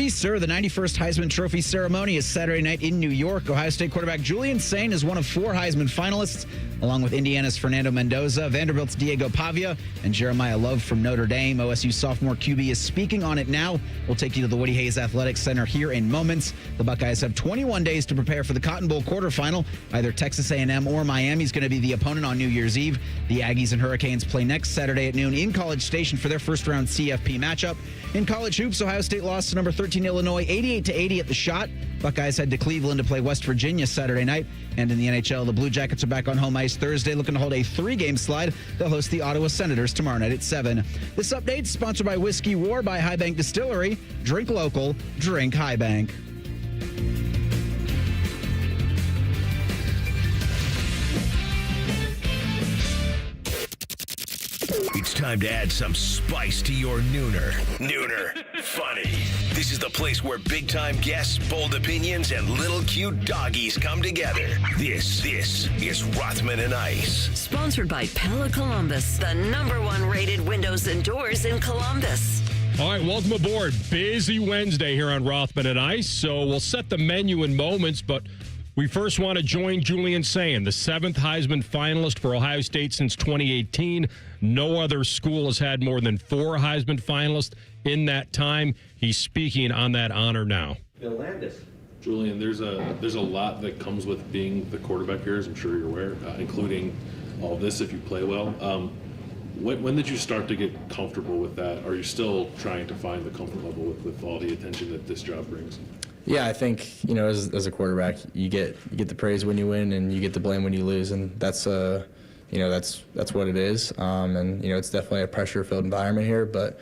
Yes, sir. The 91st Heisman Trophy ceremony is Saturday night in New York. Ohio State quarterback Julian Sayin is one of 4 Heisman finalists, along with Indiana's Fernando Mendoza, Vanderbilt's Diego Pavia, and Jeremiah Love from Notre Dame. OSU sophomore QB is speaking on it now. We'll take you to the Woody Hayes Athletics Center here in moments. The Buckeyes have 21 days to prepare for the Cotton Bowl quarterfinal. Either Texas A&M or Miami is going to be the opponent on New Year's Eve. The Aggies and Hurricanes play next Saturday at noon in College Station for their first-round CFP matchup. In college hoops, Ohio State lost to number 13 Illinois 88-80 at the Shot. Buckeyes head to Cleveland to play West Virginia Saturday night. And in the NHL, the Blue Jackets are back on home ice Thursday, looking to hold a 3-game slide. They'll host the Ottawa Senators tomorrow night at 7. This update is sponsored by Whiskey War by High Bank Distillery. Drink local, drink High Bank. It's time to add some spice to your nooner. Nooner funny. This is the place where big-time guests, bold opinions, and little cute doggies come together. This is Rothman and Ice. Sponsored by Pella Columbus, the #1 rated windows and doors in Columbus. All right, welcome aboard. Busy Wednesday here on Rothman and Ice. So we'll set the menu in moments, but we first want to join Julian Sayin, the 7th Heisman finalist for Ohio State since 2018. No other school has had more than 4 Heisman finalists in that time. He's speaking on that honor now. Julian, there's a lot that comes with being the quarterback here, as I'm sure you're aware, including all this if you play well. When did you start to get comfortable with that? Are you still trying to find the comfort level with all the attention that this job brings? Yeah, I think, as a quarterback, you get the praise when you win and you get the blame when you lose, and that's that's what it is. And it's definitely a pressure-filled environment here, but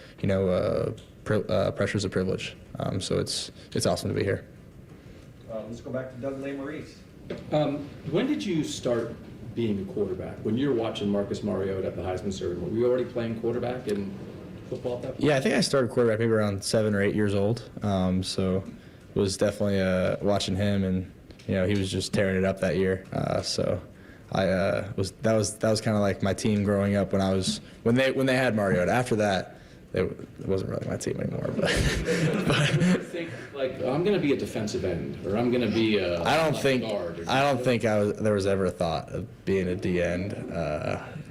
pressure is a privilege. So it's awesome to be here. Let's go back to Doug Maurice. When did you start being a quarterback? When you were watching Marcus Mariota at the Heisman ceremony, were you already playing quarterback in football at that point? Yeah, I think I started quarterback maybe around 7 or 8 years old. So was definitely watching him, and he was just tearing it up that year. So that was kind of like my team growing up when they had Mariota. After that, it wasn't really my team anymore. But think like I'm going to be a defensive end, or I'm going to be a guard. I don't think there was ever a thought of being a D end.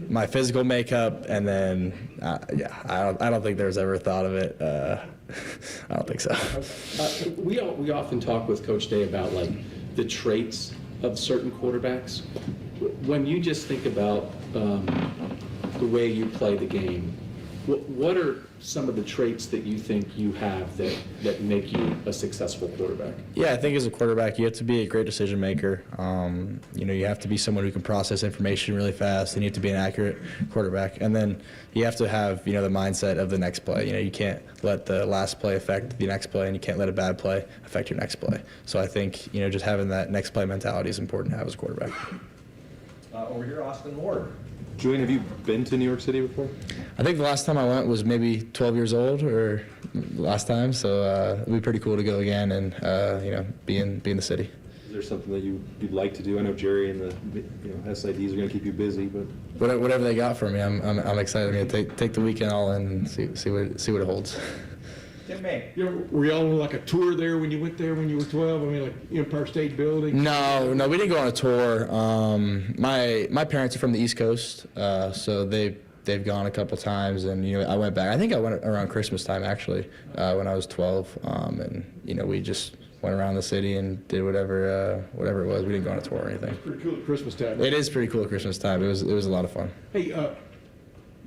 My physical makeup, and then I don't think there was ever a thought of it. I don't think so. We often talk with Coach Day about like the traits of certain quarterbacks. When you just think about the way you play the game, what are some of the traits that you think you have that make you a successful quarterback? Yeah, I think as a quarterback, you have to be a great decision maker. You have to be someone who can process information really fast, and you have to be an accurate quarterback. And then you have to have, the mindset of the next play. You can't let the last play affect the next play, and you can't let a bad play affect your next play. So I think, just having that next play mentality is important to have as a quarterback. Over here, Austin Ward. Julian, have you been to New York City before? I think the last time I went was maybe 12 years old, or last time. So it'd be pretty cool to go again and be in the city. Is there something that you'd like to do? I know Jerry and the SIDs are going to keep you busy, but whatever they got for me, I'm excited. I'm going to take the weekend all in and see what it holds. Tim May. Were y'all on like a tour there when you went there when you were 12? I mean, like Empire State Building? No, we didn't go on a tour. My parents are from the East Coast, so they've gone a couple times, and I went back. I think I went around Christmas time actually when I was 12, and we just went around the city and did whatever it was. We didn't go on a tour or anything. It's pretty cool at Christmas time. It is pretty cool at Christmas time. It was a lot of fun. Hey,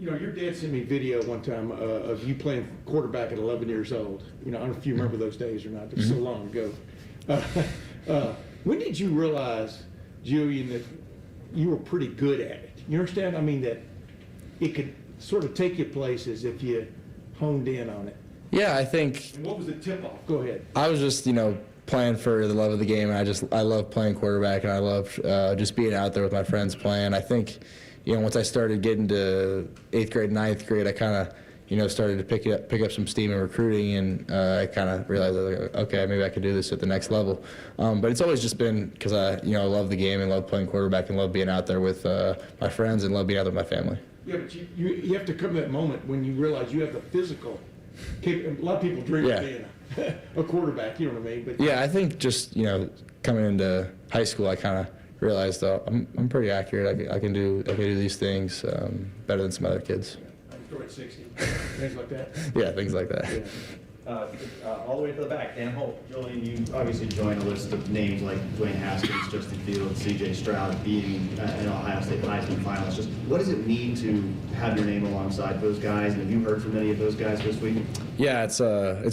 your dad sent me a video one time of you playing quarterback at 11 years old. I don't know if you remember those days or not. It was so long ago. When did you realize, Julian, that you were pretty good at it? You understand? I mean, that it could sort of take you places if you honed in on it. Yeah, I think. And what was the tip-off? Go ahead. I was just, playing for the love of the game, and I love playing quarterback, and I love just being out there with my friends playing. I think, once I started getting to 8th grade, 9th grade, I kind of, started to pick up some steam in recruiting, and I kind of realized, okay, maybe I could do this at the next level. But it's always just been because I love the game and love playing quarterback and love being out there with my friends and love being out there with my family. Yeah, but you have to come to that moment when you realize you have the physical. A lot of people dream of being a quarterback. You know what I mean? But Yeah, I think just coming into high school, I kind of realized I'm pretty accurate. I can do these things better than some other kids. throw it 60, things like that. Yeah, things like that. Yeah. All the way to the back, Dan Hope. Julian, you obviously joined a list of names like Dwayne Haskins, Justin Fields, C.J. Stroud being an Ohio State Heisman finalist. Just what does it mean to have your name alongside those guys? And have you heard from any of those guys this week? Yeah, it's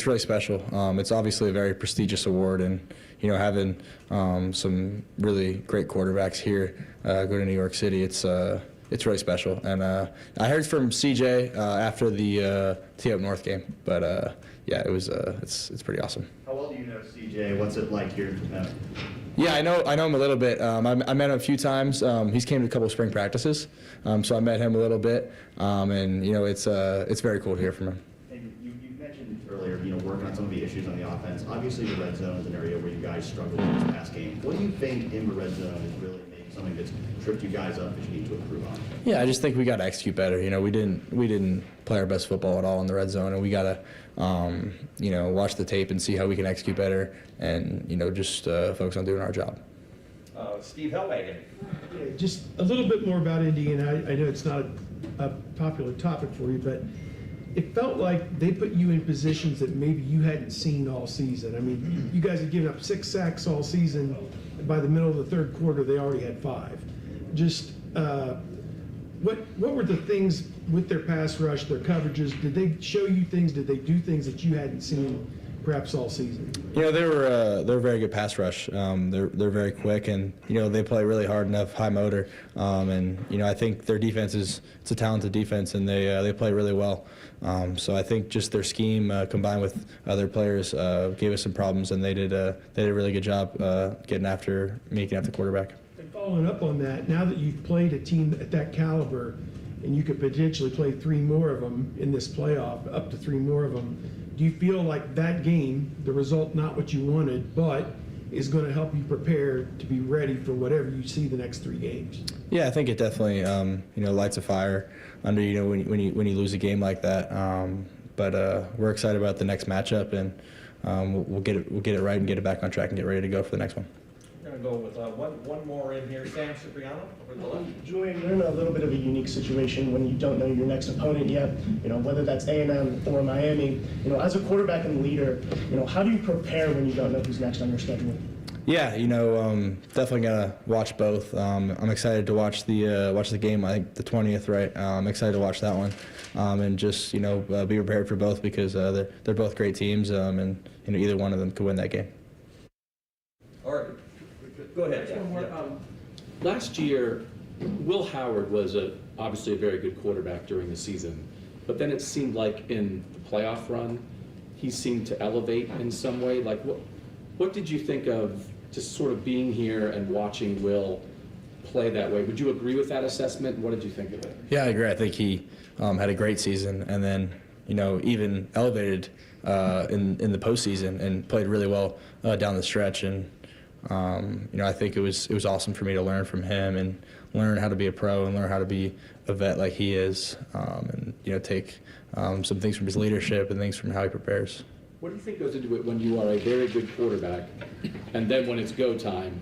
really special. It's obviously a very prestigious award, and having some really great quarterbacks here go to New York City, it's really special. And I heard from CJ after the T Up North game, but yeah, it's pretty awesome. How well do you know CJ? What's it like here in Japan? Yeah, I know him a little bit. I met him a few times. He's came to a couple of spring practices, so I met him a little bit, and it's very cool to hear from him. And you mentioned earlier, working on some of the issues on the offense. Obviously, the red zone is an area where you guys struggled in this past game. What do you think in the red zone is really making something that's tripped you guys up that you need to improve on? Yeah, I just think we got to execute better. We didn't play our best football at all in the red zone, and we got to watch the tape and see how we can execute better, and just focus on doing our job. Steve Hellwagen. Yeah, just a little bit more about Indiana. I know it's not a popular topic for you, but it felt like they put you in positions that maybe you hadn't seen all season. I mean, you guys had given up 6 sacks all season. By the middle of the third quarter, they already had 5. Just what were the things with their pass rush, their coverages? Did they show you things? Did they do things that you hadn't seen perhaps all season? They're a very good pass rush. They're very quick, and they play really hard enough, high motor. And I think their defense it's a talented defense, and they play really well. So I think just their scheme combined with other players gave us some problems, and they did a really good job making after the quarterback. And following up on that, now that you've played a team at that caliber, and you could potentially play 3 more of them in this playoff, up to 3 more of them, do you feel like that game, the result not what you wanted, but is going to help you prepare to be ready for whatever you see the next 3 games? Yeah, I think it definitely lights a fire under when you lose a game like that. But we're excited about the next matchup, and we'll get it right and get it back on track and get ready to go for the next one. We're going to go with one more in here. Sam Cipriano over to the left. Julian, you're in a little bit of a unique situation when you don't know your next opponent yet, whether that's A&M or Miami. As a quarterback and leader, how do you prepare when you don't know who's next on your schedule? Yeah, definitely gotta watch both. I'm excited to watch the game. I think the 20th, right? I'm excited to watch that one, and just be prepared for both because they're both great teams, and either one of them could win that game. All right, go ahead. Last year, Will Howard was obviously a very good quarterback during the season, but then it seemed like in the playoff run, he seemed to elevate in some way. Like, what did you think of just sort of being here and watching Will play that way? Would you agree with that assessment? What did you think of it? Yeah, I agree. I think he had a great season, and then even elevated in the postseason and played really well down the stretch. And I think it was awesome for me to learn from him and learn how to be a pro and learn how to be a vet like he is, and take some things from his leadership and things from how he prepares. What do you think goes into it when you are a very good quarterback, and then when it's go time,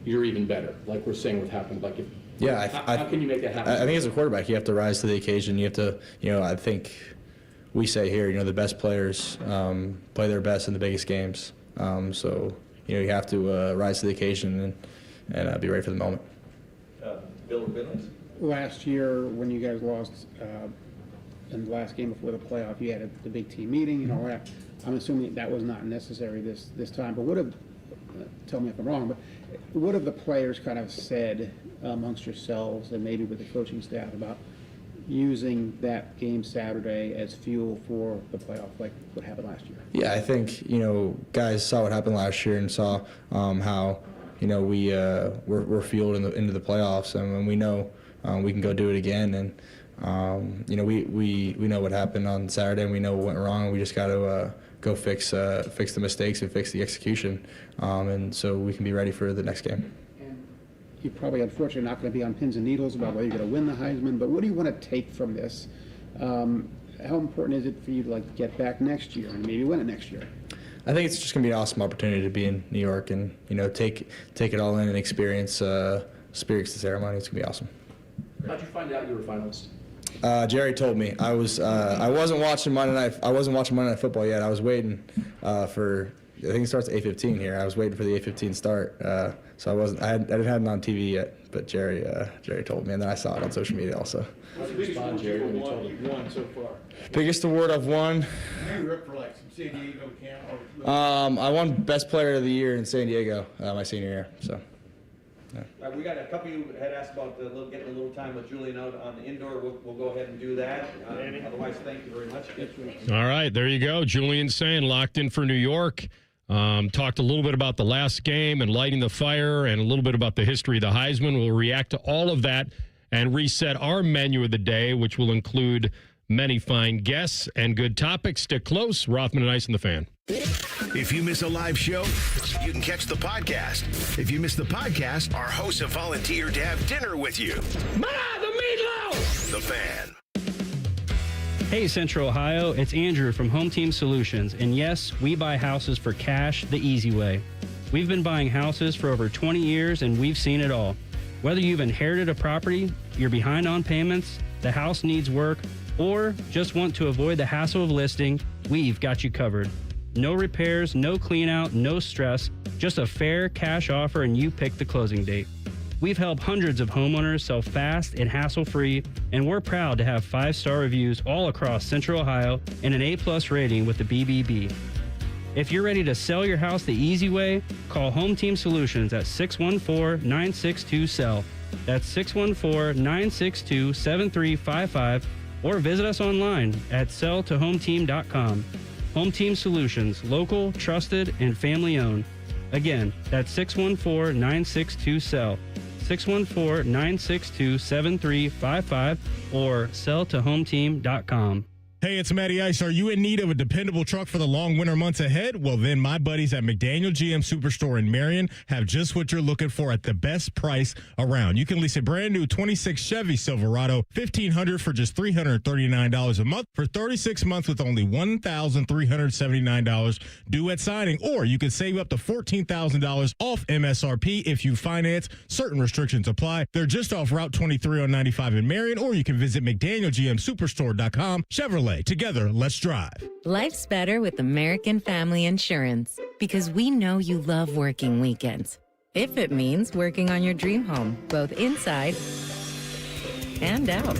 you're even better? Like we're saying, what happened? Like, how can you make that happen? I think as a quarterback, you have to rise to the occasion. You have to, I think we say here, the best players play their best in the biggest games. So you have to rise to the occasion and be ready for the moment. Bill Billings. Last year, when you guys lost in the last game before the playoff, you had the big team meeting and all that. I'm assuming that was not necessary this time. But tell me if I'm wrong, but what have the players kind of said amongst yourselves and maybe with the coaching staff about using that game Saturday as fuel for the playoff, like what happened last year? Yeah, I think guys saw what happened last year and saw how we're fueled into the playoffs, and we know we can go do it again. And we know what happened on Saturday, and we know what went wrong. We just got to go fix the mistakes and fix the execution, and so we can be ready for the next game. And you're probably unfortunately not going to be on pins and needles about whether you're going to win the Heisman, but what do you want to take from this? How important is it for you to get back next year and maybe win it next year? I think it's just going to be an awesome opportunity to be in New York and, take it all in and experience the ceremony. It's going to be awesome. How'd you find out you were a finalist? Jerry told me. I wasn't watching Monday Night Football yet. I was waiting for. I think it starts at 8:15 here. I was waiting for the 8:15 start, so I didn't have it on TV yet. But Jerry told me, and then I saw it on social media also. What's the biggest award you've won so far? Biggest award I've won. You were up for like some San Diego camp. I won Best Player of the Year in San Diego my senior year. So. We got a couple of you had asked about getting a little time with Julian out on the indoor. We'll go ahead and do that. Otherwise, thank you very much. All right, there you go. Julian Sayin locked in for New York. Talked a little bit about the last game and lighting the fire and a little bit about the history of the Heisman. We'll react to all of that and reset our menu of the day, which will include many fine guests and good topics. Stick close. Rothman and Ice and the Fan. If you miss a live show, you can catch the podcast. If you miss the podcast, our hosts have volunteered to have dinner with you. Ma, the meatloaf! The Fan. Hey, Central Ohio, it's Andrew from Home Team Solutions. And yes, we buy houses for cash the easy way. We've been buying houses for over 20 years and we've seen it all. Whether you've inherited a property, you're behind on payments, the house needs work, or just want to avoid the hassle of listing, we've got you covered. No repairs, no clean out, no stress, just a fair cash offer and you pick the closing date. We've helped hundreds of homeowners sell fast and hassle-free, and we're proud to have 5-star reviews all across Central Ohio and an A+ rating with the BBB. If you're ready to sell your house the easy way, call Home Team Solutions at 614-962-SELL. That's 614-962-7355, or visit us online at selltohometeam.com. Home Team Solutions, local, trusted, and family-owned. Again, that's 614-962-SELL, 614-962-7355, or selltohometeam.com. Hey, it's Matty Ice. Are you in need of a dependable truck for the long winter months ahead? Well, then my buddies at McDaniel GM Superstore in Marion have just what you're looking for at the best price around. You can lease a brand new 26 Chevy Silverado, $1,500 for just $339 a month for 36 months with only $1,379 due at signing. Or you can save up to $14,000 off MSRP if you finance. Certain restrictions apply. They're just off Route 23 on 95 in Marion, or you can visit McDanielGMSuperstore.com. Chevrolet. Together, let's drive. Life's better with American Family Insurance because we know you love working weekends. If it means working on your dream home, both inside and out.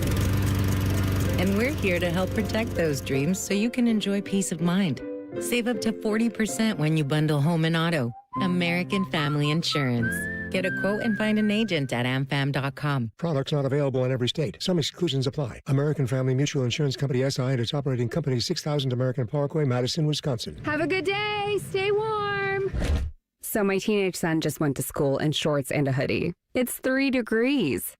And we're here to help protect those dreams so you can enjoy peace of mind. Save up to 40% when you bundle home and auto. American Family Insurance. Get a quote and find an agent at amfam.com. Products not available in every state. Some exclusions apply. American Family Mutual Insurance Company, SI, and its operating company, 6000 American Parkway, Madison, Wisconsin. Have a good day. Stay warm. So my teenage son just went to school in shorts and a hoodie. It's 3 degrees.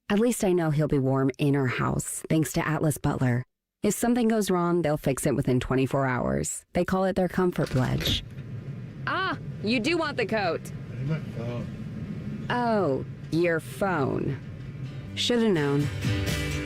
At least I know he'll be warm in our house, thanks to Atlas Butler. If something goes wrong, they'll fix it within 24 hours. They call it their comfort pledge. Ah, you do want the coat. My phone. Oh, your phone. Should have known.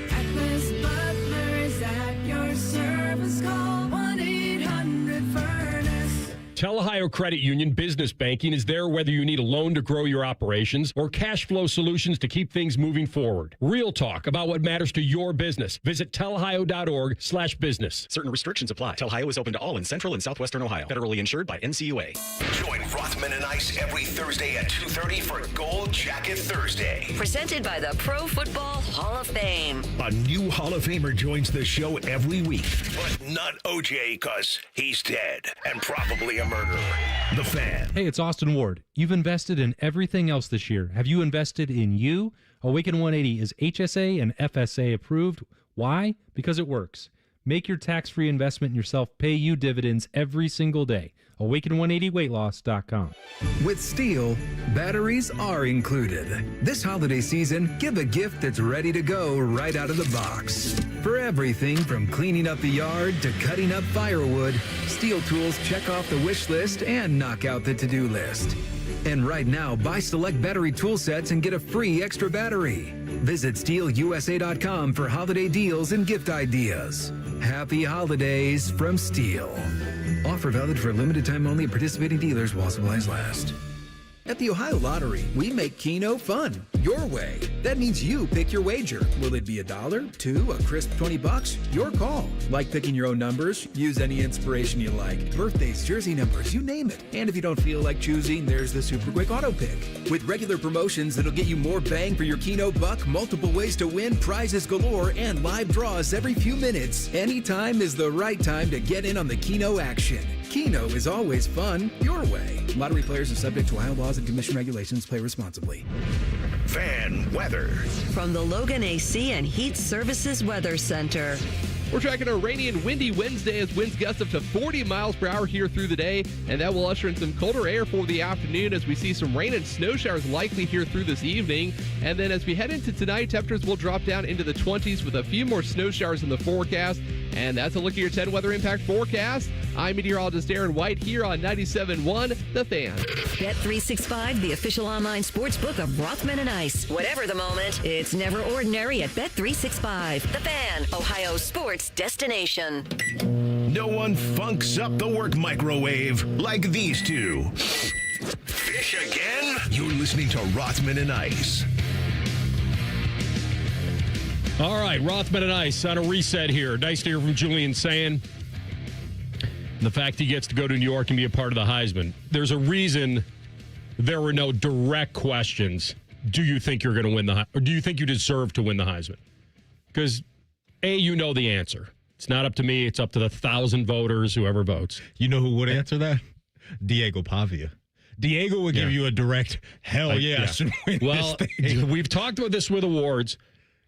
Atlas Butler is at your service. Call 1-800-FURNACE. Tell Ohio Credit Union Business Banking is there whether you need a loan to grow your operations or cash flow solutions to keep things moving forward. Real talk about what matters to your business. Visit tellohio.org/business. Certain restrictions apply. Telhio is open to all in Central and Southwestern Ohio. Federally insured by NCUA. Join Rothman and Ice every Thursday at 2:30 for Gold Jacket Thursday. Presented by the Pro Football Hall of Fame. A new Hall of Famer joins the show every week, but not OJ because he's dead and probably a murderer. The Fan. Hey, it's Austin Ward. You've invested in everything else this year. Have you invested in you? Awaken 180 is HSA and FSA approved. Why? Because it works. Make your tax-free investment in yourself pay you dividends every single day. Awaken180weightloss.com. With Steel, batteries are included. This holiday season, give a gift that's ready to go right out of the box. For everything from cleaning up the yard to cutting up firewood, Steel tools check off the wish list and knock out the to-do list. And right now, buy select battery tool sets and get a free extra battery. Visit SteelUSA.com for holiday deals and gift ideas. Happy holidays from Steel. Offer valid for a limited time only at participating dealers while supplies last. At the Ohio Lottery, we make Keno fun, your way. That means you pick your wager. Will it be $1, $2, a crisp $20? Your call. Like picking your own numbers? Use any inspiration you like. Birthdays, jersey numbers, you name it. And if you don't feel like choosing, there's the Super Quick Auto Pick. With regular promotions that'll get you more bang for your Keno buck, multiple ways to win, prizes galore, and live draws every few minutes. Anytime is the right time to get in on the Keno action. Keno is always fun, your way. Lottery players are subject to Ohio laws and commission regulations. Play responsibly. Fan weather. From the Logan AC and Heat Services Weather Center. We're tracking a rainy and windy Wednesday as winds gust up to 40 miles per hour here through the day, and that will usher in some colder air for the afternoon as we see some rain and snow showers likely here through this evening. And then as we head into tonight, temperatures will drop down into the 20s with a few more snow showers in the forecast. And that's a look at your 10 weather impact forecast. I'm meteorologist Aaron White here on 97.1 The Fan. Bet365, the official online sports book of Rothman and Ice. Whatever the moment, it's never ordinary at Bet365. The Fan, Ohio sports destination. No one funks up the work microwave like these two. Fish again? You're listening to Rothman and Ice. All right, Rothman and Ice on a reset here. Nice to hear from Julian Sayin. The fact he gets to go to New York and be a part of the Heisman. There's a reason there were no direct questions. Do you think you're going to win or do you think you deserve to win the Heisman? Because, A, you know the answer. It's not up to me. It's up to the 1,000 voters, whoever votes. You know who would answer that? Diego Pavia. Diego would give you a direct, hell yeah, I should win well, this thing. We've talked about this with awards,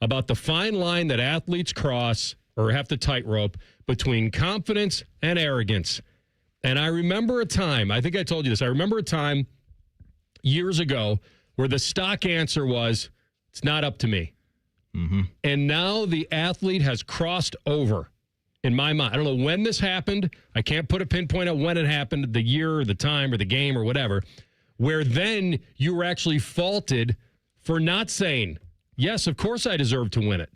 about the fine line that athletes cross or have to tightrope between confidence and arrogance. And I remember a time, I think I told you this, I remember a time years ago where the stock answer was, it's not up to me. Mm-hmm. And now the athlete has crossed over in my mind. I don't know when this happened. I can't put a pinpoint on when it happened, the year or the time or the game or whatever, where then you were actually faulted for not saying, yes, of course I deserve to win it.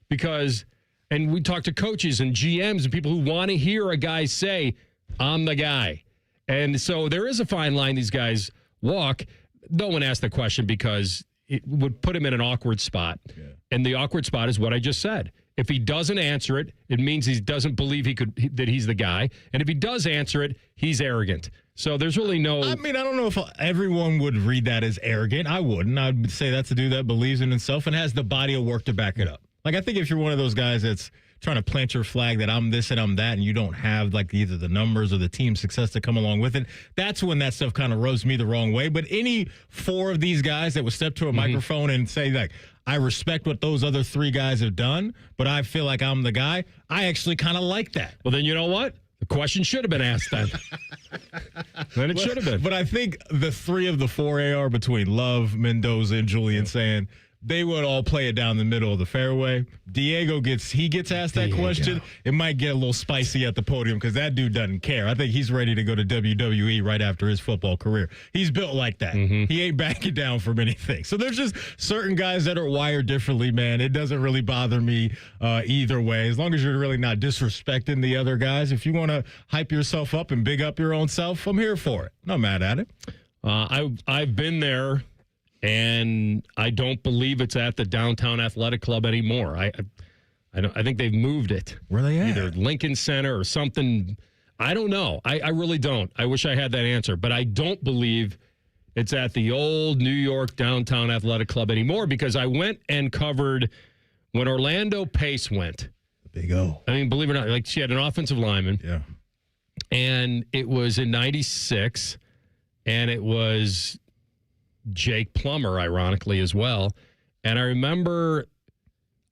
Because, and we talk to coaches and GMs and people who want to hear a guy say, I'm the guy. And so there is a fine line these guys walk. No one asked the question because it would put him in an awkward spot. Yeah. And the awkward spot is what I just said. If he doesn't answer it, it means he doesn't believe that he's the guy. And if he does answer it, he's arrogant. So there's really no... I mean, I don't know if everyone would read that as arrogant. I wouldn't. I'd say that's a dude that believes in himself and has the body of work to back it up. Like, I think if you're one of those guys that's trying to plant your flag that I'm this and I'm that, and you don't have, like, either the numbers or the team success to come along with it, that's when that stuff kind of rubs me the wrong way. But any four of these guys that would step to a microphone and say, like, I respect what those other three guys have done, but I feel like I'm the guy, I actually kind of like that. Well, then you know what? The question should have been asked then. Then it should have been. But I think the three of the four AR between Love, Mendoza, and Julian Sayin, they would all play it down the middle of the fairway. Diego gets asked that question. It might get a little spicy at the podium because that dude doesn't care. I think he's ready to go to WWE right after his football career. He's built like that. He ain't backing down from anything. So there's just certain guys that are wired differently, man. It doesn't really bother me either way. As long as you're really not disrespecting the other guys. If you want to hype yourself up and big up your own self, I'm here for it. Not mad at it. I've been there. And I don't believe it's at the Downtown Athletic Club anymore. I think they've moved it. Where are they at? Either Lincoln Center or something. I don't know. I really don't. I wish I had that answer. But I don't believe it's at the old New York Downtown Athletic Club anymore because I went and covered when Orlando Pace went. Big O. I mean, believe it or not, like she had an offensive lineman. Yeah. And it was in 96. And it was Jake Plummer, ironically, as well. And I remember,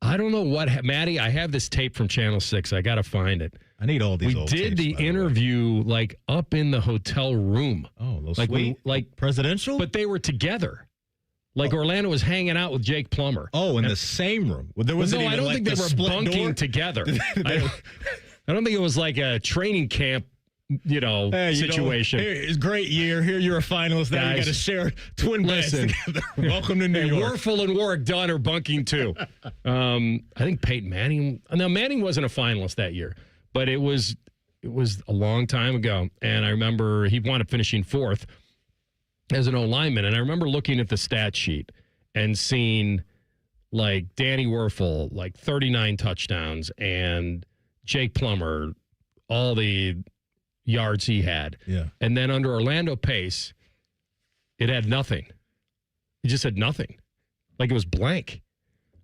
I don't know what, Maddie, I have this tape from Channel 6. I got to find it. I need all these We old did tapes, the interview, like, up in the hotel room. Oh, those like, sweet. like presidential? But they were together. Like, Orlando was hanging out with Jake Plummer. Oh, in the same room? Well, there wasn't I don't think they were bunking together. I don't think it was like a training camp situation. It's a great year. Here you're a finalist. Now you got to share twin beds together. Welcome to New York. Werfel and Warwick Dunn are bunking too. I think Peyton Manning. No, Manning wasn't a finalist that year, but it was it was a long time ago, and I remember he wound up finishing 4th as an O-lineman, and I remember looking at the stat sheet and seeing, like, Danny Werfel, like, 39 touchdowns, and Jake Plummer, all the yards he had. Yeah. And then under Orlando Pace, it had nothing. It just had nothing. Like, it was blank.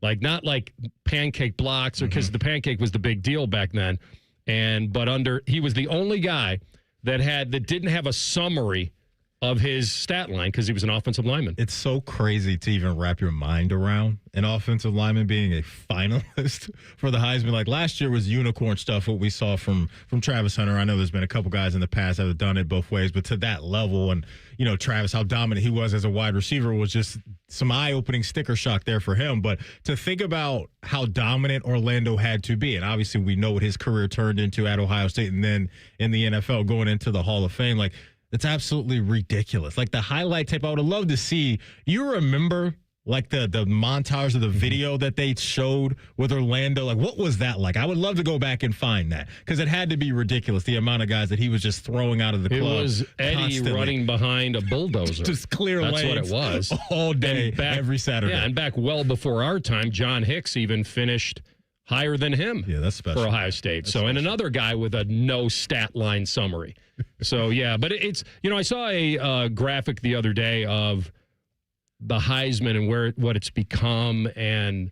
Like, not like pancake blocks, or because the pancake was the big deal back then. But he was the only guy that didn't have a summary of his stat line because he was an offensive lineman. It's so crazy to even wrap your mind around an offensive lineman being a finalist for the Heisman. Like, last year was unicorn stuff, what we saw from Travis Hunter. I know there's been a couple guys in the past that have done it both ways, but to that level, and, you know, Travis, how dominant he was as a wide receiver was just some eye-opening sticker shock there for him. But to think about how dominant Orlando had to be, and obviously we know what his career turned into at Ohio State and then in the NFL going into the Hall of Fame, like, it's absolutely ridiculous. Like, the highlight tape, I would have loved to see. You remember, like, the montage of the video that they showed with Orlando? Like, what was that like? I would love to go back and find that, because it had to be ridiculous, the amount of guys that he was just throwing out of the club. It was Eddie constantly running behind a bulldozer. Just clear That's lanes. what it was. All day, every Saturday. Yeah, and back well before our time, John Hicks even finished higher than him. Yeah, that's special. For Ohio State. And another guy with a no stat line summary. So, yeah, but it's, you know, I saw a graphic the other day of the Heisman and what it's become, and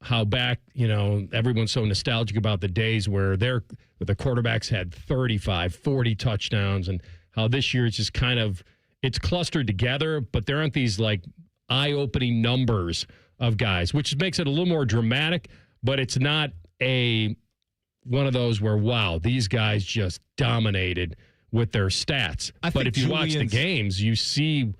how back, you know, everyone's so nostalgic about the days where the quarterbacks had 35, 40 touchdowns, and how this year it's just kind of, it's clustered together, but there aren't these, like, eye-opening numbers of guys, which makes it a little more dramatic, but it's not one of those where, wow, these guys just dominated with their stats. But if you watch the games, you see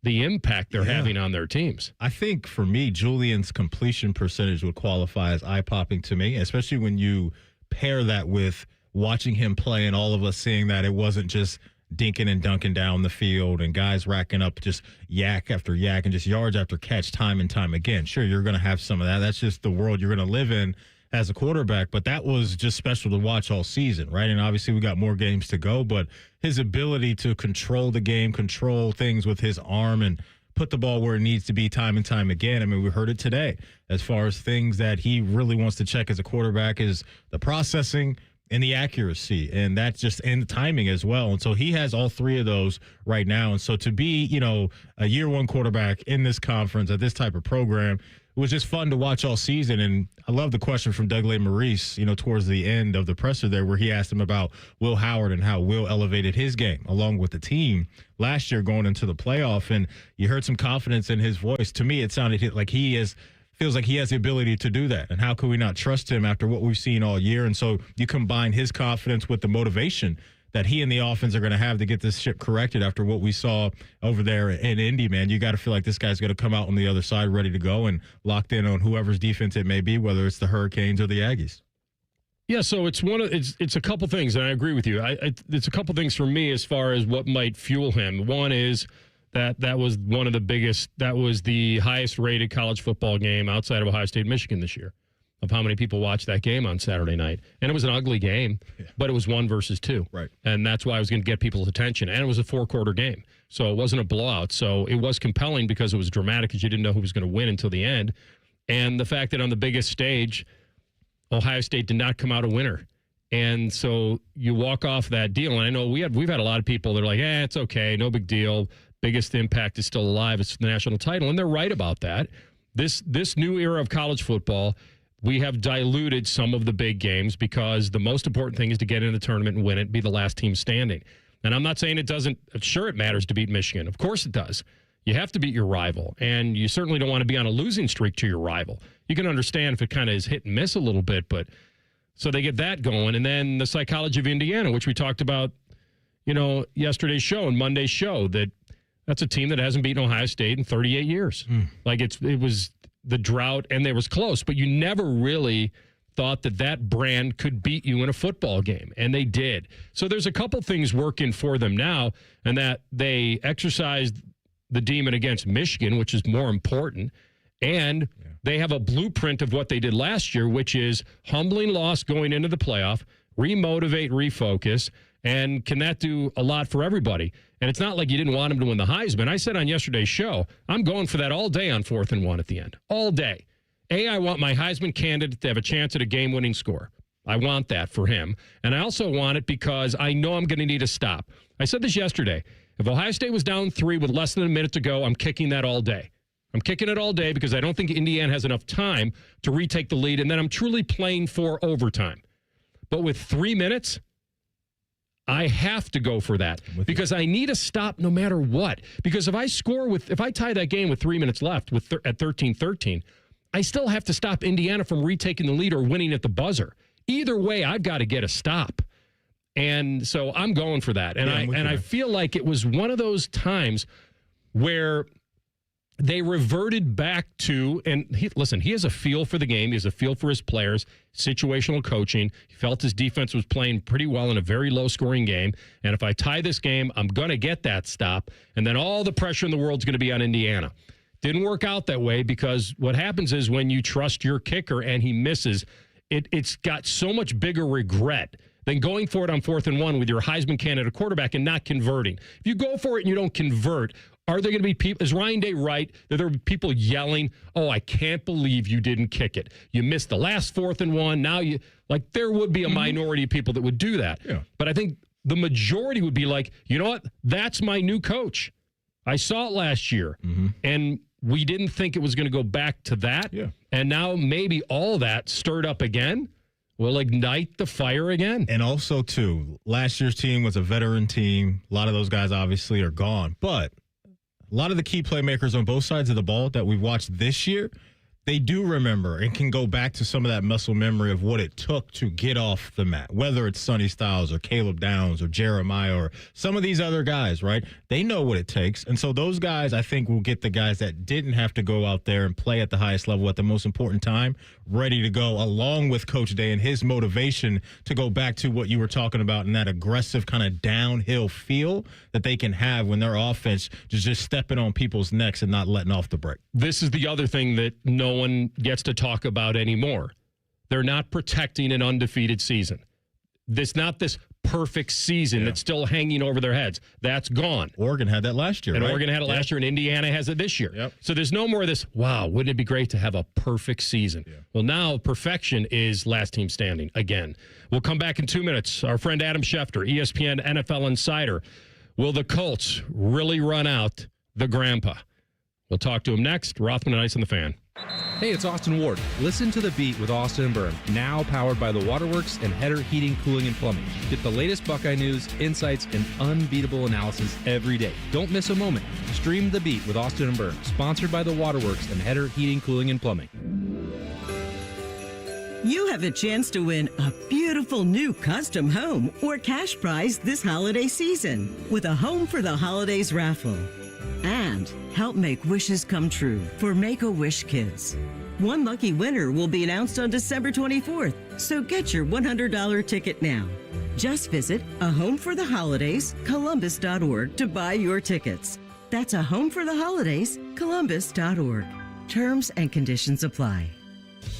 the impact they're having on their teams. I think, for me, Julian's completion percentage would qualify as eye-popping to me, especially when you pair that with watching him play and all of us seeing that it wasn't just dinking and dunking down the field and guys racking up just yak after yak and just yards after catch time and time again. Sure, you're going to have some of that. That's just the world you're going to live in as a quarterback, but that was just special to watch all season, right? And obviously we got more games to go, but his ability to control the game, control things with his arm, and put the ball where it needs to be time and time again. I mean, we heard it today as far as things that he really wants to check as a quarterback is the processing and the accuracy, and that's just in the timing as well. And so he has all three of those right now. And so to be, you know, a year one quarterback in this conference at this type of program, it was just fun to watch all season. And I love the question from Doug Maurice, you know, towards the end of the presser there, where he asked him about Will Howard and how Will elevated his game along with the team last year going into the playoff. And you heard some confidence in his voice. To me, it sounded like feels like he has the ability to do that. And how could we not trust him after what we've seen all year? And so you combine his confidence with the motivation that he and the offense are going to have to get this ship corrected after what we saw over there in Indy, man. You got to feel like this guy's going to come out on the other side ready to go and locked in on whoever's defense it may be, whether it's the Hurricanes or the Aggies. Yeah, so it's a couple things, and I agree with you. It's a couple things for me as far as what might fuel him. One is that was one of the biggest, that was the highest rated college football game outside of Ohio State, Michigan this year, of how many people watched that game on Saturday night. And it was an ugly game, but it was 1 versus 2. Right. And that's why I was going to get people's attention. And it was a 4-quarter game. So it wasn't a blowout. So it was compelling because it was dramatic, because you didn't know who was going to win until the end. And the fact that on the biggest stage, Ohio State did not come out a winner. And so you walk off that deal. And I know we've had a lot of people that are like, it's okay, no big deal. Biggest impact is still alive. It's the national title. And they're right about that. This new era of college football, we have diluted some of the big games because the most important thing is to get in the tournament and win it, be the last team standing. And I'm not saying it doesn't. Sure, it matters to beat Michigan. Of course it does. You have to beat your rival, and you certainly don't want to be on a losing streak to your rival. You can understand if it kind of is hit and miss a little bit, but so they get that going. And then the psychology of Indiana, which we talked about, you know, yesterday's show and Monday's show, that's a team that hasn't beaten Ohio State in 38 years. Like it was the drought, and they was close, but you never really thought that brand could beat you in a football game, and they did. So there's a couple things working for them now, and that they exercised the demon against Michigan, which is more important, and they have a blueprint of what they did last year, which is humbling loss going into the playoff, remotivate, refocus, and can that do a lot for everybody? And it's not like you didn't want him to win the Heisman. I said on yesterday's show, I'm going for that all day on 4th and 1 at the end. All day. I want my Heisman candidate to have a chance at a game-winning score. I want that for him. And I also want it because I know I'm going to need a stop. I said this yesterday. If Ohio State was down 3 with less than a minute to go, I'm kicking that all day. I'm kicking it all day because I don't think Indiana has enough time to retake the lead, and then I'm truly playing for overtime. But with 3 minutes, I have to go for that because I need a stop no matter what. Because if I tie that game with 3 minutes left at 13-13, I still have to stop Indiana from retaking the lead or winning at the buzzer. Either way, I've got to get a stop. And so I'm going for that. And I feel like it was one of those times where they reverted back to, and he has a feel for the game. He has a feel for his players, situational coaching. He felt his defense was playing pretty well in a very low-scoring game. And if I tie this game, I'm going to get that stop. And then all the pressure in the world is going to be on Indiana. Didn't work out that way because what happens is when you trust your kicker and he misses, it's got so much bigger regret than going for it on 4th and 1 with your Heisman candidate quarterback and not converting. If you go for it and you don't convert, are there going to be people, is Ryan Day right, that there will be people yelling, oh, I can't believe you didn't kick it. You missed the last 4th and 1. Now there would be a minority of people that would do that. Yeah. But I think the majority would be like, you know what? That's my new coach. I saw it last year. And we didn't think it was going to go back to that. Yeah. And now maybe all that stirred up again will ignite the fire again. And also, too, last year's team was a veteran team. A lot of those guys obviously are gone. But a lot of the key playmakers on both sides of the ball that we've watched this year, they do remember and can go back to some of that muscle memory of what it took to get off the mat, whether it's Sonny Styles or Caleb Downs or Jeremiah or some of these other guys, right? They know what it takes. And so those guys, I think, will get the guys that didn't have to go out there and play at the highest level at the most important time ready to go, along with Coach Day and his motivation to go back to what you were talking about in that aggressive kind of downhill feel that they can have when their offense is just stepping on people's necks and not letting off the brake. This is the other thing that no one gets to talk about anymore. They're not protecting an undefeated season. Not this perfect season that's still hanging over their heads. That's gone. Oregon had that last year, and right? Oregon had it last year, and Indiana has it this year. Yep. So there's no more of this, wow, wouldn't it be great to have a perfect season? Yeah. Well, now perfection is last team standing again. We'll come back in 2 minutes. Our friend Adam Schefter, ESPN NFL Insider. Will the Colts really run out the grandpa? We'll talk to him next. Rothman and Ice on the Fan. Hey, it's Austin Ward. Listen to The Beat with Austin and Byrne, now powered by the Waterworks and Header Heating, Cooling, and Plumbing. Get the latest Buckeye news, insights, and unbeatable analysis every day. Don't miss a moment. Stream The Beat with Austin and Byrne, sponsored by the Waterworks and Header Heating, Cooling, and Plumbing. You have a chance to win a beautiful new custom home or cash prize this holiday season with a Home for the Holidays raffle. And help make wishes come true for Make-A-Wish Kids. One lucky winner will be announced on December 24th, so get your $100 ticket now. Just visit ahomefortheholidayscolumbus.org to buy your tickets. That's ahomefortheholidayscolumbus.org. Terms and conditions apply.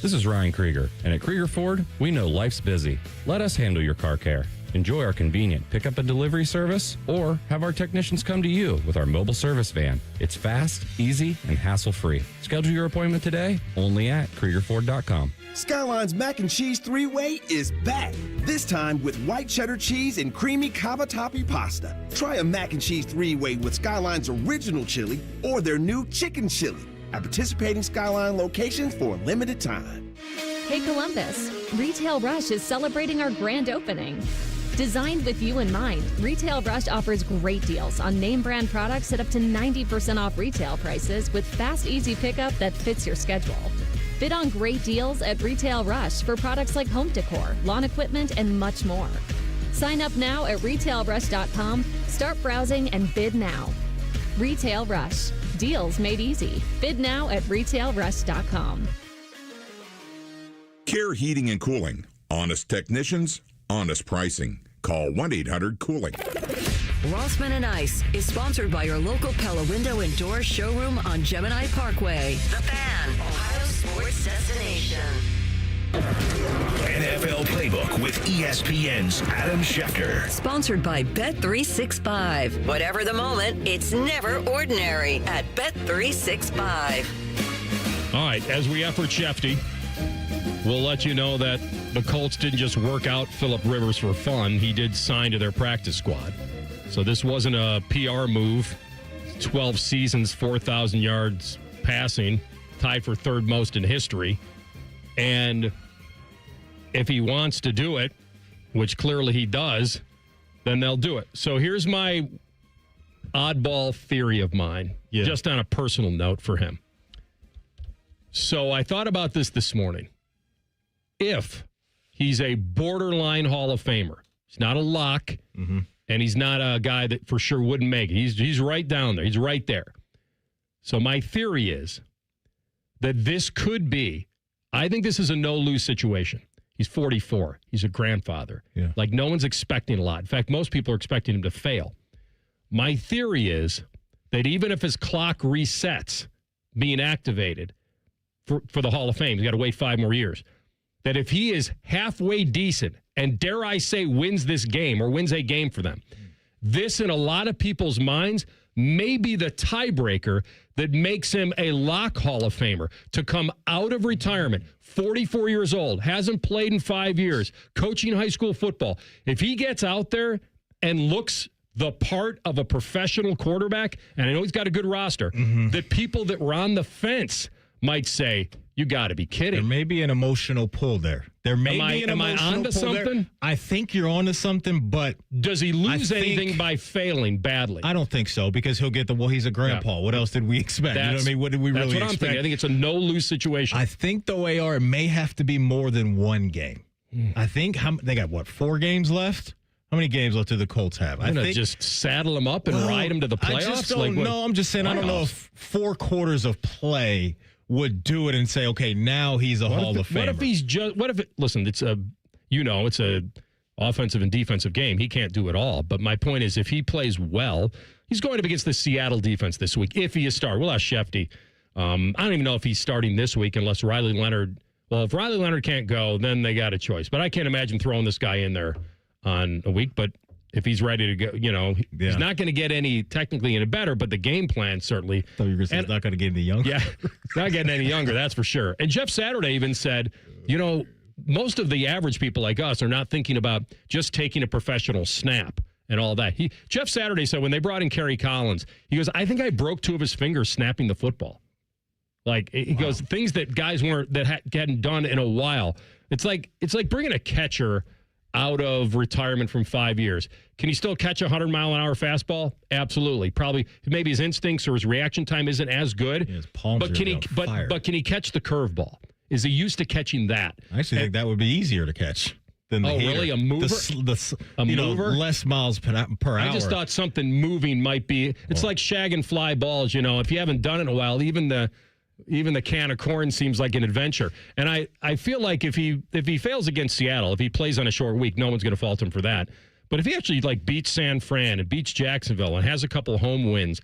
This is Ryan Krieger, and at Krieger Ford, we know life's busy. Let us handle your car care. Enjoy our convenient pickup and delivery service, or have our technicians come to you with our mobile service van. It's fast, easy, and hassle-free. Schedule your appointment today, only at KriegerFord.com. Skyline's Mac and Cheese 3-Way is back, this time with white cheddar cheese and creamy cavatappi pasta. Try a Mac and Cheese 3-Way with Skyline's original chili or their new chicken chili at participating Skyline locations for a limited time. Hey Columbus, Retail Rush is celebrating our grand opening. Designed with you in mind, Retail Rush offers great deals on name brand products at up to 90% off retail prices with fast, easy pickup that fits your schedule. Bid on great deals at Retail Rush for products like home decor, lawn equipment, and much more. Sign up now at retailrush.com, start browsing, and bid now. Retail Rush. Deals made easy. Bid now at retailrush.com. Care Heating and Cooling. Honest technicians, honest pricing. Call 1-800-COOLING. Rothman and Ice is sponsored by your local Pella Window and Door showroom on Gemini Parkway. The Fan, Ohio sports destination. NFL Playbook with ESPN's Adam Schefter. Sponsored by Bet365. Whatever the moment, it's never ordinary at Bet365. All right, as we effort Shefty, we'll let you know that the Colts didn't just work out Phillip Rivers for fun. He did sign to their practice squad. So this wasn't a PR move. 12 seasons, 4,000 yards passing, tied for third most in history. And if he wants to do it, which clearly he does, then they'll do it. So here's my oddball theory of mine, just on a personal note for him. So I thought about this morning. If he's a borderline Hall of Famer, he's not a lock, and he's not a guy that for sure wouldn't make it. He's right down there. He's right there. So my theory is that this could be, I think this is a no-lose situation. He's 44. He's a grandfather. Like, no one's expecting a lot. In fact, most people are expecting him to fail. My theory is that even if his clock resets being activated for the Hall of Fame, he's got to wait 5 more years, that if he is halfway decent and, dare I say, wins this game or wins a game for them, this in a lot of people's minds may be the tiebreaker that makes him a lock Hall of Famer to come out of retirement, 44 years old, hasn't played in 5 years, coaching high school football. If he gets out there and looks the part of a professional quarterback, and I know he's got a good roster, that people that were on the fence might say, you got to be kidding. There may be an emotional pull there. Am I onto something? I think you're onto something, but does he lose anything by failing badly? I don't think so, because he'll get he's a grandpa. What else did we expect? You know what I mean? What did we really expect? That's what I'm thinking. I think it's a no-lose situation. I think the AR may have to be more than one game. I think they got, 4 games left? How many games left do the Colts have? I think just saddle them up and ride them to the playoffs? I just don't know. I'm just saying, I don't know if 4 quarters of play would do it and say, okay, now he's a Hall of Famer. Listen, it's a offensive and defensive game. He can't do it all. But my point is, if he plays well, he's going up against the Seattle defense this week. If he is starting, we'll ask Shefty. I don't even know if he's starting this week unless Riley Leonard. Well, if Riley Leonard can't go, then they got a choice. But I can't imagine throwing this guy in there on a week. But if he's ready to go, he's not going to get any better, but the game plan certainly. I thought you were going to say he's not going to get any younger. Yeah, not getting any younger, that's for sure. And Jeff Saturday even said, most of the average people like us are not thinking about just taking a professional snap and all that. Jeff Saturday said when they brought in Kerry Collins, he goes, I think I broke 2 of his fingers snapping the football. Like, he goes, things that guys hadn't done in a while. It's like bringing a catcher out of retirement from 5 years. Can he still catch a 100-mile-an-hour fastball? Absolutely. Probably, maybe his instincts or his reaction time isn't as good. Yeah, his palms but can he catch the curveball? Is he used to catching that? I actually think that would be easier to catch than the heater. Really? A mover? A mover? Less miles per hour. I just thought something moving might be. It's like shag and fly balls. If you haven't done it in a while, even the can of corn seems like an adventure. And I feel like if he fails against Seattle, if he plays on a short week, no one's going to fault him for that. But if he actually beats San Fran and beats Jacksonville and has a couple home wins,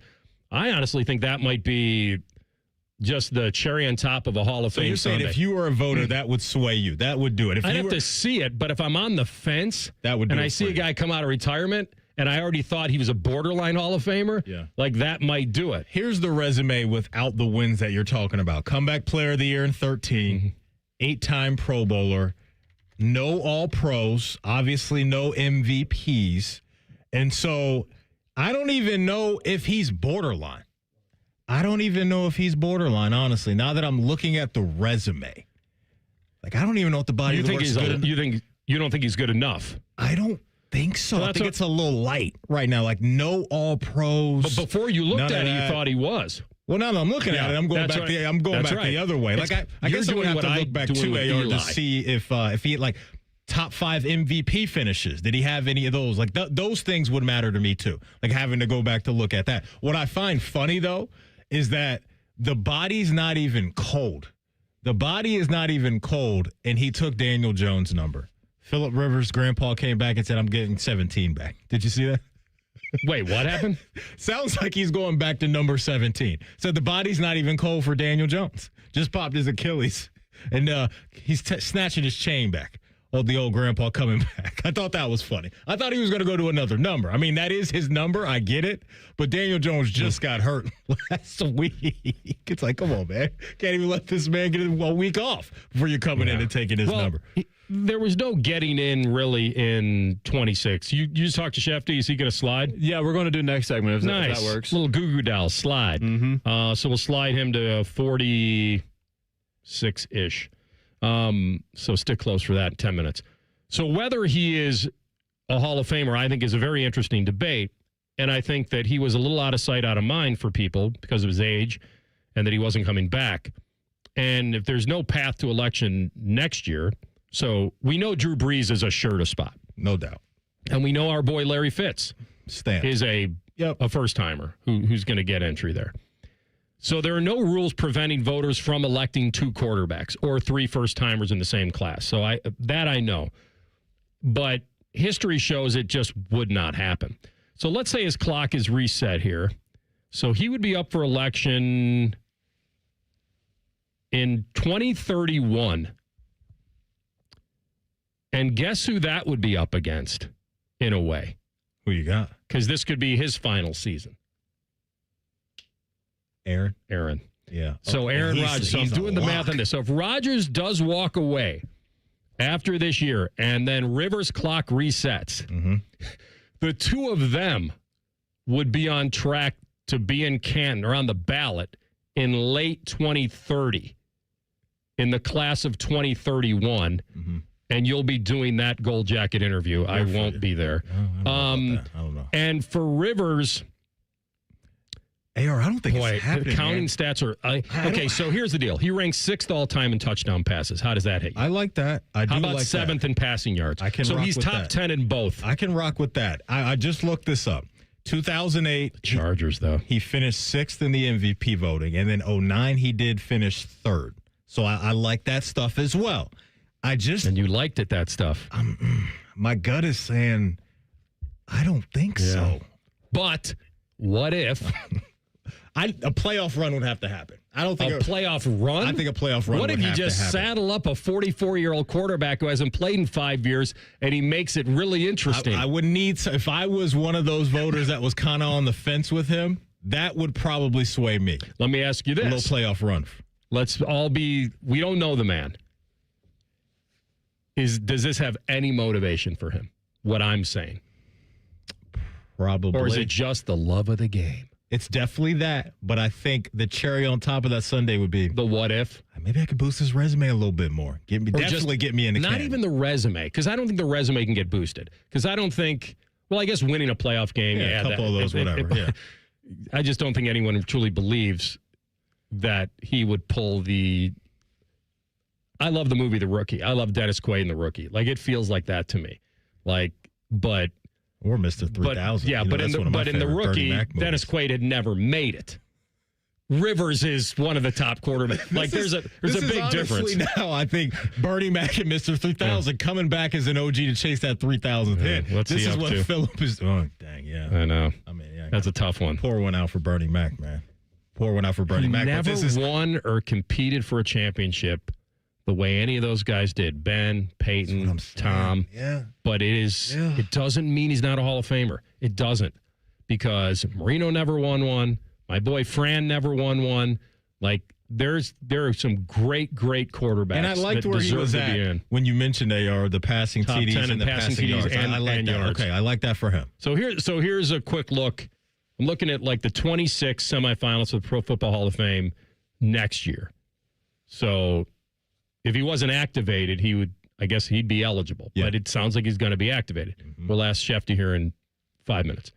I honestly think that might be just the cherry on top of a Hall of Fame. So you're saying Sunday. If you were a voter, that would sway you. That would do it. I'd have to see it, but if I'm on the fence and I see a guy come out of retirement and I already thought he was a borderline Hall of Famer, that might do it. Here's the resume without the wins that you're talking about. Comeback Player of the Year in 13, 8-time Pro Bowler, no All-Pros, obviously no MVPs. And so I don't even know if he's borderline. Honestly, now that I'm looking at the resume. I don't even know if the body of the work is good. You don't think he's good enough? I don't think so. I think it's a little light right now. No All-Pros. But before you looked at it, you thought he was. Well, now that I'm looking at it, I'm going back. I'm going back the other way. I guess I would have to look back to AR to see if he had top 5 MVP finishes. Did he have any of those? Those things would matter to me too. Having to go back to look at that. What I find funny though is that the body's not even cold. The body is not even cold, and he took Daniel Jones' number. Phillip Rivers' grandpa came back and said, I'm getting 17 back. Did you see that? Wait, what happened? Sounds like he's going back to number 17. So the body's not even cold for Daniel Jones. Just popped his Achilles. And he's snatching his chain back. Oh, the old grandpa coming back. I thought that was funny. I thought he was going to go to another number. I mean, that is his number. I get it. But Daniel Jones just got hurt last week. It's like, come on, man. Can't even let this man get a week off before you're coming in and taking his number. There was no getting in really in 26. You just talked to Schefter. Is he going to slide? Yeah, we're going to do next segment if Nice. that works. Little Goo Goo Doll slide. So we'll slide him to 46-ish. So stick close for that in 10 minutes. So whether he is a Hall of Famer, I think is a very interesting debate. And I think that he was a little out of sight, out of mind for people because of his age and that he wasn't coming back. And if there's no path to election next year, so we know Drew Brees is a sure to spot. No doubt. And we know our boy Larry Fitz is a first-timer who's going to get entry there. So there are no rules preventing voters from electing 2 quarterbacks or 3 first-timers in the same class. So I know. But history shows it just would not happen. So let's say his clock is reset here. So he would be up for election in 2031. And guess who that would be up against in a way? Who you got? Because this could be his final season. Aaron. Yeah. So Aaron Rodgers. So I'm doing the math on this. So if Rodgers does walk away after this year and then Rivers' clock resets, the two of them would be on track to be in Canton or on the ballot in late 2030 in the class of 2031. And you'll be doing that gold jacket interview. I won't be there. I don't know. And for Rivers... AR, I don't think it's happening. Counting stats are okay. So here's the deal: he ranks 6th all time in touchdown passes. How does that hit you? I like that. How about 7th in passing yards? So he's top 10 in both. I can rock with that. I just looked this up. 2008 the Chargers, though he finished 6th in the MVP voting, and then 2009 he did finish 3rd. So I like that stuff as well. And you liked it, that stuff. My gut is saying I don't think so. But what if? A playoff run would have to happen. I don't think a playoff run. I think a playoff run. What would if you have just to happen. saddle up a 44-year-old quarterback who hasn't played in 5 years and he makes it really interesting? I would need if I was one of those voters that was kind of on the fence with him. That would probably sway me. Let me ask you this: a little playoff run. Let's all be. We don't know the man. Does this have any motivation for him? What I'm saying, probably, or is it just the love of the game? It's definitely that, but I think the cherry on top of that sundae would be the what if. Maybe I could boost his resume a little bit more. Get me in the not even the resume, because I don't think the resume can get boosted. Because I don't think. Well, I guess winning a playoff game, a couple of those, whatever. I just don't think anyone truly believes that he would pull the. I love the movie The Rookie. I love Dennis Quaid in The Rookie. Like it feels like that to me. But. Or Mr. 3000. Yeah, but in the Rookie, Dennis Quaid had never made it. Rivers is one of the top quarterbacks. Like there's a big difference. Now I think Bernie Mac and Mr. 3000 coming back as an OG to chase that 3000th hit. What's this he is up what to? Phillip is. Oh dang, yeah. I know. I mean, that's a tough one. Pour one out for Bernie Mac, man. Pour one out for Bernie Mac. Never won or competed for a championship the way any of those guys did. Ben, Peyton, Tom. Yeah. But it doesn't mean he's not a Hall of Famer. It doesn't. Because Marino never won one. My boy Fran never won one. Like there are some great quarterbacks. And I liked where he was at when you mentioned AR, the passing top TDs 10 and the passing TDs yards. and I like that. yards. Okay, I like that for him. So here's a quick look. I'm looking at like the 26 semifinals of the Pro Football Hall of Fame next year. So if he wasn't activated, he'd be eligible. Yeah. But it sounds like he's going to be activated. We'll ask Schefter here in 5 minutes.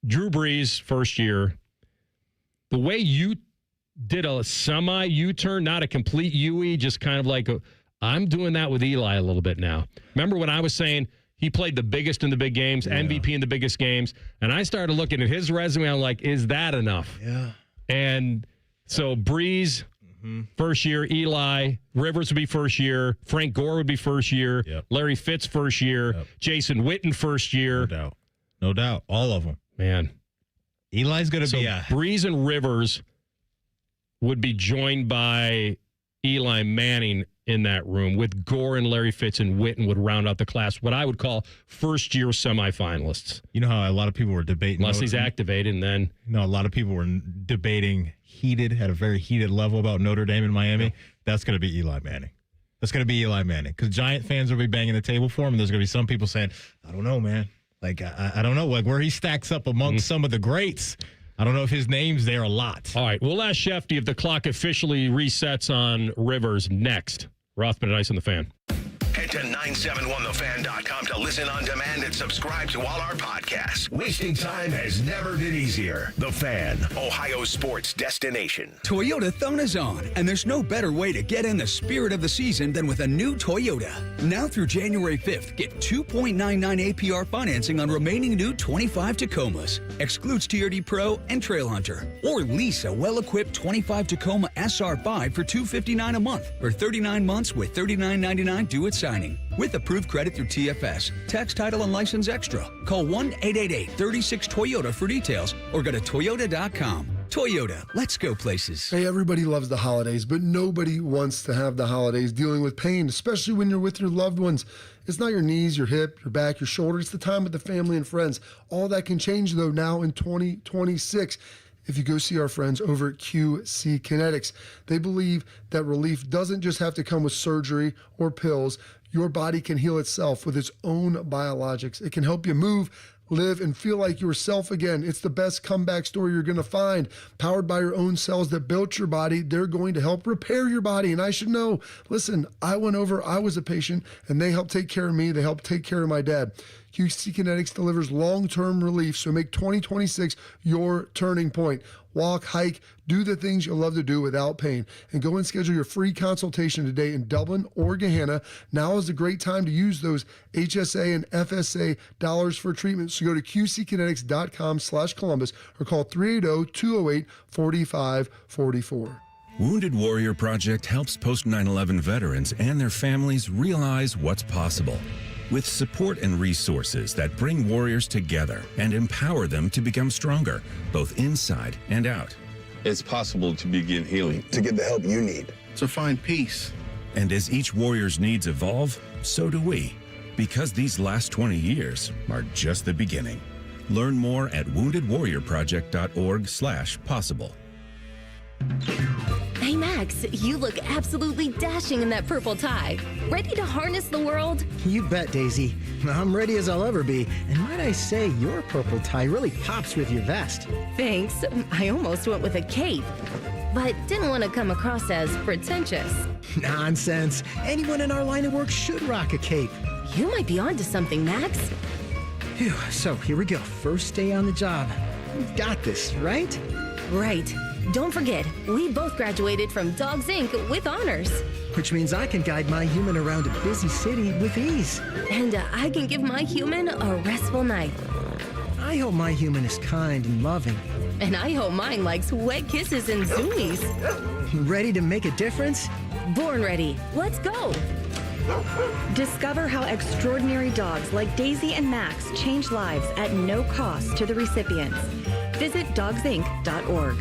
Drew Brees, first year. The way you did a semi U-turn, not a complete UE, just kind of like I'm doing that with Eli a little bit now. Remember when I was saying he played the biggest in the big games, MVP in the biggest games, and I started looking at his resume, I'm like, is that enough? Yeah. And so Brees, first year, Eli, Rivers would be first year, Frank Gore would be first year, Larry Fitz first year, Jason Witten first year. No doubt. All of them. Man. Eli's going to be Brees and Rivers would be joined by Eli Manning in that room with Gore and Larry Fitz and Witten would round out the class, what I would call first-year semifinalists. You know how a lot of people were debating. Unless he's activated, and then... No, a lot of people were debating at a very heated level about Notre Dame and Miami. Yeah. That's going to be Eli Manning. That's going to be Eli Manning because Giant fans will be banging the table for him, and there's going to be some people saying, I don't know, man. Like, I don't know. Like, where he stacks up amongst some of the greats, I don't know if his name's there a lot. All right, we'll ask Schefter if the clock officially resets on Rivers next. Rothman and Ice on the Fan. Head to 971thefan.com to listen on demand and subscribe to all our podcasts. Wasting time has never been easier. The Fan, Ohio sports destination. Toyotathon is on, and there's no better way to get in the spirit of the season than with a new Toyota. Now through January 5th, get 2.99 APR financing on remaining new 25 Tacomas. Excludes TRD Pro and Trail Hunter. Or lease a well-equipped 25 Tacoma SR5 for $259 a month, or 39 months with $39.99 due at signing. With approved credit through TFS, tax, title, and license extra. Call 1-888-36-TOYOTA for details or go to Toyota.com. Toyota, let's go places. Hey, everybody loves the holidays, but nobody wants to have the holidays dealing with pain, especially when you're with your loved ones. It's not your knees, your hip, your back, your shoulder. It's the time with the family and friends. All that can change, though, now in 2026. If you go see our friends over at QC Kinetics. They believe that relief doesn't just have to come with surgery or pills. Your body can heal itself with its own biologics. It can help you move, live, and feel like yourself again. It's the best comeback story you're going to find. Powered by your own cells that built your body, they're going to help repair your body. And I should know, listen, I was a patient, and they helped take care of me. They helped take care of my dad. QC Kinetics delivers long-term relief, so make 2026 your turning point. Walk, hike, do the things you love to do without pain. And go and schedule your free consultation today in Dublin or Gahanna. Now is a great time to use those HSA and FSA dollars for treatment. So go to qckinetics.com/Columbus or call 380-208-4544. Wounded Warrior Project helps post 9/11 veterans and their families realize what's possible. With support and resources that bring warriors together and empower them to become stronger, both inside and out. It's possible to begin healing, to get the help you need, to find peace. And as each warrior's needs evolve, so do we. Because these last 20 years are just the beginning. Learn more at woundedwarriorproject.org/possible. Hey, Max, you look absolutely dashing in that purple tie. Ready to harness the world? You bet, Daisy. I'm ready as I'll ever be. And might I say, your purple tie really pops with your vest. Thanks. I almost went with a cape, but didn't want to come across as pretentious. Nonsense. Anyone in our line of work should rock a cape. You might be onto something, Max. Phew, so here we go. First day on the job. We've got this, right? Right. Don't forget, we both graduated from Dogs Inc. with honors. Which means I can guide my human around a busy city with ease. And I can give my human a restful night. I hope my human is kind and loving. And I hope mine likes wet kisses and zoomies. Ready to make a difference? Born ready. Let's go. Discover how extraordinary dogs like Daisy and Max change lives at no cost to the recipients. Visit dogsinc.org.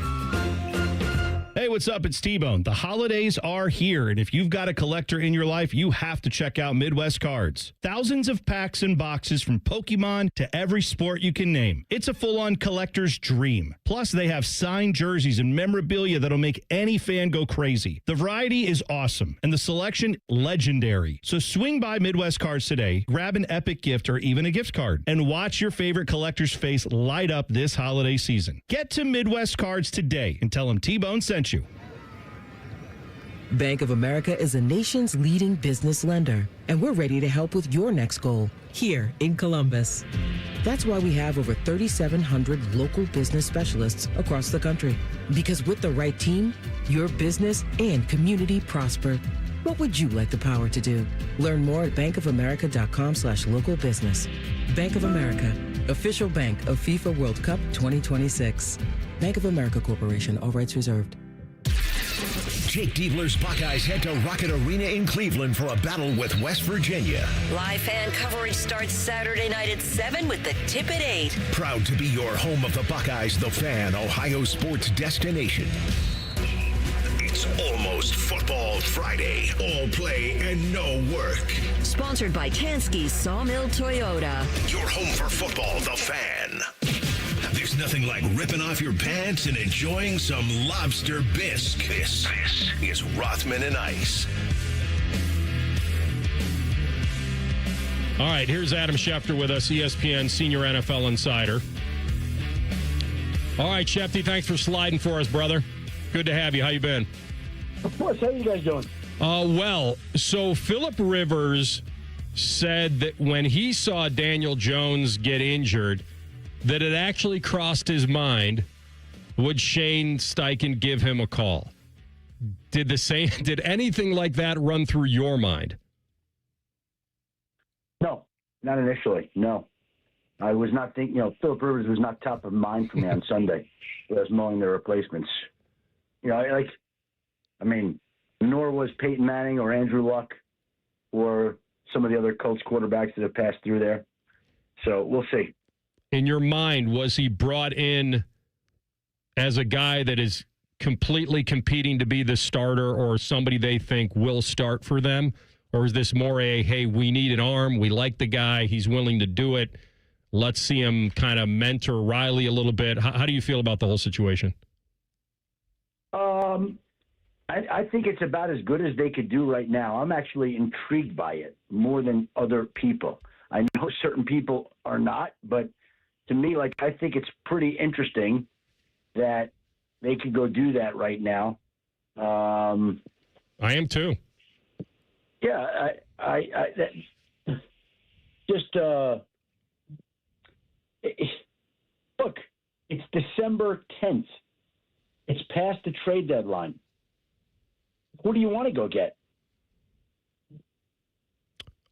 Hey, what's up? It's T-Bone. The holidays are here, and if you've got a collector in your life, you have to check out Midwest Cards. Thousands of packs and boxes from Pokemon to every sport you can name. It's a full-on collector's dream. Plus, they have signed jerseys and memorabilia that'll make any fan go crazy. The variety is awesome, and the selection legendary. So swing by Midwest Cards today, grab an epic gift or even a gift card, and watch your favorite collector's face light up this holiday season. Get to Midwest Cards today and tell them T-Bone sent you. Bank of America is the nation's leading business lender, and we're ready to help with your next goal here in Columbus. That's why we have over 3,700 local business specialists across the country. Because with the right team, your business and community prosper. What would you like the power to do? Learn more at bankofamerica.com/local business. Bank of America, official bank of FIFA World Cup 2026. Bank of America Corporation, all rights reserved. Jake Diebler's Buckeyes head to Rocket Arena in Cleveland for a battle with West Virginia. Live fan coverage starts Saturday night at 7 with the tip at 8. Proud to be your home of the Buckeyes, the Fan, Ohio sports destination. It's almost Ohio's Football Friday. All play and no work. Sponsored by Tansky's Sawmill Toyota. Your home for football, The Fan. There's nothing like ripping off your pants and enjoying some lobster bisque. This is Rothman and Ice. All right, here's Adam Schefter with us, ESPN Senior NFL Insider. All right, Shefty, thanks for sliding for us, brother. Good to have you. How you been? Of course. How you guys doing? Well, so Phillip Rivers said that when he saw Daniel Jones get injured, that it actually crossed his mind, would Shane Steichen give him a call? Did anything like that run through your mind? No, not initially. No. I was not thinking, Phillip Rivers was not top of mind for me on Sunday when I was mowing the replacements. Nor was Peyton Manning or Andrew Luck or some of the other Colts quarterbacks that have passed through there. So we'll see. In your mind, was he brought in as a guy that is completely competing to be the starter or somebody they think will start for them? Or is this more hey, we need an arm, we like the guy, he's willing to do it, let's see him kind of mentor Riley a little bit? How do you feel about the whole situation? I think it's about as good as they could do right now. I'm actually intrigued by it more than other people. I know certain people are not, but to me, I think it's pretty interesting that they could go do that right now. I am too. Yeah, look, it's December 10th. It's past the trade deadline. Who do you want to go get?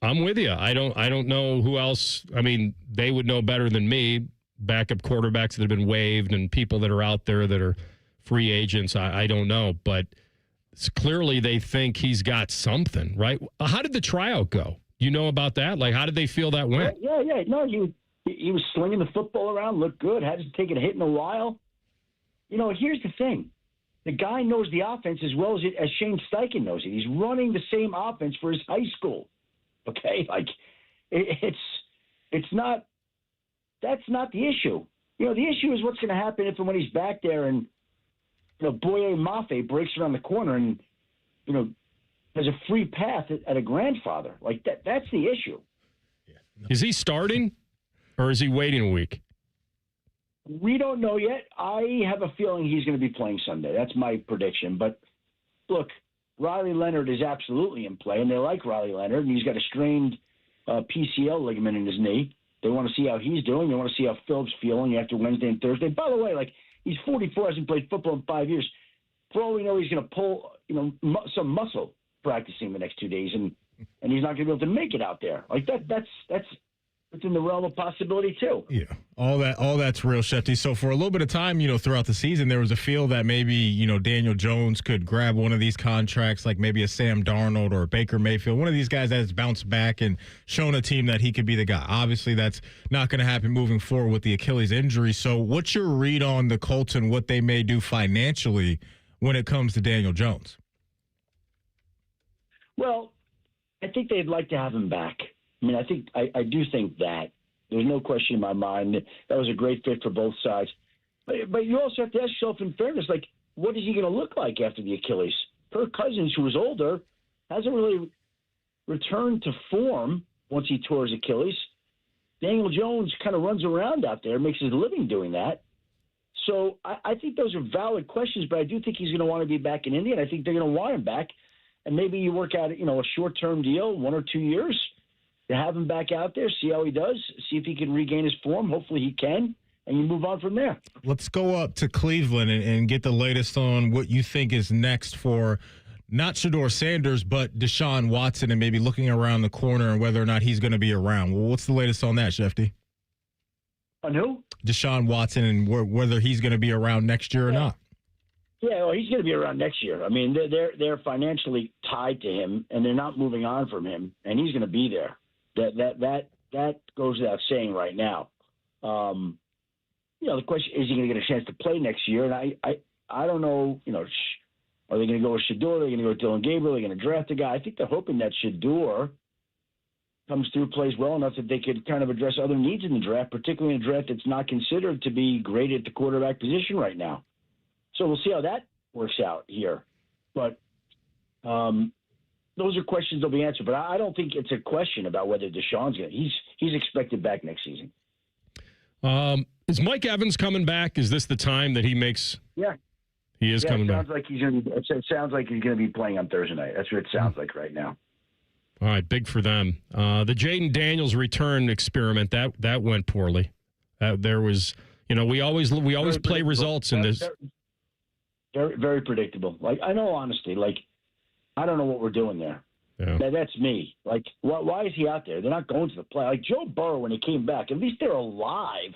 I'm with you. I don't know who else. I mean, they would know better than me. Backup quarterbacks that have been waived and people that are out there that are free agents. I don't know, but it's clearly they think he's got something, right? How did the tryout go? You know about that? How did they feel that went? Yeah. No, he was slinging the football around, looked good, hasn't taken a hit in a while. Here's the thing. The guy knows the offense as well as Shane Steichen knows it. He's running the same offense for his high school. Okay? It's not – that's not the issue. The issue is what's going to happen if and when he's back there and, Boye Mafe breaks around the corner and, has a free path at a grandfather. That's the issue. Is he starting or is he waiting a week? We don't know yet. I have a feeling he's going to be playing Sunday. That's my prediction. But, look, Riley Leonard is absolutely in play, and they like Riley Leonard, and he's got a strained PCL ligament in his knee. They want to see how he's doing. They want to see how Phillip's feeling after Wednesday and Thursday. By the way, he's 44, hasn't played football in 5 years. For all we know, he's going to pull, some muscle practicing the next 2 days, and he's not going to be able to make it out there. That's within the realm of possibility too. Yeah, all that's real, Shefty. So for a little bit of time, throughout the season, there was a feel that maybe, Daniel Jones could grab one of these contracts, like maybe a Sam Darnold or a Baker Mayfield, one of these guys that has bounced back and shown a team that he could be the guy. Obviously, that's not going to happen moving forward with the Achilles injury. So what's your read on the Colts and what they may do financially when it comes to Daniel Jones? Well, I think they'd like to have him back. I do think that. There's no question in my mind that was a great fit for both sides. But you also have to ask yourself, in fairness, what is he going to look like after the Achilles? Kirk Cousins, who was older, hasn't really returned to form once he tore his Achilles. Daniel Jones kind of runs around out there, makes his living doing that. So I think those are valid questions, but I do think he's going to want to be back in Indy, and I think they're going to want him back. And maybe you work out, a short-term deal, 1 or 2 years, to have him back out there, see how he does, see if he can regain his form. Hopefully he can, and you move on from there. Let's go up to Cleveland and get the latest on what you think is next for not Shedeur Saunders, but Deshaun Watson, and maybe looking around the corner and whether or not he's going to be around. Well, what's the latest on that, Shefty? On who? Deshaun Watson, and whether he's going to be around next year or not. Yeah, well, he's going to be around next year. They're financially tied to him, and they're not moving on from him, and he's going to be there. That goes without saying right now. The question is he going to get a chance to play next year? And I don't know. Are they going to go with Shedeur? Are they going to go with Dylan Gabriel? Are they going to draft a guy? I think they're hoping that Shedeur comes through, plays well enough that they could kind of address other needs in the draft, particularly in a draft that's not considered to be great at the quarterback position right now. So we'll see how that works out here. But those are questions that'll be answered. But I don't think it's a question about whether Deshaun's going to. He's expected back next season. Is Mike Evans coming back? Is this the time that he makes? Yeah. He is coming back. It sounds like he's going to be playing on Thursday night. That's what it sounds like right now. All right, big for them. The Jaden Daniels return experiment that went poorly. There was, we always play results in this. Very, very predictable. Like, I know, honestly, like, I don't know what we're doing there. Yeah. That's me. Like, why is he out there? They're not going to the play. Like Joe Burrow, when he came back, at least they're alive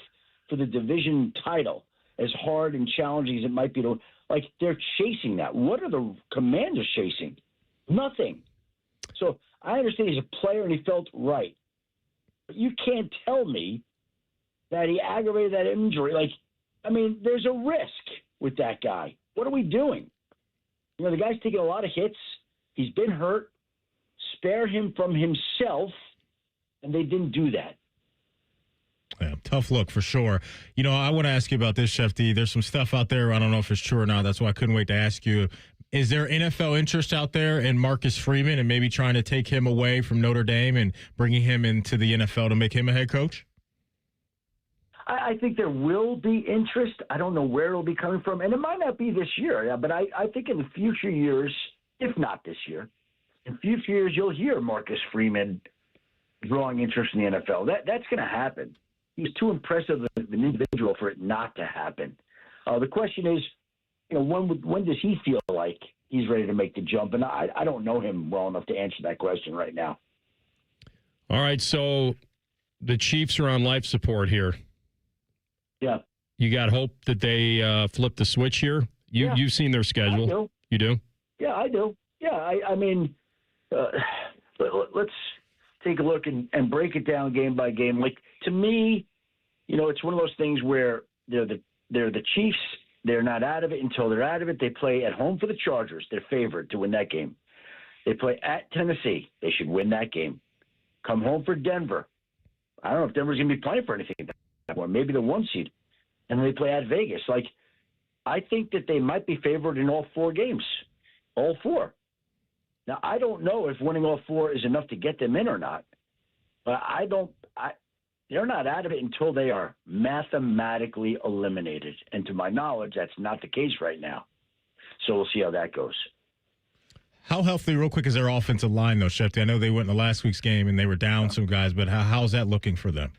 for the division title. As hard and challenging as it might be like, they're chasing that. What are the Commanders chasing? Nothing. So I understand he's a player and he felt right. But you can't tell me that he aggravated that injury. Like, I mean, there's a risk with that guy. What are we doing? The guy's taking a lot of hits. He's been hurt. Spare him from himself, and they didn't do that. Yeah, tough look for sure. I want to ask you about this, Shefty. There's some stuff out there. I don't know if it's true or not. That's why I couldn't wait to ask you. Is there NFL interest out there in Marcus Freeman and maybe trying to take him away from Notre Dame and bringing him into the NFL to make him a head coach? I think there will be interest. I don't know where it'll be coming from, and it might not be this year. But I think in the future years, if not this year, in future years, you'll hear Marcus Freeman drawing interest in the NFL. That's going to happen. He's too impressive of an individual for it not to happen. The question is, when does he feel like he's ready to make the jump? And I don't know him well enough to answer that question right now. All right, so the Chiefs are on life support here. Yeah. You got hope that they flip the switch here? You've seen their schedule. I do. You do? Yeah, I do. Yeah, I mean, let's take a look and break it down game by game. Like, to me, it's one of those things where they're the Chiefs. They're not out of it until they're out of it. They play at home for the Chargers. They're favored to win that game. They play at Tennessee. They should win that game. Come home for Denver. I don't know if Denver's going to be playing for anything at that point. Maybe the 1 seed. And then they play at Vegas. Like, I think that they might be favored in all 4 games. All 4. Now, I don't know if winning all 4 is enough to get them in or not. But they're not out of it until they are mathematically eliminated. And to my knowledge, that's not the case right now. So we'll see how that goes. How healthy, real quick, is their offensive line, though, Shefty? I know they went in the last week's game and they were down some guys, but how's that looking for them?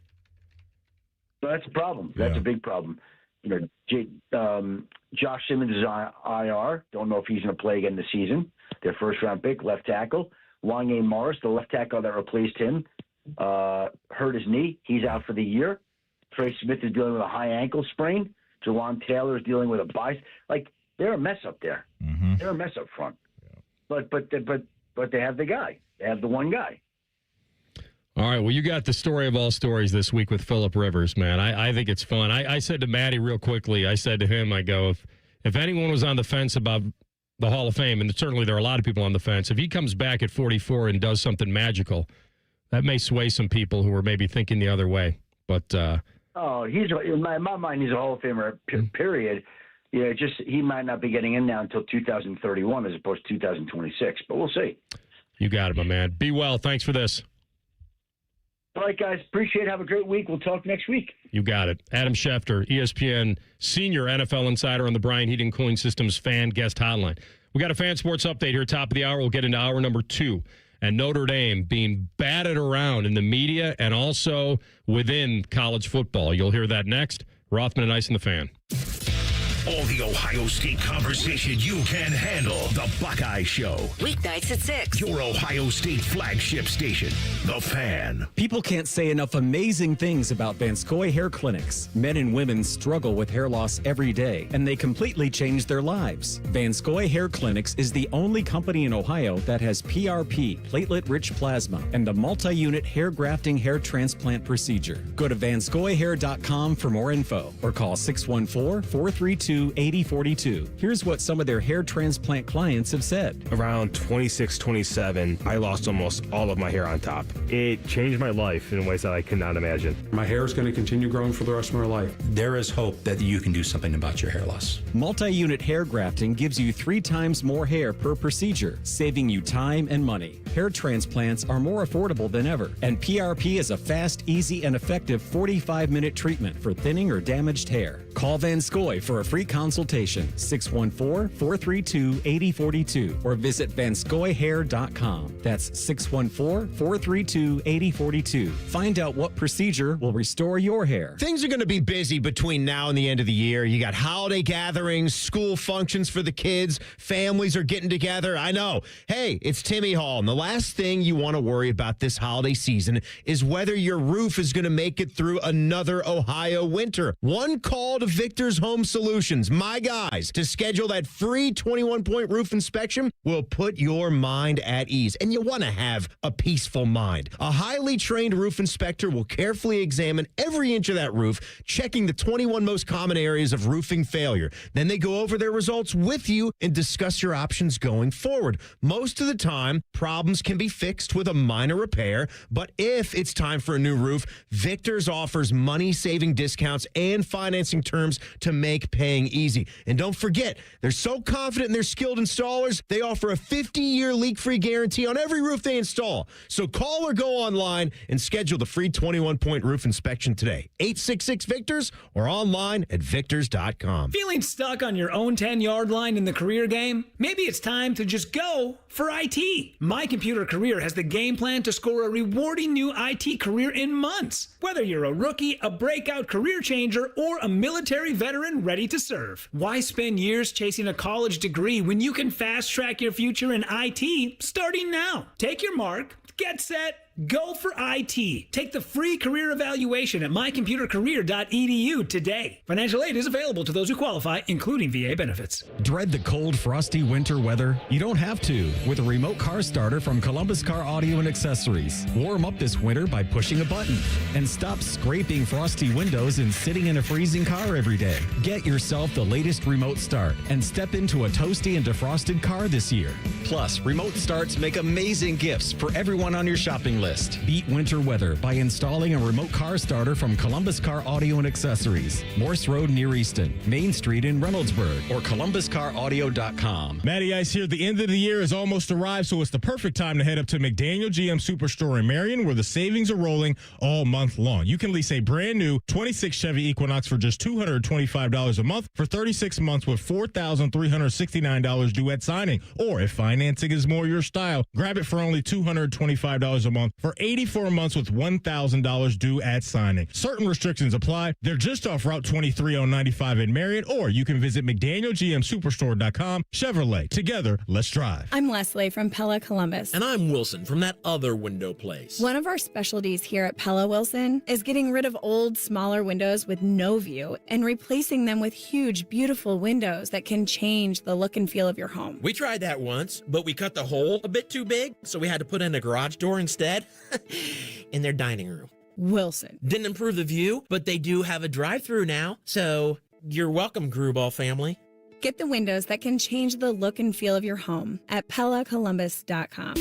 Well, that's a problem. That's a big problem. Josh Simmons is on IR. Don't know if he's going to play again this season. Their first-round pick, left tackle. Wanye Morris, the left tackle that replaced him, hurt his knee. He's out for the year. Trey Smith is dealing with a high ankle sprain. Jawan Taylor is dealing with a bicep. Like, they're a mess up there. Mm-hmm. They're a mess up front. Yeah. But they have the guy. They have the one guy. All right, well, you got the story of all stories this week with Phillip Rivers, man. I think it's fun. I said to Maddie real quickly, I said to him, I go, if anyone was on the fence about the Hall of Fame, and certainly there are a lot of people on the fence, if he comes back at 44 and does something magical, that may sway some people who are maybe thinking the other way. But he's in my mind, he's a Hall of Famer, period. Yeah, he might not be getting in now until 2031 as opposed to 2026, but we'll see. You got it, my man. Be well. Thanks for this. All right, guys. Appreciate it. Have a great week. We'll talk next week. You got it. Adam Schefter, ESPN senior NFL insider on the Bryan Heating Cooling Systems fan guest hotline. We got a fan sports update here, top of the hour. We'll get into hour number 2. And Notre Dame being batted around in the media and also within college football. You'll hear that next. Rothman and Ice and the Fan. All the Ohio State conversation you can handle. The Buckeye Show. Weeknights at 6. Your Ohio State flagship station. The Fan. People can't say enough amazing things about Vanscoy Hair Clinics. Men and women struggle with hair loss every day, and they completely change their lives. Vanscoy Hair Clinics is the only company in Ohio that has PRP, platelet-rich plasma, and the multi-unit hair grafting hair transplant procedure. Go to vanscoyhair.com for more info or call 614-432 432-8042. Here's what some of their hair transplant clients have said. Around 26, 27, I lost almost all of my hair on top. It changed my life in ways that I could not imagine. My hair is going to continue growing for the rest of my life. There is hope that you can do something about your hair loss. Multi-unit hair grafting gives you 3 times more hair per procedure, saving you time and money. Hair transplants are more affordable than ever, and PRP is a fast, easy, and effective 45-minute treatment for thinning or damaged hair. Call Van Scoy for a free consultation, 614-432-8042, or visit vanscoyhair.com. That's 614-432-8042. Find out what procedure will restore your hair. Things are going to be busy between now and the end of the year. You got holiday gatherings, school functions for the kids, families are getting together. I know. Hey, it's Timmy Hall, and the last thing you want to worry about this holiday season is whether your roof is going to make it through another Ohio winter. One call to Victor's Home Solutions, my guys, to schedule that free 21-point roof inspection will put your mind at ease, and you want to have a peaceful mind. A highly trained roof inspector will carefully examine every inch of that roof, checking the 21 most common areas of roofing failure. Then they go over their results with you and discuss your options going forward. Most of the time, problems can be fixed with a minor repair, but if it's time for a new roof, Victor's offers money-saving discounts and financing terms to make paying easy. And don't forget, they're so confident in their skilled installers, they offer a 50-year leak-free guarantee on every roof they install. So call or go online and schedule the free 21-point roof inspection today. 866-VICTORS or online at victors.com. Feeling stuck on your own 10-yard line in the career game? Maybe it's time to just go for IT. My Computer Career has the game plan to score a rewarding new IT career in months. Whether you're a rookie, a breakout career changer, or a military veteran ready to serve. Why spend years chasing a college degree when you can fast track your future in IT starting now? Take your mark, get set, go for IT. Take the free career evaluation at mycomputercareer.edu today. Financial aid is available to those who qualify, including VA benefits. Dread the cold, frosty winter weather? You don't have to with a remote car starter from Columbus Car Audio and Accessories. Warm up this winter by pushing a button and stop scraping frosty windows and sitting in a freezing car every day. Get yourself the latest remote start and step into a toasty and defrosted car this year. Plus, remote starts make amazing gifts for everyone on your shopping list. Beat winter weather by installing a remote car starter from Columbus Car Audio and Accessories. Morse Road near Easton, Main Street in Reynoldsburg, or columbuscaraudio.com. Matty Ice here. The end of the year has almost arrived, so it's the perfect time to head up to McDaniel GM Superstore in Marion, where the savings are rolling all month long. You can lease a brand new 26 Chevy Equinox for just $225 a month for 36 months with $4,369 due at signing. Or if financing is more your style, grab it for only $225 a month for 84 months with $1,000 due at signing. Certain restrictions apply. They're just off Route 23 on 95 in Marion, or you can visit McDanielGMSuperstore.com. Chevrolet. Together, let's drive. I'm Leslie from Pella Columbus. And I'm Wilson from that other window place. One of our specialties here at Pella Wilson is getting rid of old, smaller windows with no view and replacing them with huge, beautiful windows that can change the look and feel of your home. We tried that once, but we cut the hole a bit too big, so we had to put in a garage door instead in their dining room. Wilson. Didn't improve the view, but they do have a drive-through now, so you're welcome, Gruball family. Get the windows that can change the look and feel of your home at PellaColumbus.com.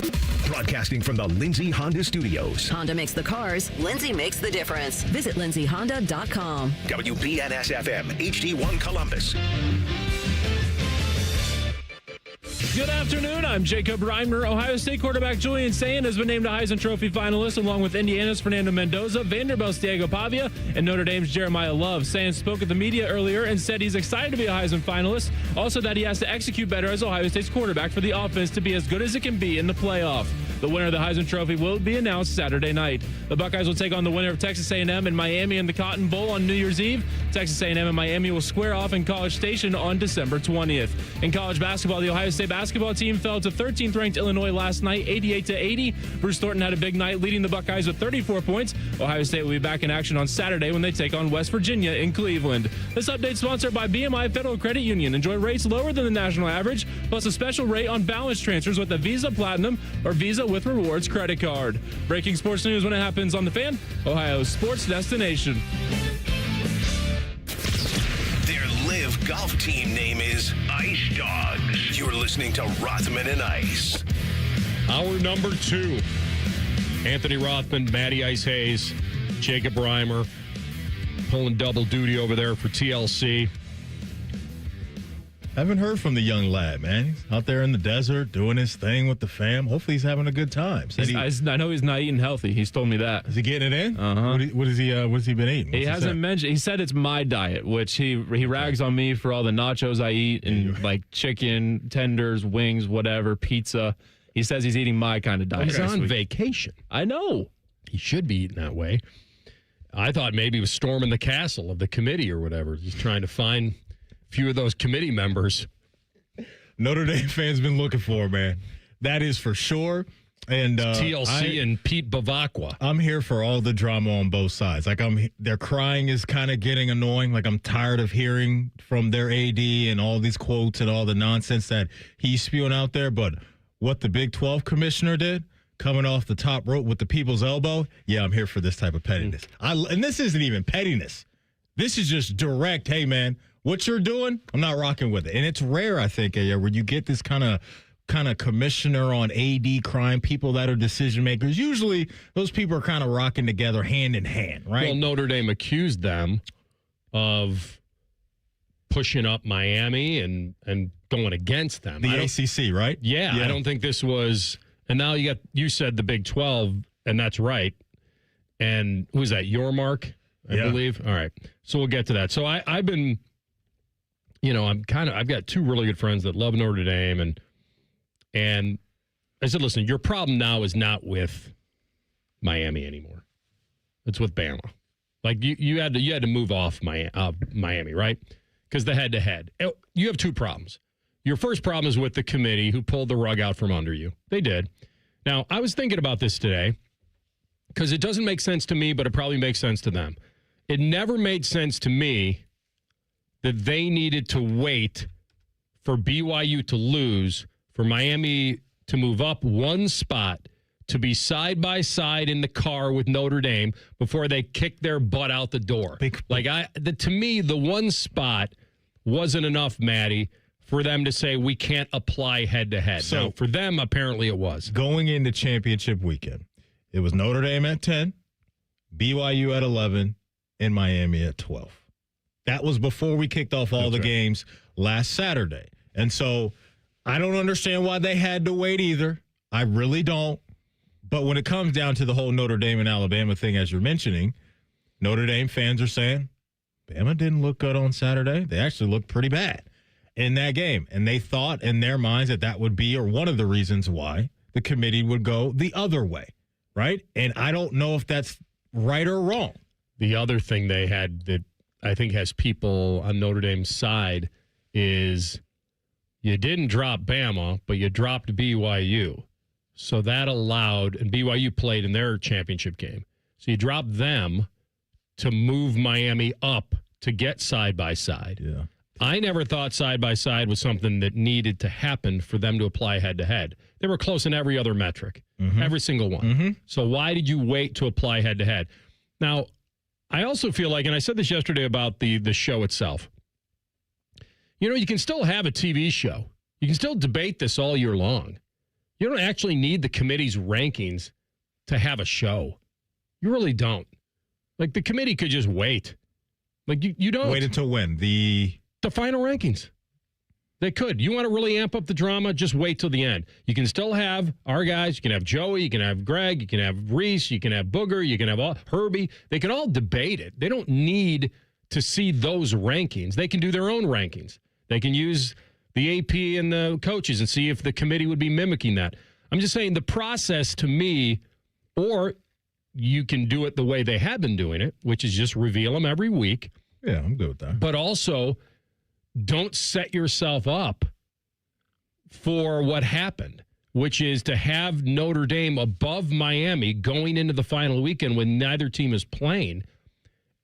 Broadcasting from the Lindsay Honda Studios. Honda makes the cars. Lindsay makes the difference. Visit lindsayhonda.com. WBNS-FM, HD1 Columbus. Good afternoon. I'm Jacob Reimer. Ohio State quarterback Julian Sayin has been named a Heisman Trophy finalist, along with Indiana's Fernando Mendoza, Vanderbilt's Diego Pavia, and Notre Dame's Jeremiah Love. Sayin spoke at the media earlier and said he's excited to be a Heisman finalist, also that he has to execute better as Ohio State's quarterback for the offense to be as good as it can be in the playoff. The winner of the Heisman Trophy will be announced Saturday night. The Buckeyes will take on the winner of Texas A&M and Miami in the Cotton Bowl on New Year's Eve. Texas A&M and Miami will square off in College Station on December 20th. In college basketball, the Ohio State basketball team fell to 13th ranked Illinois last night, 88-80. Bruce Thornton had a big night, leading the Buckeyes with 34 points. Ohio State will be back in action on Saturday when they take on West Virginia in Cleveland. This update sponsored by BMI Federal Credit Union. Enjoy rates lower than the national average, plus a special rate on balance transfers with a Visa Platinum or Visa with Rewards credit card. Breaking sports news when it happens on The Fan, Ohio's sports destination. Their Live golf team name is Ice Dogs. You're listening to Rothman and Ice. Hour number 2. Anthony Rothman, Matty Ice Hayes, Jacob Reimer pulling double duty over there for TLC. Haven't heard from the young lad, man. He's out there in the desert doing his thing with the fam. Hopefully he's having a good time. I know he's not eating healthy. He's told me that. Is he getting it in? Uh-huh. What has he been eating? He hasn't mentioned. He said it's my diet, which he rags on me for all the nachos I eat and like chicken, tenders, wings, whatever, pizza. He says he's eating my kind of diet. He's on vacation. I know. He should be eating that way. I thought maybe he was storming the castle of the committee or whatever. He's trying to find a few of those committee members. Notre Dame fans been looking for, man. That is for sure. And TLC and Pete Bavacqua. I'm here for all the drama on both sides. Like their crying is kind of getting annoying. Like I'm tired of hearing from their AD and all these quotes and all the nonsense that he's spewing out there. But what the Big 12 commissioner did, coming off the top rope with the people's elbow, yeah, I'm here for this type of pettiness. And this isn't even pettiness. This is just direct, hey, man, what you're doing, I'm not rocking with it. And it's rare, I think, where you get this kind of commissioner on AD crime, people that are decision makers. Usually those people are kind of rocking together hand in hand, right? Well, Notre Dame accused them of pushing up Miami and going against them. The ACC, right? Yeah, I don't think this was. And now you said the Big 12, and that's right. And who was that? Your Mark, I believe. All right, so we'll get to that. So I've been, I've got 2 really good friends that love Notre Dame, and I said, listen, your problem now is not with Miami anymore. It's with Bama. Like you had to move off Miami, right? Because the head-to-head. You have 2 problems. Your first problem is with the committee who pulled the rug out from under you. They did. Now, I was thinking about this today because it doesn't make sense to me, but it probably makes sense to them. It never made sense to me that they needed to wait for BYU to lose, for Miami to move up 1 spot, to be side by side in the car with Notre Dame before they kicked their butt out the door. To me, the 1 spot wasn't enough, Maddie, for them to say we can't apply head-to-head. So now, for them, apparently it was. Going into championship weekend, it was Notre Dame at 10, BYU at 11, and Miami at 12. That was before we kicked off all the games last Saturday. And so I don't understand why they had to wait either. I really don't. But when it comes down to the whole Notre Dame and Alabama thing, as you're mentioning, Notre Dame fans are saying, Bama didn't look good on Saturday. They actually looked pretty bad in that game. And they thought in their minds that would be, or one of the reasons why, the committee would go the other way, right? And I don't know if that's right or wrong. The other thing they had that I think has people on Notre Dame's side is you didn't drop Bama, but you dropped BYU. So that allowed, and BYU played in their championship game. So you dropped them to move Miami up to get side by side. Yeah. I never thought side by side was something that needed to happen for them to apply head to head. They were close in every other metric, every single one. So why did you wait to apply head to head? Now, I also feel like, and I said this yesterday about the show itself. You can still have a TV show. You can still debate this all year long. You don't actually need the committee's rankings to have a show. You really don't. Like, the committee could just wait. Like, you don't. Wait until when? The final rankings. They could. You want to really amp up the drama? Just wait till the end. You can still have our guys. You can have Joey. You can have Greg. You can have Reese. You can have Booger. You can have Herbie. They can all debate it. They don't need to see those rankings. They can do their own rankings. They can use the AP and the coaches and see if the committee would be mimicking that. I'm just saying the process to me, or you can do it the way they have been doing it, which is just reveal them every week. Yeah, I'm good with that. But also, don't set yourself up for what happened, which is to have Notre Dame above Miami going into the final weekend when neither team is playing,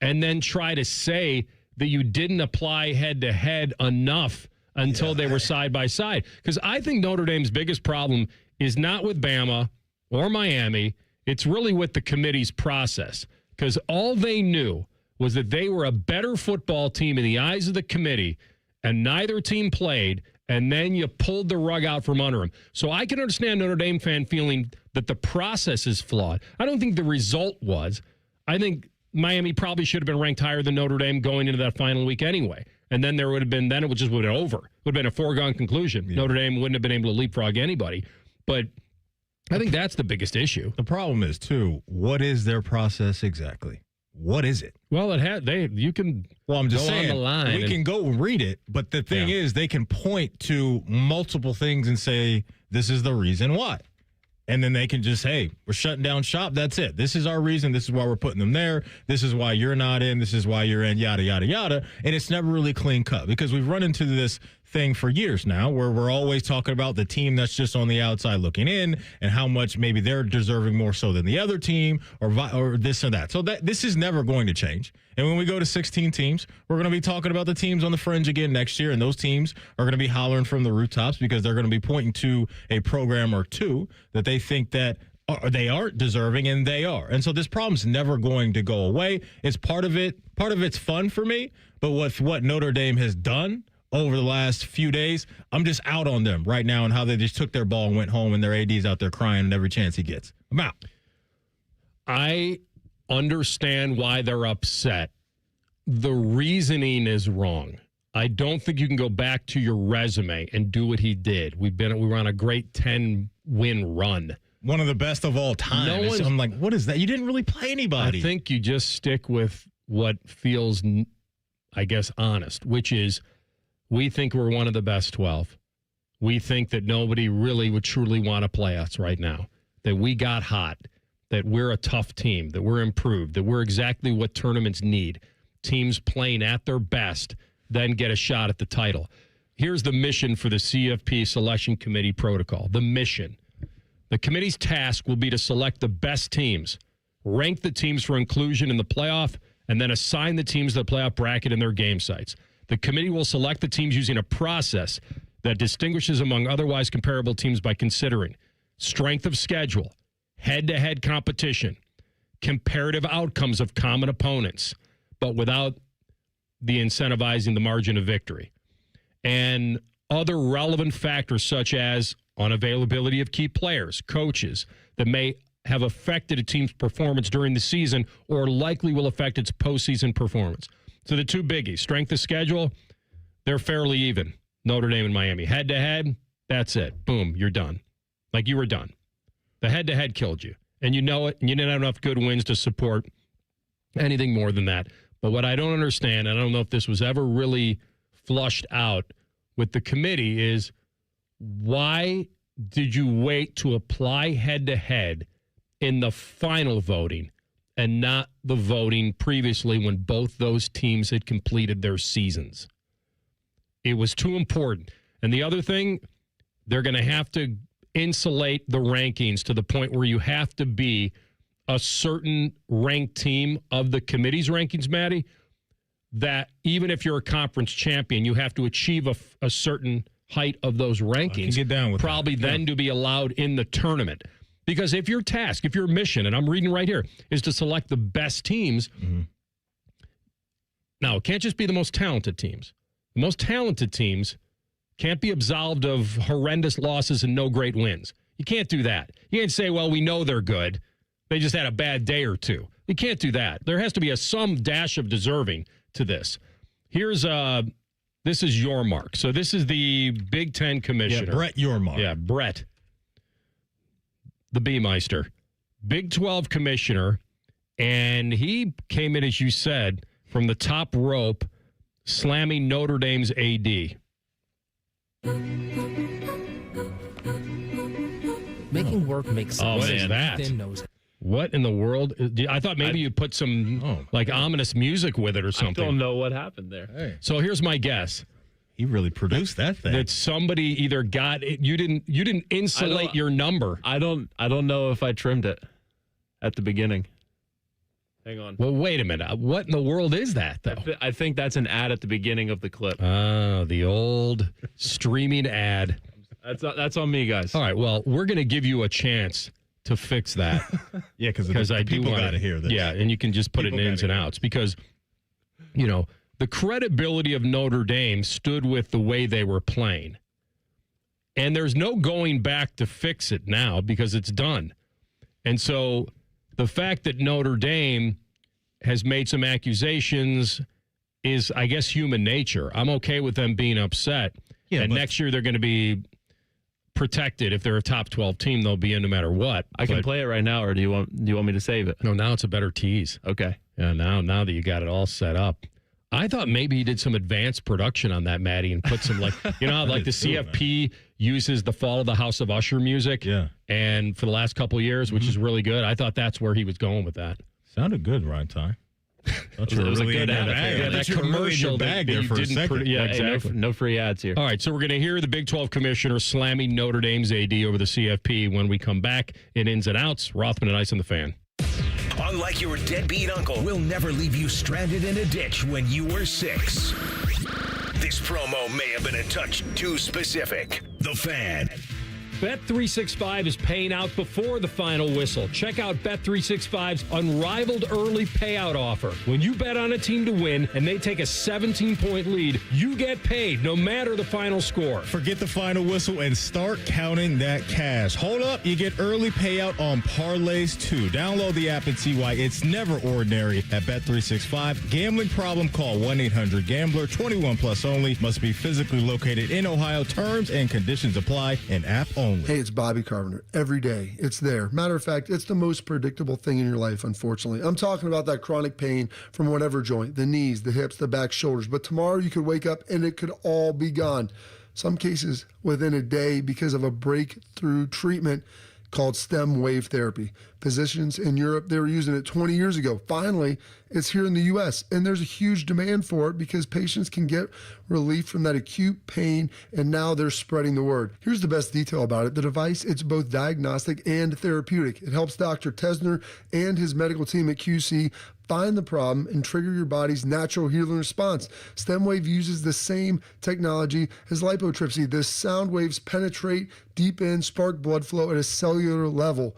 and then try to say that you didn't apply head-to-head enough until they were side by side. Because I think Notre Dame's biggest problem is not with Bama or Miami. It's really with the committee's process. Because all they knew was that they were a better football team in the eyes of the committee and neither team played, and then you pulled the rug out from under them. So I can understand Notre Dame fan feeling that the process is flawed. I don't think the result was. I think Miami probably should have been ranked higher than Notre Dame going into that final week anyway. And then there would have been, it would have been over. It would have been a foregone conclusion. Yeah. Notre Dame wouldn't have been able to leapfrog anybody. But I think that's the biggest issue. The problem is, too, what is their process exactly? What is it? Well, you can I'm just go saying, on the line. We can go and read it, but the thing is, they can point to multiple things and say, this is the reason why. And then they can just, hey, we're shutting down shop. That's it. This is our reason. This is why we're putting them there. This is why you're not in. This is why you're in, yada, yada, yada. And it's never really clean cut because we've run into this thing for years now where we're always talking about the team that's just on the outside looking in and how much maybe they're deserving more so than the other team or this or that. So this is never going to change. And when we go to 16 teams, we're going to be talking about the teams on the fringe again next year. And those teams are going to be hollering from the rooftops because they're going to be pointing to a program or two that they think that they aren't deserving, and they are. And so this problem's never going to go away. It's part of it. Part of it's fun for me. But with what Notre Dame has done over the last few days, I'm just out on them right now and how they just took their ball and went home and their AD's out there crying every chance he gets. I'm out. I understand why they're upset. The reasoning is wrong. I don't think you can go back to your resume and do what he did. We were on a great 10-win run. One of the best of all time. I'm like, what is that? You didn't really play anybody. I think you just stick with what feels, I guess, honest, which is we think we're one of the best 12. We think that nobody really would truly want to play us right now, that we got hot, that we're a tough team, that we're improved, that we're exactly what tournaments need. Teams playing at their best, then get a shot at the title. Here's the mission for the CFP Selection Committee protocol. The mission. The committee's task will be to select the best teams, rank the teams for inclusion in the playoff, and then assign the teams to the playoff bracket in their game sites. The committee will select the teams using a process that distinguishes among otherwise comparable teams by considering strength of schedule, head-to-head competition, comparative outcomes of common opponents, but without the incentivizing the margin of victory, and other relevant factors such as unavailability of key players, coaches that may have affected a team's performance during the season or likely will affect its postseason performance. So the two biggies, strength of schedule, they're fairly even. Notre Dame and Miami. Head-to-head, that's it. Boom, you're done. Like you were done. The head-to-head killed you. And you know it, and you didn't have enough good wins to support anything more than that. But what I don't understand, and I don't know if this was ever really flushed out with the committee, is why did you wait to apply head-to-head in the final voting and not the voting previously when both those teams had completed their seasons? It was too important. And the other thing, they're going to have to insulate the rankings to the point where you have to be a certain ranked team of the committee's rankings, Maddie, that even if you're a conference champion, you have to achieve a certain height of those rankings. I can get down with probably that. Then to be allowed in the tournament. Because if your task, if your mission, and I'm reading right here, is to select the best teams, now it can't just be the most talented teams. The most talented teams can't be absolved of horrendous losses and no great wins. You can't do that. You can't say, well, we know they're good. They just had a bad day or two. You can't do that. There has to be some dash of deserving to this. Here's this is Yormark. So this is the Big Ten commissioner. Yeah, Brett Yormark. Yeah, Brett. The B-Meister. Big 12 commissioner. And he came in, as you said, from the top rope, slamming Notre Dame's AD. Making work makes sense. Oh, man, that. What in the world? I thought maybe you put some ominous music with it or something. I don't know what happened there. Hey. So here's my guess. He really produced that thing. That somebody either got it. You didn't insulate your number. I don't know if I trimmed it at the beginning. Hang on. Well, wait a minute. What in the world is that, though? I think that's an ad at the beginning of the clip. Oh, the old streaming ad. That's on me, guys. All right. Well, we're going to give you a chance to fix that. Yeah, because I do people got to hear this. Yeah, and you can just put it in ins and outs because, the credibility of Notre Dame stood with the way they were playing. And there's no going back to fix it now because it's done. And so the fact that Notre Dame has made some accusations is, I guess, human nature. I'm okay with them being upset. Yeah, and next year they're going to be protected. If they're a top 12 team, they'll be in no matter what. I can play it right now, or do you want me to save it? No, now it's a better tease. Okay. Yeah, now that you got it all set up. I thought maybe you did some advanced production on that, Maddie, and put some, like, you know, how, like the CFP uses the Fall of the House of Usher music. Yeah. And for the last couple of years, which is really good. I thought that's where he was going with that. Sounded good, Ryan Ty. It was a good ad. Yeah, that commercial bag there for a second. Yeah, exactly. No free ads here. All right, so we're going to hear the Big 12 commissioner slamming Notre Dame's AD over the CFP when we come back in Ins and Outs. Rothman and Ice on the Fan. Unlike your deadbeat uncle, we'll never leave you stranded in a ditch when you were 6. This promo may have been a touch too specific. The Fan. Bet365 is paying out before the final whistle. Check out Bet365's unrivaled early payout offer. When you bet on a team to win and they take a 17-point lead, you get paid no matter the final score. Forget the final whistle and start counting that cash. Hold up, you get early payout on parlays too. Download the app and see why it's never ordinary at Bet365. Gambling problem? Call 1-800-GAMBLER. 21 plus only. Must be physically located in Ohio. Terms and conditions apply. An app only. Hey, it's Bobby Carpenter. Every day, it's there. Matter of fact, it's the most predictable thing in your life, unfortunately. I'm talking about that chronic pain from whatever joint, the knees, the hips, the back, shoulders. But tomorrow you could wake up and it could all be gone. Some cases within a day because of a breakthrough treatment called stem wave therapy. Physicians in Europe, they were using it 20 years ago. Finally, it's here in the U.S., and there's a huge demand for it because patients can get relief from that acute pain, and now they're spreading the word. Here's the best detail about it. The device, it's both diagnostic and therapeutic. It helps Dr. Tesner and his medical team at QC find the problem and trigger your body's natural healing response. StemWave uses the same technology as lipotripsy. The sound waves penetrate deep in, spark blood flow at a cellular level.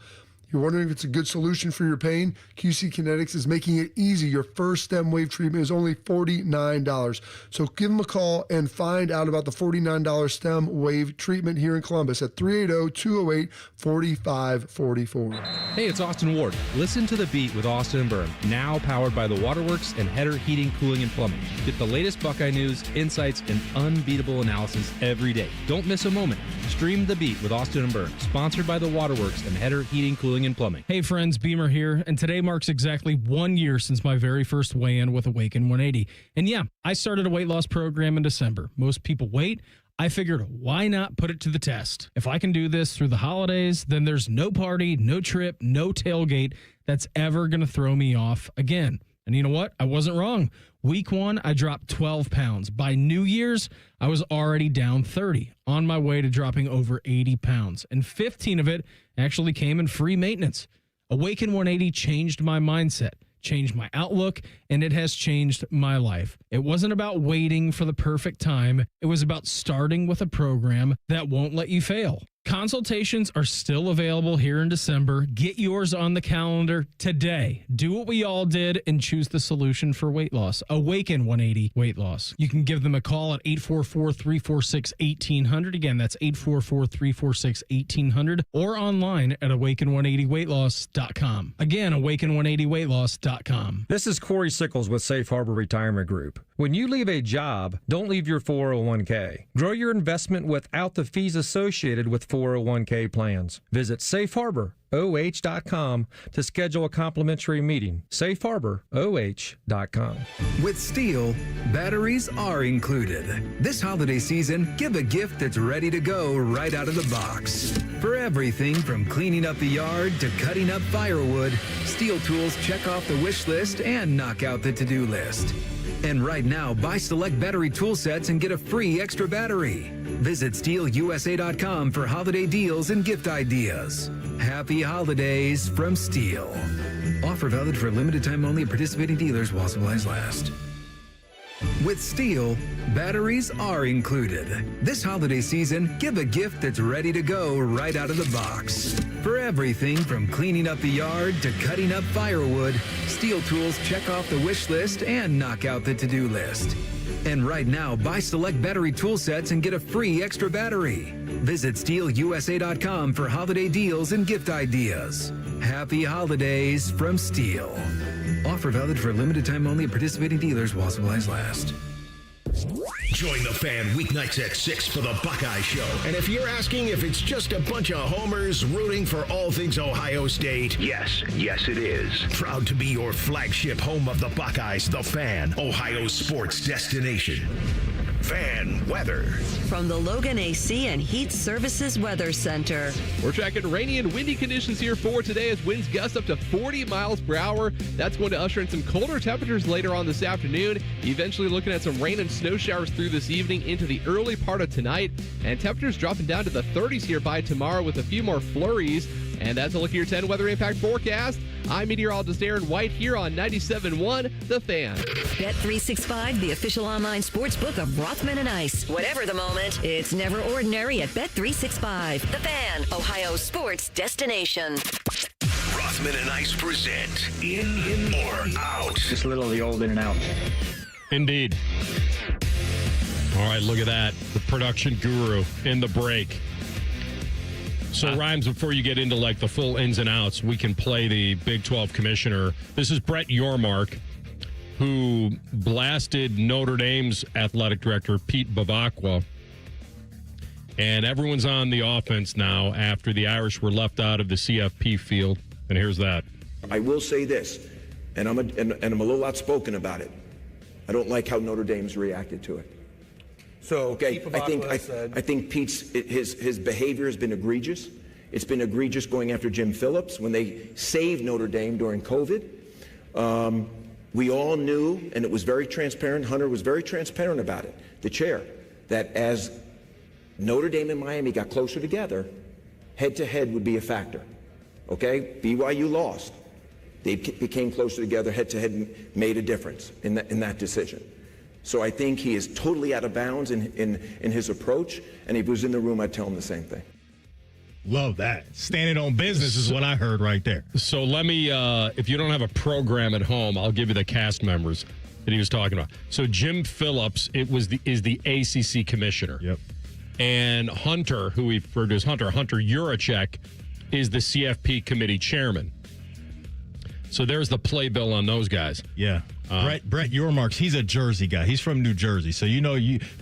You're wondering if it's a good solution for your pain? QC Kinetics is making it easy. Your first stem wave treatment is only $49. So give them a call and find out about the $49 stem wave treatment here in Columbus at 380-208-4544. Hey, it's Austin Ward. Listen to The Beat with Austin and Byrne, now powered by the Waterworks and Header Heating, Cooling, and Plumbing. Get the latest Buckeye news, insights, and unbeatable analysis every day. Don't miss a moment. Stream The Beat with Austin and Byrne, sponsored by the Waterworks and Header Heating, Cooling, and Plumbing. Hey friends, Beamer here, and today marks exactly 1 year since my very first weigh-in with Awaken 180. And yeah, I started a weight loss program in December. Most people wait. I figured, why not put it to the test? If I can do this through the holidays, then there's no party, no trip, no tailgate that's ever going to throw me off again. And you know what? I wasn't wrong. Week 1, I dropped 12 pounds. By New Year's, I was already down 30, on my way to dropping over 80 pounds. And 15 of it actually came in free maintenance. Awaken 180 changed my mindset, changed my outlook, and it has changed my life. It wasn't about waiting for the perfect time. It was about starting with a program that won't let you fail. Consultations are still available here in December. Get yours on the calendar today. Do what we all did and choose the solution for weight loss. Awaken 180 Weight Loss. You can give them a call at 844-346-1800. Again, that's 844-346-1800 or online at awaken180weightloss.com. Again, awaken180weightloss.com. This is Corey Sickles with Safe Harbor Retirement Group. When you leave a job, don't leave your 401k. Grow your investment without the fees associated with 401k plans. Visit safeharboroh.com to schedule a complimentary meeting. safeharboroh.com. With Steel, batteries are included. This holiday season, give a gift that's ready to go right out of the box. For everything from cleaning up the yard to cutting up firewood, Steel tools check off the wish list and knock out the to-do list. And right now, buy select battery tool sets and get a free extra battery. Visit SteelUSA.com for holiday deals and gift ideas. Happy holidays from Steel. Offer valid for a limited time only at participating dealers while supplies last. With Steel, batteries are included. This holiday season, give a gift that's ready to go right out of the box. For everything from cleaning up the yard to cutting up firewood, Steel tools check off the wish list and knock out the to-do list. And right now, buy select battery tool sets and get a free extra battery. Visit SteelUSA.com for holiday deals and gift ideas. Happy holidays from Steel. Offer valid for a limited time only at participating dealers while supplies last. Join the Fan weeknights at 6 for the Buckeye Show. And if you're asking if it's just a bunch of homers rooting for all things Ohio State, yes it is. Proud to be your flagship home of the Buckeyes, the Fan, Ohio sports destination. Fan weather. From the Logan AC and Heat Services Weather Center. We're tracking rainy and windy conditions here for today as winds gust up to 40 miles per hour. That's going to usher in some colder temperatures later on this afternoon. Eventually looking at some rain and snow showers through this evening into the early part of tonight. And temperatures dropping down to the 30s here by tomorrow with a few more flurries. And that's a look at your 10 weather impact forecast. I'm meteorologist Aaron White here on 97.1 The Fan. Bet365, the official online sports book of Rothman and Ice. Whatever the moment, it's never ordinary at Bet365. The Fan, Ohio sports destination. Rothman and Ice present In or Out. Just a little of the old in and out. Indeed. All right, look at that. The production guru in the break. So, Rhymes, before you get into like the full ins and outs, we can play the Big 12 commissioner. This is Brett Yormark, who blasted Notre Dame's athletic director, Pete Bavacqua. And everyone's on the offense now after the Irish were left out of the CFP field. And here's that. I will say this, and I'm a little outspoken about it. I don't like how Notre Dame's reacted to it. So okay, I think Pete's his behavior has been egregious. It's been egregious going after Jim Phillips when they saved Notre Dame during COVID. We all knew, and it was very transparent. Hunter was very transparent about it. The chair, that as Notre Dame and Miami got closer together, head-to-head would be a factor. Okay, BYU lost. They became closer together. Head-to-head made a difference in that decision. So I think he is totally out of bounds in his approach, and if he was in the room, I'd tell him the same thing. Love that. Standing on business is what I heard right there. So let me, if you don't have a program at home, I'll give you the cast members that he was talking about. So Jim Phillips is the ACC commissioner. Yep. And Hunter, who we referred to as Hunter Yurachek, is the CFP committee chairman. So there's the playbill on those guys. Yeah. Brett Yormarks, he's a Jersey guy. He's from New Jersey. So, if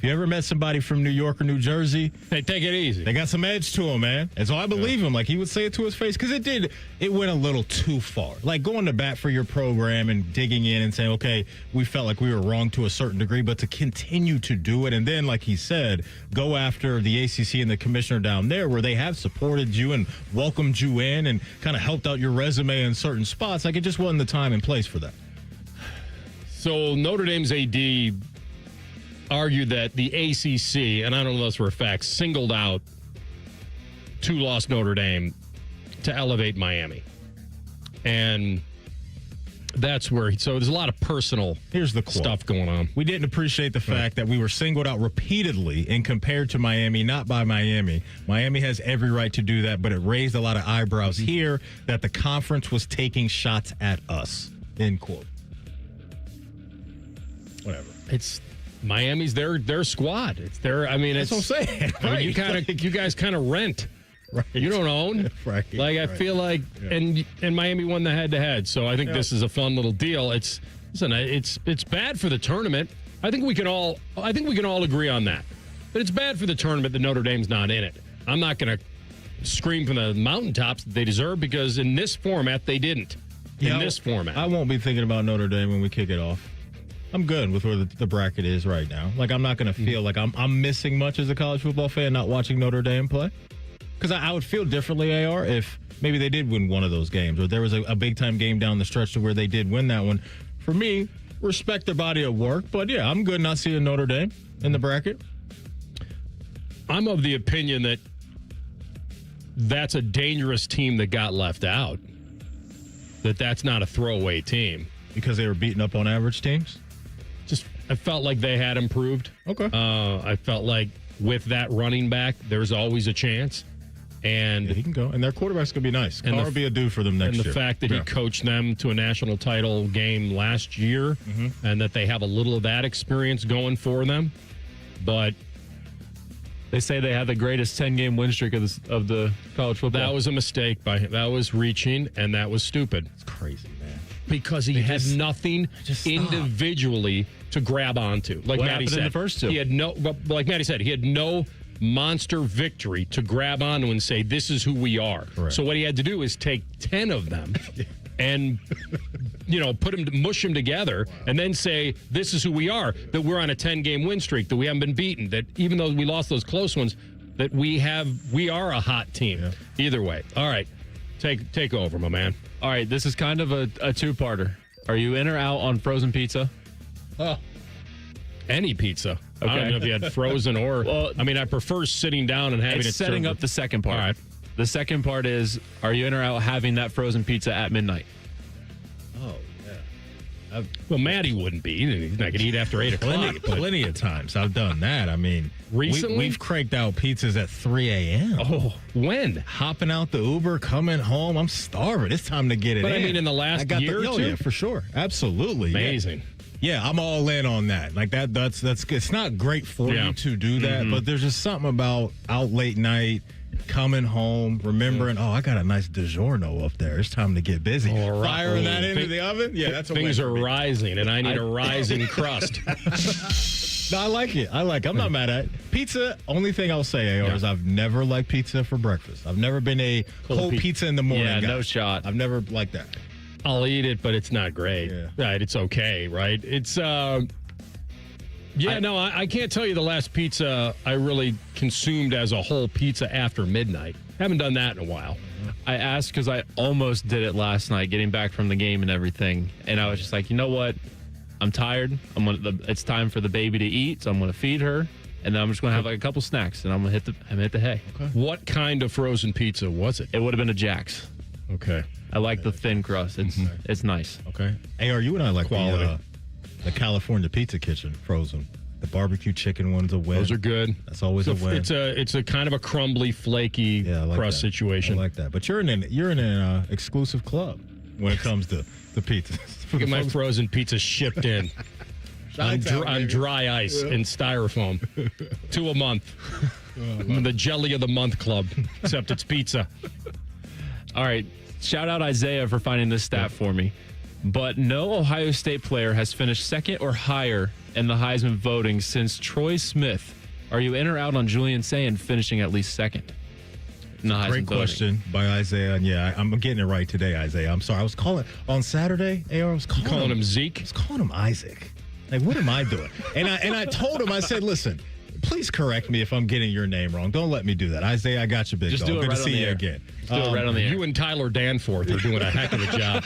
you ever met somebody from New York or New Jersey, hey, take it easy. They got some edge to him, man. And so I believe him. Like, he would say it to his face because it went a little too far. Like, going to bat for your program and digging in and saying, okay, we felt like we were wrong to a certain degree, but to continue to do it. And then, like he said, go after the ACC and the commissioner down there where they have supported you and welcomed you in and kind of helped out your resume in certain spots. Like, it just wasn't the time and place for that. So Notre Dame's AD argued that the ACC, and I don't know this for a fact, singled out 2-loss Notre Dame to elevate Miami. And that's where, so there's a lot of personal stuff going on. We didn't appreciate the fact that we were singled out repeatedly and compared to Miami, not by Miami. Miami has every right to do that, but it raised a lot of eyebrows here that the conference was taking shots at us, end quote. Whatever. It's Miami's their squad. It's their. I mean, that's what I'm saying. I mean, you guys kind of rent. Right. You don't own. Right. Like I feel like, and Miami won the head-to-head. So I think this is a fun little deal. It's bad for the tournament. I think we can all agree on that. But it's bad for the tournament that Notre Dame's not in it. I'm not going to scream from the mountaintops that they deserve because in this format they didn't. In this format, I won't be thinking about Notre Dame when we kick it off. I'm good with where the bracket is right now. Like, I'm not going to feel like I'm missing much as a college football fan not watching Notre Dame play. Because I would feel differently, AR, if maybe they did win one of those games or there was a big-time game down the stretch to where they did win that one. For me, respect their body of work. But, yeah, I'm good not seeing Notre Dame in the bracket. I'm of the opinion that that's a dangerous team that got left out. That's not a throwaway team. Because they were beating up on average teams? I felt like they had improved. Okay. I felt like with that running back, there's always a chance. And he can go. And their quarterback's going to be nice. Carr will be a due for them next year. And the fact that he coached them to a national title game last year and that they have a little of that experience going for them. But they say they had the greatest 10-game win streak of the college football. That was a mistake by him. That was reaching, and that was stupid. It's crazy, man. Because he had nothing individually to grab onto. Like What Matty happened said, in the first two? He had like Matty said, he had no monster victory to grab onto and say, this is who we are. Correct. So what he had to do is take 10 of them and, mush them together and then say, this is who we are, that we're on a 10-game win streak, that we haven't been beaten, that even though we lost those close ones, that we are a hot team. Yeah. Either way. All right. Take over, my man. All right, this is kind of a two-parter. Are you in or out on frozen pizza? Oh. Any pizza. Okay. I don't know if you had frozen or... Well, I prefer sitting down and having it setting served. up the second part. All right. The second part is, are you in or out having that frozen pizza at midnight? Oh, yeah. Well, Matty wouldn't be. He's not going to eat after 8 o'clock. Plenty of times I've done that. Recently? We've cranked out pizzas at 3 a.m. Oh, when? Hopping out the Uber, coming home. I'm starving. It's time to get it in. But in the last year or two? Yeah, for sure. Absolutely. Amazing. Yeah, I'm all in on that. Like that's good. It's not great for you to do that, but there's just something about out late night, coming home, remembering, I got a nice DiGiorno up there. It's time to get busy. Firing that into the oven? Yeah, that's a things are rising, and I need a rising crust. No, I like it. I'm not mad at it. Pizza, only thing I'll say, AR, is I've never liked pizza for breakfast. I've never been a whole pizza in the morning guy. No shot. I've never liked that. I'll eat it, but it's not great. Yeah. Right, it's okay, right? It's I can't tell you the last pizza I really consumed as a whole pizza after midnight. Haven't done that in a while. I asked because I almost did it last night, getting back from the game and everything, and I was just like, you know what? I'm tired. It's time for the baby to eat, so I'm going to feed her, and then I'm just going to have like a couple snacks, and I'm going to hit the hay. Okay. What kind of frozen pizza was it? It would have been a Jack's. Okay. I like the thin crust. It's nice. Okay. AR, you and I like quality. The California Pizza Kitchen frozen. The barbecue chicken one's a win. Those are good. That's always a win. It's a kind of a crumbly, flaky crust situation. I like that. But you're in an exclusive club when it comes to the pizza. Get my frozen pizza shipped in on dry ice and styrofoam 2 a month. I'm the Jelly of the Month Club, except it's pizza. All right. Shout out Isaiah for finding this stat for me. But no Ohio State player has finished second or higher in the Heisman voting since Troy Smith. Are you in or out on Julian Sayin finishing at least second in the Heisman Great question by Isaiah. And yeah, I'm getting it right today, Isaiah. I'm sorry. I was calling on Saturday. AR was calling him Zeke. I was calling him Isaac. Like, what am I doing? And I told him, I said, listen, please correct me if I'm getting your name wrong. Don't let me do that. Isaiah, I got you, big dog. Good to see you again. Do it right on the air. You and Tyler Danforth are doing a heck of a job.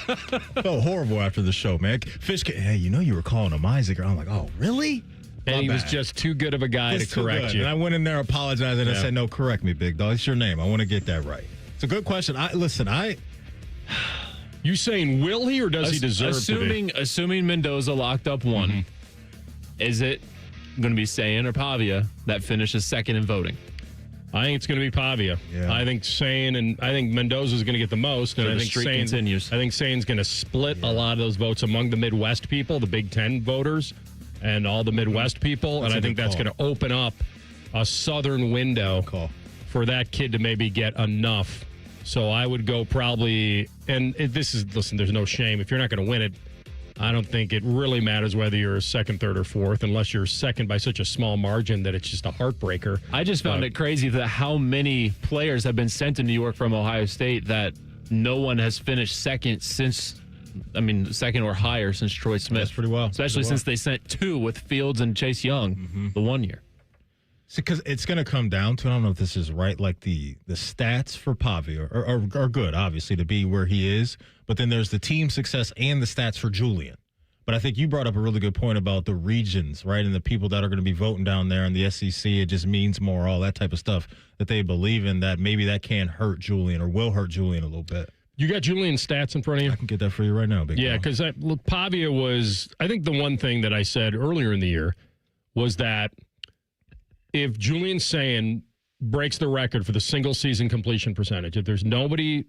Felt horrible after the show, man. Hey, you were calling him Isaac. I'm like, oh, really? And he was just too good of a guy to correct you. And I went in there apologizing and said, no, correct me, big dog. It's your name. I want to get that right. It's a good question. You saying will he or does he deserve to be? Assuming Mendoza locked up one, is it going to be Sayin or Pavia that finishes second in voting? I think it's going to be Pavia. Yeah. I think Sayin and I think Mendoza is going to get the most. And So I the think streak Sayin continues. I think Sayin's going to split a lot of those votes among the Midwest people, the Big Ten voters, and all the Midwest people. And I think that's going to open up a Southern window for that kid to maybe get enough. So I would go probably, and listen, there's no shame. If you're not going to win it, I don't think it really matters whether you're second, third, or fourth, unless you're second by such a small margin that it's just a heartbreaker. I just found it crazy that how many players have been sent to New York from Ohio State that no one has finished second second or higher since Troy Smith. That's pretty well. Especially since they sent 2 with Fields and Chase Young the 1 year. Because it's going to come down to, I don't know if this is right, like the stats for Pavia are good, obviously, to be where he is. But then there's the team success and the stats for Julian. But I think you brought up a really good point about the regions, right? And the people that are going to be voting down there in the SEC, it just means more, all that type of stuff that they believe in, that maybe that can hurt Julian or will hurt Julian a little bit. You got Julian's stats in front of you? I can get that for you right now, big Yeah, because Pavia was, I think the one thing that I said earlier in the year was that if Julian Sayin breaks the record for the single season completion percentage, if there's nobody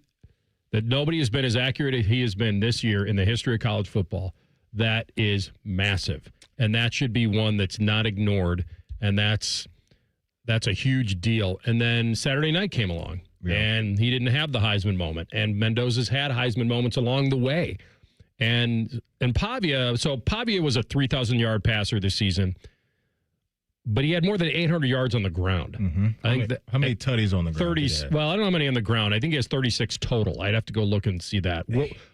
has been as accurate as he has been this year in the history of college football, that is massive. And that should be one that's not ignored. And that's a huge deal. And then Saturday night came along. Yeah. And he didn't have the Heisman moment. And Mendoza's had Heisman moments along the way. And Pavia, so Pavia was a 3,000-yard passer this season, but he had more than 800 yards on the ground. Mm-hmm. How many tutties on the ground? 30. Well, I don't know how many on the ground. I think he has 36 total. I'd have to go look and see that.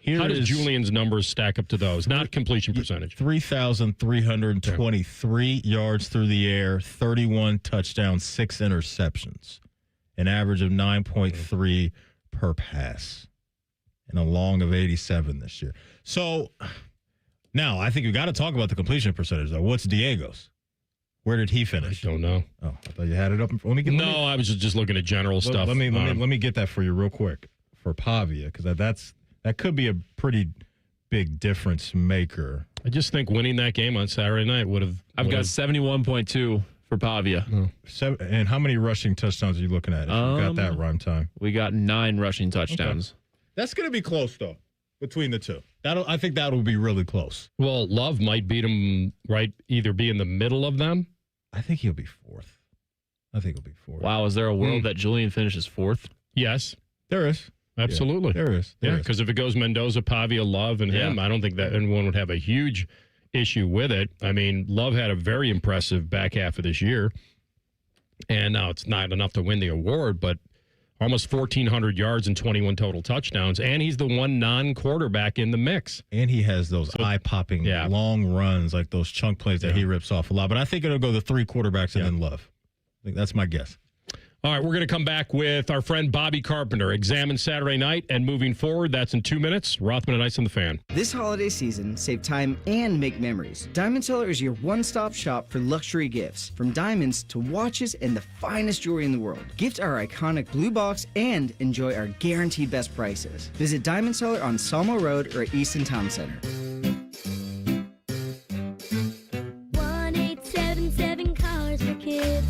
How does Julian's numbers stack up to those? Not completion percentage. 3,323 yards through the air, 31 touchdowns, 6 interceptions. An average of 9.3 per pass and a long of 87 this year. So now I think we got to talk about the completion percentage, though. What's Diego's? Where did he finish? I don't know. Oh, I thought you had it up. I was just looking at general stuff. Let me get that for you real quick for Pavia, because that could be a pretty big difference maker. I just think winning that game on Saturday night would have. I've got 71.2. For Pavia. And how many rushing touchdowns are you looking at? If you got that rhyme time. We got 9 rushing touchdowns. Okay. That's going to be close, though, between the two. I think that'll be really close. Well, Love might beat him, right? Either be in the middle of them. I think he'll be 4th. Wow, is there a world that Julian finishes 4th? Yes. There is. Absolutely. Yeah, there is. Because if it goes Mendoza, Pavia, Love, and him, I don't think that anyone would have a huge issue with it. I mean, Love had a very impressive back half of this year, and now it's not enough to win the award, but almost 1,400 yards and 21 total touchdowns, and he's the one non-quarterback in the mix. And he has those eye-popping long runs, like those chunk plays that he rips off a lot. But I think it'll go the 3 quarterbacks and then Love. I think that's my guess. All right, we're going to come back with our friend Bobby Carpenter. Examine Saturday night and moving forward. That's in 2 minutes. Rothman and Ice on the Fan. This holiday season, save time and make memories. Diamond Seller is your one-stop shop for luxury gifts, from diamonds to watches and the finest jewelry in the world. Gift our iconic blue box and enjoy our guaranteed best prices. Visit Diamond Seller on Salmo Road or at Easton Town Center. 1877 Cars for Kids.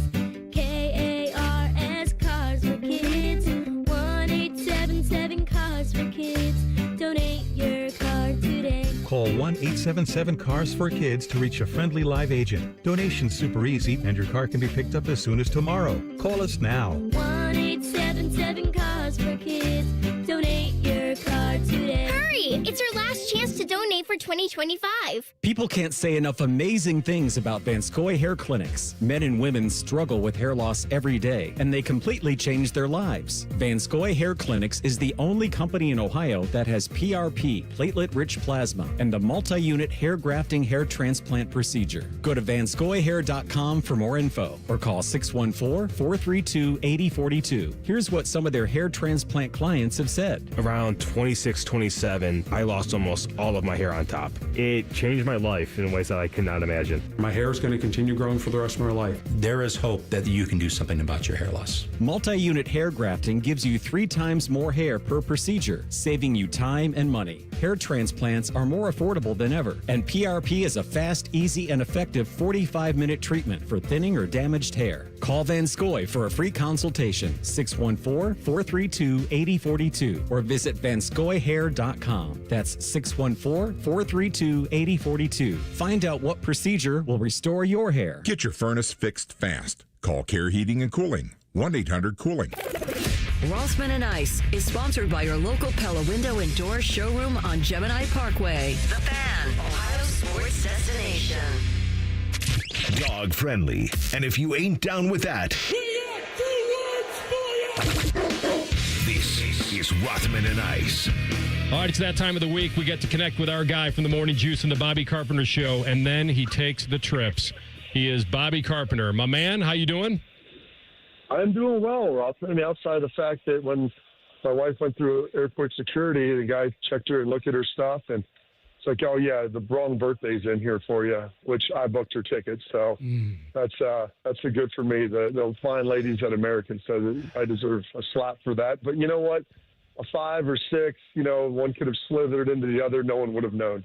KARS Cars for Kids. 1877 Cars for Kids. Donate your car today. Call 1-877-CARS for Kids to reach a friendly live agent. Donation's super easy, and your car can be picked up as soon as tomorrow. Call us now. 1877 Cars for Kids. Donate your car today. Hurry! It's our last chance to donate for 2025. People can't say enough amazing things about Vanscoy Hair Clinics. Men and women struggle with hair loss every day, and they completely change their lives. Vanscoy Hair Clinics is the only company in Ohio that has PRP, platelet-rich plasma, and the multi-unit hair grafting hair transplant procedure. Go to vanscoyhair.com for more info or call 614-432-8042. Here's what some of their hair transplant clients have said. Around 26, 27, I lost almost all of my hair on top. It changed my life in ways that I could not imagine. My hair is going to continue growing for the rest of my life. There is hope that you can do something about your hair loss. Multi-unit hair grafting gives you 3 times more hair per procedure, saving you time and money. Hair transplants are more affordable than ever, and PRP is a fast, easy, and effective 45-minute treatment for thinning or damaged hair. Call Vanscoy for a free consultation, 614-432-8042, or visit vanscoyhair.com. That's 614-432-8042. Find out what procedure will restore your hair. Get your furnace fixed fast. Call Care Heating and Cooling, 1-800-COOLING. Rothman and Ice is sponsored by your local Pella Window and Door showroom on Gemini Parkway. The Fan, Ohio sports destination. Dog friendly. And if you ain't down with that, this is Rothman and Ice. All right, it's that time of the week. We get to connect with our guy from the Morning Juice and the Bobby Carpenter Show, and then he takes the trips. He is Bobby Carpenter. My man, how you doing? I'm doing well, Rothman. I mean, outside of the fact that when my wife went through airport security, the guy checked her and looked at her stuff, and it's like, oh, yeah, the wrong birthday's in here for you, which I booked her ticket. So that's a good for me. The fine ladies at American said that I deserve a slap for that. But you know what? a 5 or 6, one could have slithered into the other. No one would have known.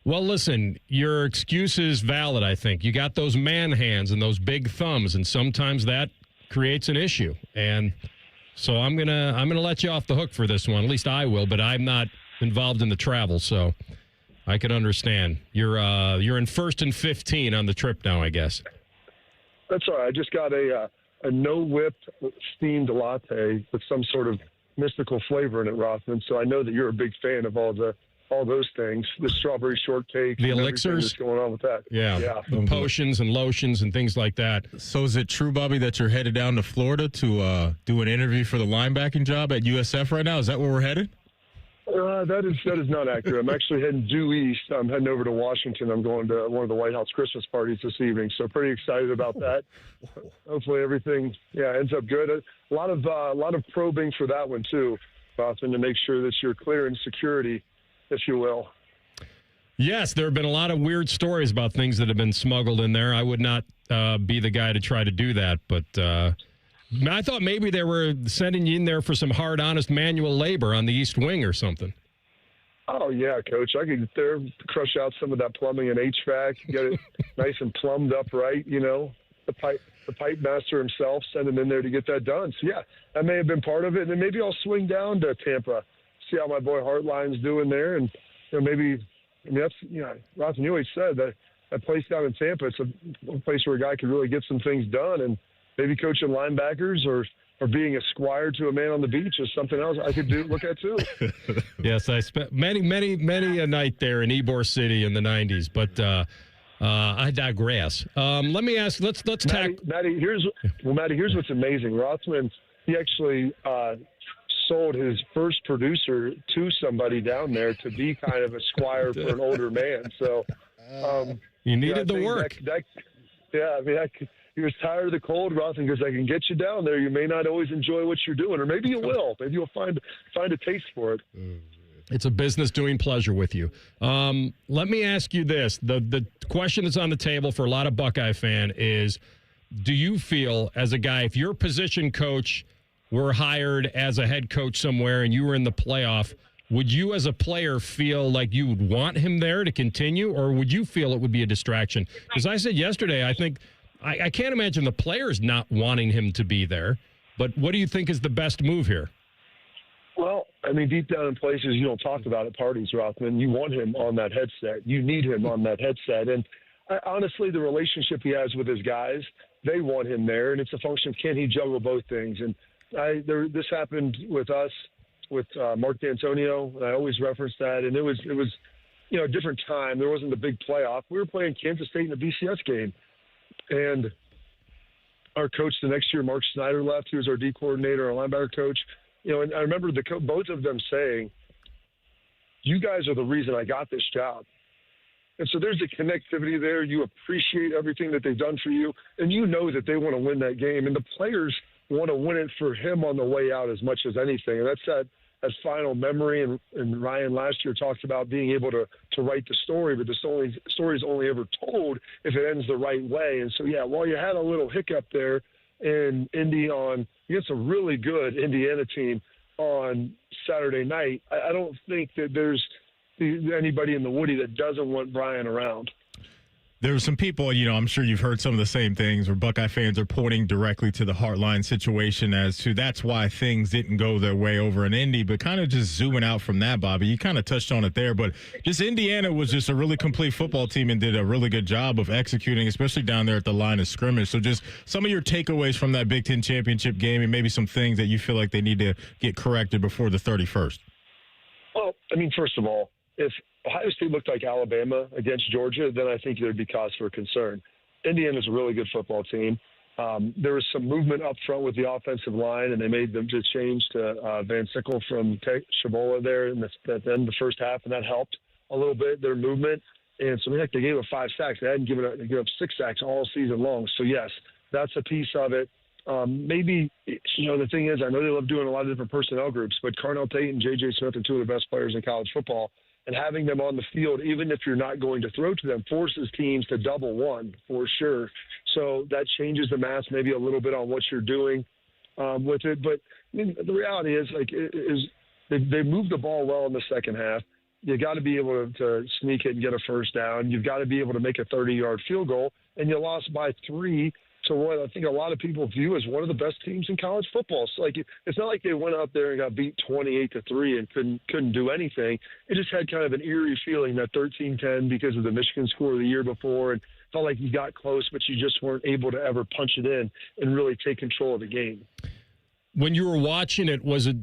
Well, listen, your excuse is valid, I think. You got those man hands and those big thumbs, and sometimes that creates an issue. And so I'm gonna let you off the hook for this one. At least I will, but I'm not involved in the travel, so I can understand. You're in 1st and 15 on the trip now, I guess. That's all right. I just got a no-whip steamed latte with some sort of mystical flavor in it, Rothman. So I know that you're a big fan of all those things, the strawberry shortcake, the and elixirs that's going on with that. Yeah. The potions and lotions and things like that. So is it true, Bobby, that you're headed down to Florida to do an interview for the linebacking job at USF right now? Is that where we're headed? That is not accurate. I'm actually heading due east. I'm heading over to Washington. I'm going to one of the White House Christmas parties this evening, so pretty excited about that. Hopefully everything ends up good. A lot of probing for that one too, Rothman, to make sure that you're clear in security, if you will. Yes, there have been a lot of weird stories about things that have been smuggled in there. I would not be the guy to try to do that, but I thought maybe they were sending you in there for some hard, honest manual labor on the East Wing or something. Oh, yeah, Coach. I could get there, crush out some of that plumbing and HVAC, get it nice and plumbed up right, the pipe master himself, send him in there to get that done. So, yeah, that may have been part of it. And then maybe I'll swing down to Tampa, see how my boy Hartline's doing there. And, that's, Rothman, you always said that place down in Tampa, it's a place where a guy could really get some things done. And maybe coaching linebackers or being a squire to a man on the beach is something else I could look at too. Yes, I spent many a night there in Ybor City in the 90s, but I digress. Let me ask, let's Matty, here's what's amazing. Rothman, he actually sold his first producer to somebody down there to be kind of a squire for an older man. So you needed the work. He was tired of the cold, Rothman goes, I can get you down there. You may not always enjoy what you're doing, or maybe you will. Maybe you'll find a taste for it. It's a business doing pleasure with you. Let me ask you this. The question that's on the table for a lot of Buckeye fan is, do you feel as a guy, if your position coach were hired as a head coach somewhere and you were in the playoff, would you as a player feel like you would want him there to continue, or would you feel it would be a distraction? Because I said yesterday, I think I can't imagine the players not wanting him to be there, but what do you think is the best move here? Well, deep down in places you don't talk about at parties, Rothman, you want him on that headset. You need him on that headset. And honestly, the relationship he has with his guys, they want him there, and it's a function of can he juggle both things. And this happened with us, with Mark D'Antonio, and I always reference that, and it was a different time. There wasn't a big playoff. We were playing Kansas State in a BCS game. And our coach the next year, Mark Snyder, left. He was our D coordinator, our linebacker coach. And I remember both of them saying, you guys are the reason I got this job. And so there's a connectivity there. You appreciate everything that they've done for you, and you know that they want to win that game. And the players want to win it for him on the way out as much as anything. And that's that final memory. And Ryan last year talked about being able to write the story, but the story is only ever told if it ends the right way. And so, while you had a little hiccup there in Indy against a really good Indiana team on Saturday night, I don't think that there's anybody in the Woody that doesn't want Brian around. There were some people, I'm sure you've heard some of the same things where Buckeye fans are pointing directly to the Heartline situation as to that's why things didn't go their way over in Indy. But kind of just zooming out from that, Bobby, you kind of touched on it there. But just Indiana was just a really complete football team and did a really good job of executing, especially down there at the line of scrimmage. So just some of your takeaways from that Big Ten championship game and maybe some things that you feel like they need to get corrected before the 31st. Well, first of all, if Ohio State looked like Alabama against Georgia, then I think there'd be cause for concern. Indiana's a really good football team. There was some movement up front with the offensive line, and they made them to change to Van Sickle from Chabola there at the end of the first half, and that helped a little bit, their movement. And so they gave up 5 sacks. They hadn't given up 6 sacks all season long. So, yes, that's a piece of it. Maybe, the thing is, I know they love doing a lot of different personnel groups, but Carnell Tate and J.J. Smith are 2 of the best players in college football. And having them on the field, even if you're not going to throw to them, forces teams to double one for sure. So that changes the math maybe a little bit on what you're doing with it. But the reality is, They moved the ball well in the second half. You got to be able to sneak it and get a first down. You've got to be able to make a 30-yard field goal, and you lost by 3 to what I think a lot of people view as one of the best teams in college football. So it's not like they went out there and got beat 28-3 and couldn't do anything. It just had kind of an eerie feeling, that 13-10, because of the Michigan score the year before, and felt like you got close, but you just weren't able to ever punch it in and really take control of the game. When you were watching it, was it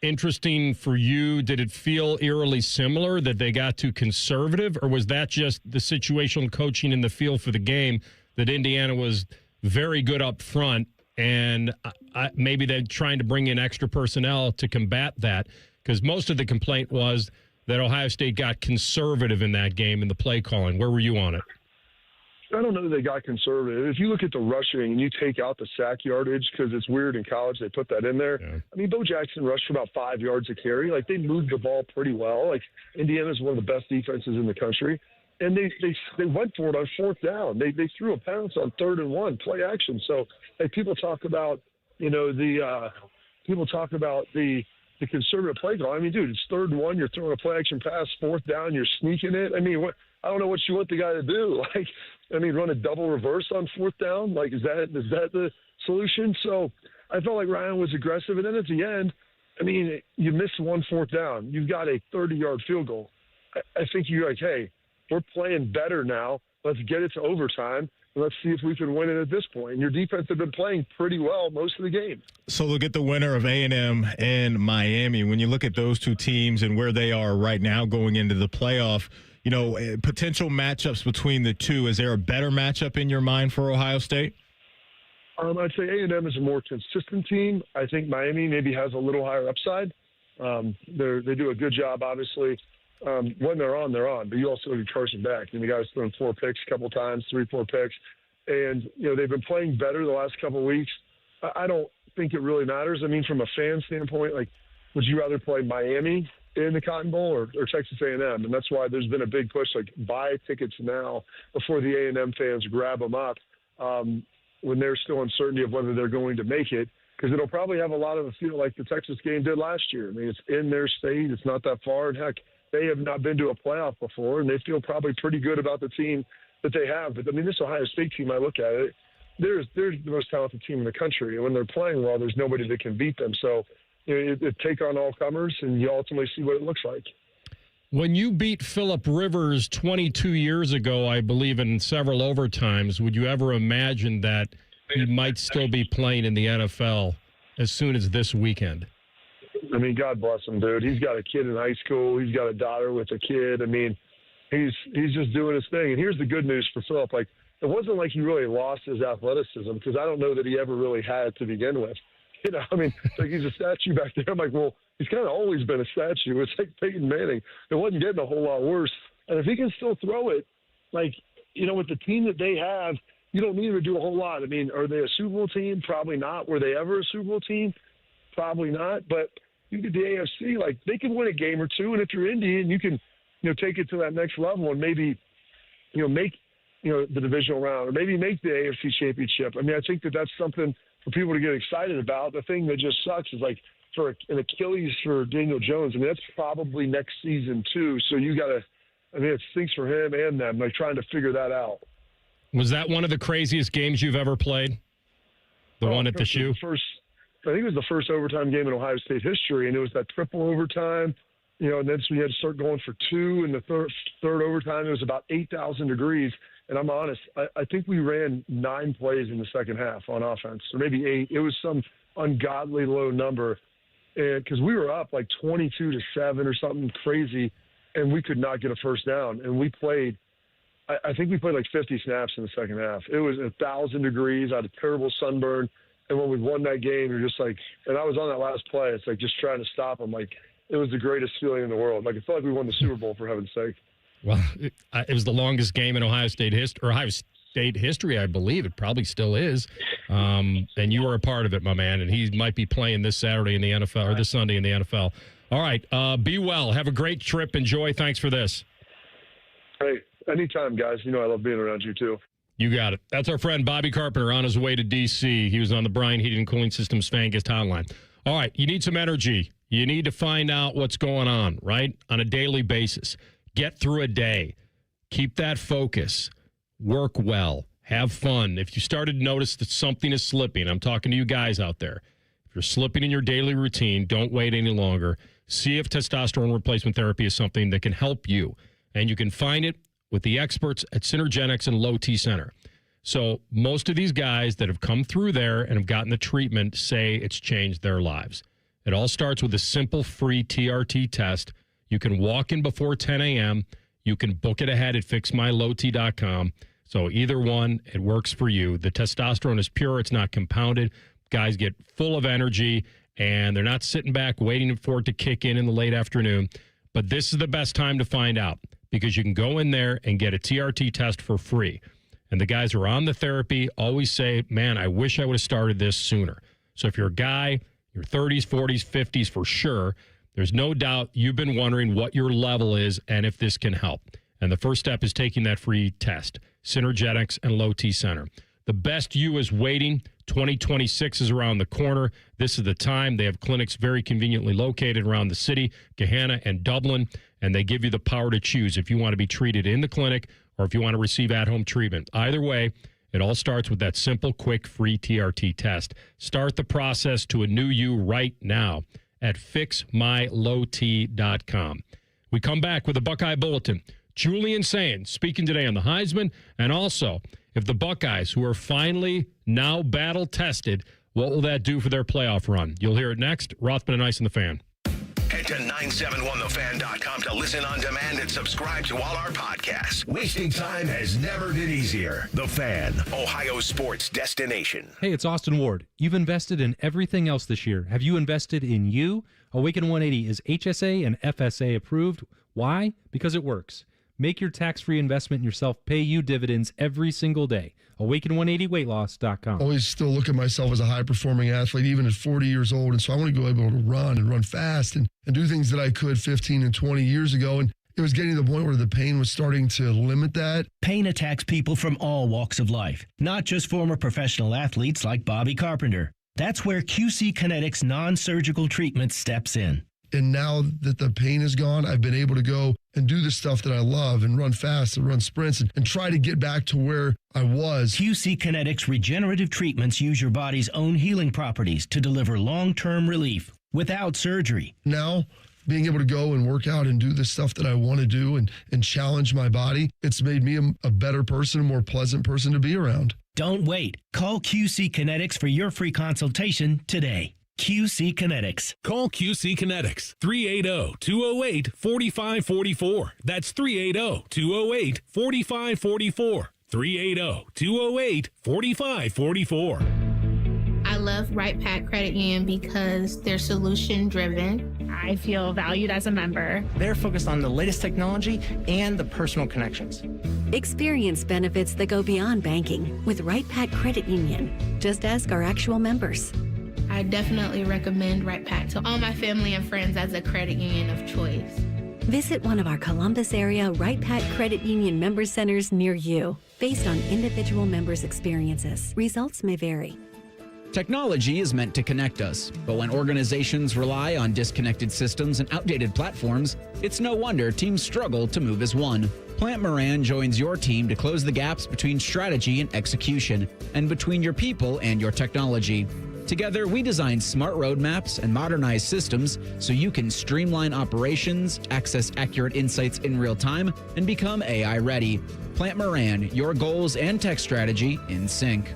interesting for you? Did it feel eerily similar that they got too conservative, or was that just the situational coaching in the feel for the game, that Indiana was very good up front, and maybe they're trying to bring in extra personnel to combat that? Because most of the complaint was that Ohio State got conservative in that game in the play calling. Where were you on it? I don't know that they got conservative. If you look at the rushing and you take out the sack yardage, because it's weird in college they put that in there. Yeah. I mean, Bo Jackson rushed for about 5 yards a carry. Like, they moved the ball pretty well. Like, Indiana's one of the best defenses in the country. And they went for it on 4th down. They threw a pounce on 3rd and 1, play action. So, like, people talk about, the conservative play call. I mean, dude, it's 3rd and 1. You're throwing a play action pass, 4th down. You're sneaking it. I mean, I don't know what you want the guy to do. Like, I mean, run a double reverse on 4th down. Like, is that the solution? So I felt like Ryan was aggressive. And then at the end, I mean, you miss 1 4th down. You've got a 30-yard field goal. I think you're like, hey, we're playing better now. Let's get it to overtime. Let's see if we can win it at this point. And your defense have been playing pretty well most of the game. So look at the winner of A&M and Miami. When you look at those two teams and where they are right now going into the playoff, potential matchups between the two, is there a better matchup in your mind for Ohio State? I'd say A&M is a more consistent team. I think Miami maybe has a little higher upside. They do a good job, obviously. When they're on, but you also need Carson back. And the guy's thrown 4 picks a couple times, 3-4 picks. And, they've been playing better the last couple of weeks. I don't think it really matters. I mean, from a fan standpoint, like, would you rather play Miami in the Cotton Bowl or Texas A&M? And that's why there's been a big push, like, buy tickets now before the A&M fans grab them up when there's still uncertainty of whether they're going to make it, because it'll probably have a lot of a feel like the Texas game did last year. I mean, it's in their state. It's not that far. And, heck, they have not been to a playoff before, and they feel probably pretty good about the team that they have. But, I mean, this Ohio State team, I look at it, they're the most talented team in the country. And when they're playing well, there's nobody that can beat them. So, it take on all comers, and you ultimately see what it looks like. When you beat Phillip Rivers 22 years ago, I believe, in several overtimes, would you ever imagine that he might still be playing in the NFL as soon as this weekend? I mean, God bless him, dude. He's got a kid in high school. He's got a daughter with a kid. I mean, he's just doing his thing. And here's the good news for Phillip. Like, it wasn't like he really lost his athleticism, because I don't know that he ever really had it to begin with. I mean, like, he's a statue back there. I'm like, well, he's kind of always been a statue. It's like Peyton Manning. It wasn't getting a whole lot worse. And if he can still throw it, like, with the team that they have, you don't need to do a whole lot. I mean, are they a Super Bowl team? Probably not. Were they ever a Super Bowl team? Probably not. But you get the AFC, like, they can win a game or two. And if you're Indian, you can, take it to that next level and maybe, make, the divisional round, or maybe make the AFC championship. I mean, I think that's something for people to get excited about. The thing that just sucks is, like, for an Achilles for Daniel Jones, I mean, that's probably next season too. So you got to, I mean, it stinks for him and them, like, trying to figure that out. Was that one of the craziest games you've ever played? The one at the shoe? I think it was the first overtime game in Ohio State history, and it was that triple overtime, and then we had to start going for 2, and the third overtime, it was about 8,000 degrees. And I'm honest, I think we ran 9 plays in the second half on offense, or maybe 8. It was some ungodly low number, because we were up like 22-7 or something crazy, and we could not get a first down. And we played, I think we played like 50 snaps in the second half. It was 1,000 degrees. I had a terrible sunburn. And when we won that game, you're just like, and I was on that last play. It's like just trying to stop them. Like, it was the greatest feeling in the world. Like, it felt like we won the Super Bowl, for heaven's sake. Well, it was the longest game in Ohio State history, I believe. It probably still is. And you were a part of it, my man. And he might be playing this Saturday in the NFL, or this Sunday in the NFL. All right. Be well. Have a great trip. Enjoy. Thanks for this. Hey, anytime, guys. I love being around you, too. You got it. That's our friend Bobby Carpenter on his way to D.C. He was on the Bryan Heating and Cooling Systems Fan Guest Hotline. All right, you need some energy. You need to find out what's going on, right? On a daily basis. Get through a day. Keep that focus. Work well. Have fun. If you started to notice that something is slipping, I'm talking to you guys out there. If you're slipping in your daily routine, don't wait any longer. See if testosterone replacement therapy is something that can help you. And you can find it with the experts at Synergenics and Low T Center. So most of these guys that have come through there and have gotten the treatment say it's changed their lives. It all starts with a simple free TRT test. You can walk in before 10 a.m. You can book it ahead at fixmylowt.com. So either one, it works for you. The testosterone is pure. It's not compounded. Guys get full of energy, and they're not sitting back waiting for it to kick in the late afternoon. But this is the best time to find out because you can go in there and get a TRT test for free. And the guys who are on the therapy always say, man, I wish I would have started this sooner. So if you're a guy, your 30s, 40s, 50s for sure, there's no doubt you've been wondering what your level is and if this can help. And the first step is taking that free test. Synergetics and Low T Center. The best you is waiting. 2026 is around the corner. This is the time. They have clinics very conveniently located around the city, Gahanna and Dublin, and they give you the power to choose if you want to be treated in the clinic or if you want to receive at-home treatment. Either way, it all starts with that simple, quick, free TRT test. Start the process to a new you right now at fixmylowt.com. We come back with a Buckeye Bulletin. Julian Sayin speaking today on the Heisman, and also if the Buckeyes, who are finally now battle-tested, what will that do for their playoff run? You'll hear it next. Rothman and Ice and the Fan. Head to 971thefan.com to listen on demand and subscribe to all our podcasts. Wasting time has never been easier. The Fan, Ohio sports destination. Hey, it's Austin Ward. You've invested in everything else this year. Have you invested in you? Awaken 180 is HSA and FSA approved. Why? Because it works. Make your tax-free investment in yourself pay you dividends every single day. Awaken180weightloss.com. Always still look at myself as a high-performing athlete, even at 40 years old. And so I want to go able to run and run fast and do things that I could 15 and 20 years ago. And it was getting to the point where the pain was starting to limit that. Pain attacks people from all walks of life, not just former professional athletes like Bobby Carpenter. That's where QC Kinetics non-surgical treatment steps in. And now that the pain is gone, I've been able to go and do the stuff that I love and run fast and run sprints and try to get back to where I was. QC Kinetics regenerative treatments use your body's own healing properties to deliver long-term relief without surgery. Now, being able to go and work out and do the stuff that I want to do and challenge my body, it's made me a better person, a more pleasant person to be around. Don't wait. Call QC Kinetics for your free consultation today. QC Kinetics. Call QC Kinetics, 380-208-4544. That's 380-208-4544. 380-208-4544. I love Right Pack Credit Union because they're solution driven. I feel valued as a member. They're focused on the latest technology and the personal connections. Experience benefits that go beyond banking with Right Pack Credit Union. Just ask our actual members. I definitely recommend Right Pack to all my family and friends as a credit union of choice. Visit one of our Columbus area Right Pack Credit Union member centers near you. Based on individual members' experiences, results may vary. Technology is meant to connect us, but when organizations rely on disconnected systems and outdated platforms, it's no wonder teams struggle to move as one. Plant Moran joins your team to close the gaps between strategy and execution, and between your people and your technology. Together, we design smart roadmaps and modernize systems so you can streamline operations, access accurate insights in real time, and become AI ready. Plant Moran, your goals and tech strategy in sync.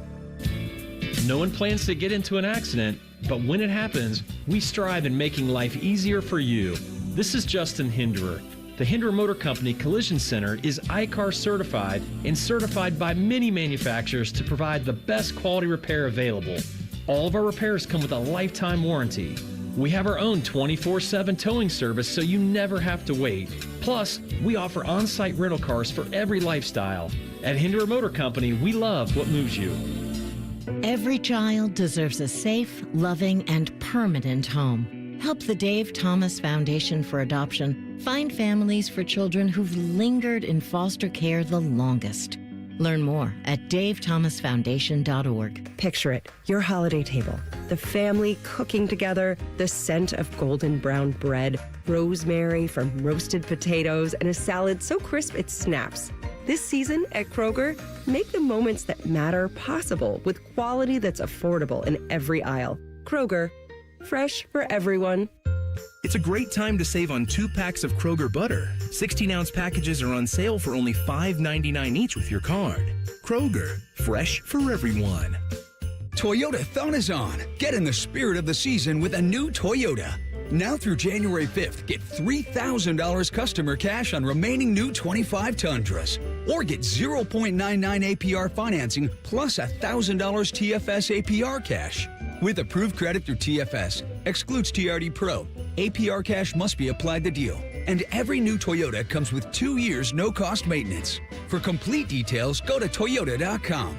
No one plans to get into an accident, but when it happens, we strive in making life easier for you. This is Justin Hinderer. The Hinderer Motor Company Collision Center is ICAR certified and certified by many manufacturers to provide the best quality repair available. All of our repairs come with a lifetime warranty. We have our own 24/7 towing service so you never have to wait. Plus, we offer on-site rental cars for every lifestyle. At Hinderer Motor Company, we love what moves you. Every child deserves a safe, loving, and permanent home. Help the Dave Thomas Foundation for Adoption find families for children who've lingered in foster care the longest. Learn more at davethomasfoundation.org. Picture it, your holiday table, the family cooking together, the scent of golden brown bread, rosemary from roasted potatoes, and a salad so crisp it snaps. This season at Kroger, make the moments that matter possible with quality that's affordable in every aisle. Kroger, fresh for everyone. It's a great time to save on 2 packs of Kroger butter. 16-ounce packages are on sale for only $5.99 each with your card. Kroger, fresh for everyone. Toyota-thon is on. Get in the spirit of the season with a new Toyota. Now through January 5th, get $3,000 customer cash on remaining new 25 Tundras. Or get 0.99 APR financing plus $1,000 TFS APR cash. With approved credit through TFS, excludes TRD Pro. APR cash must be applied to deal. And every new Toyota comes with 2 years no-cost maintenance. For complete details, go to Toyota.com.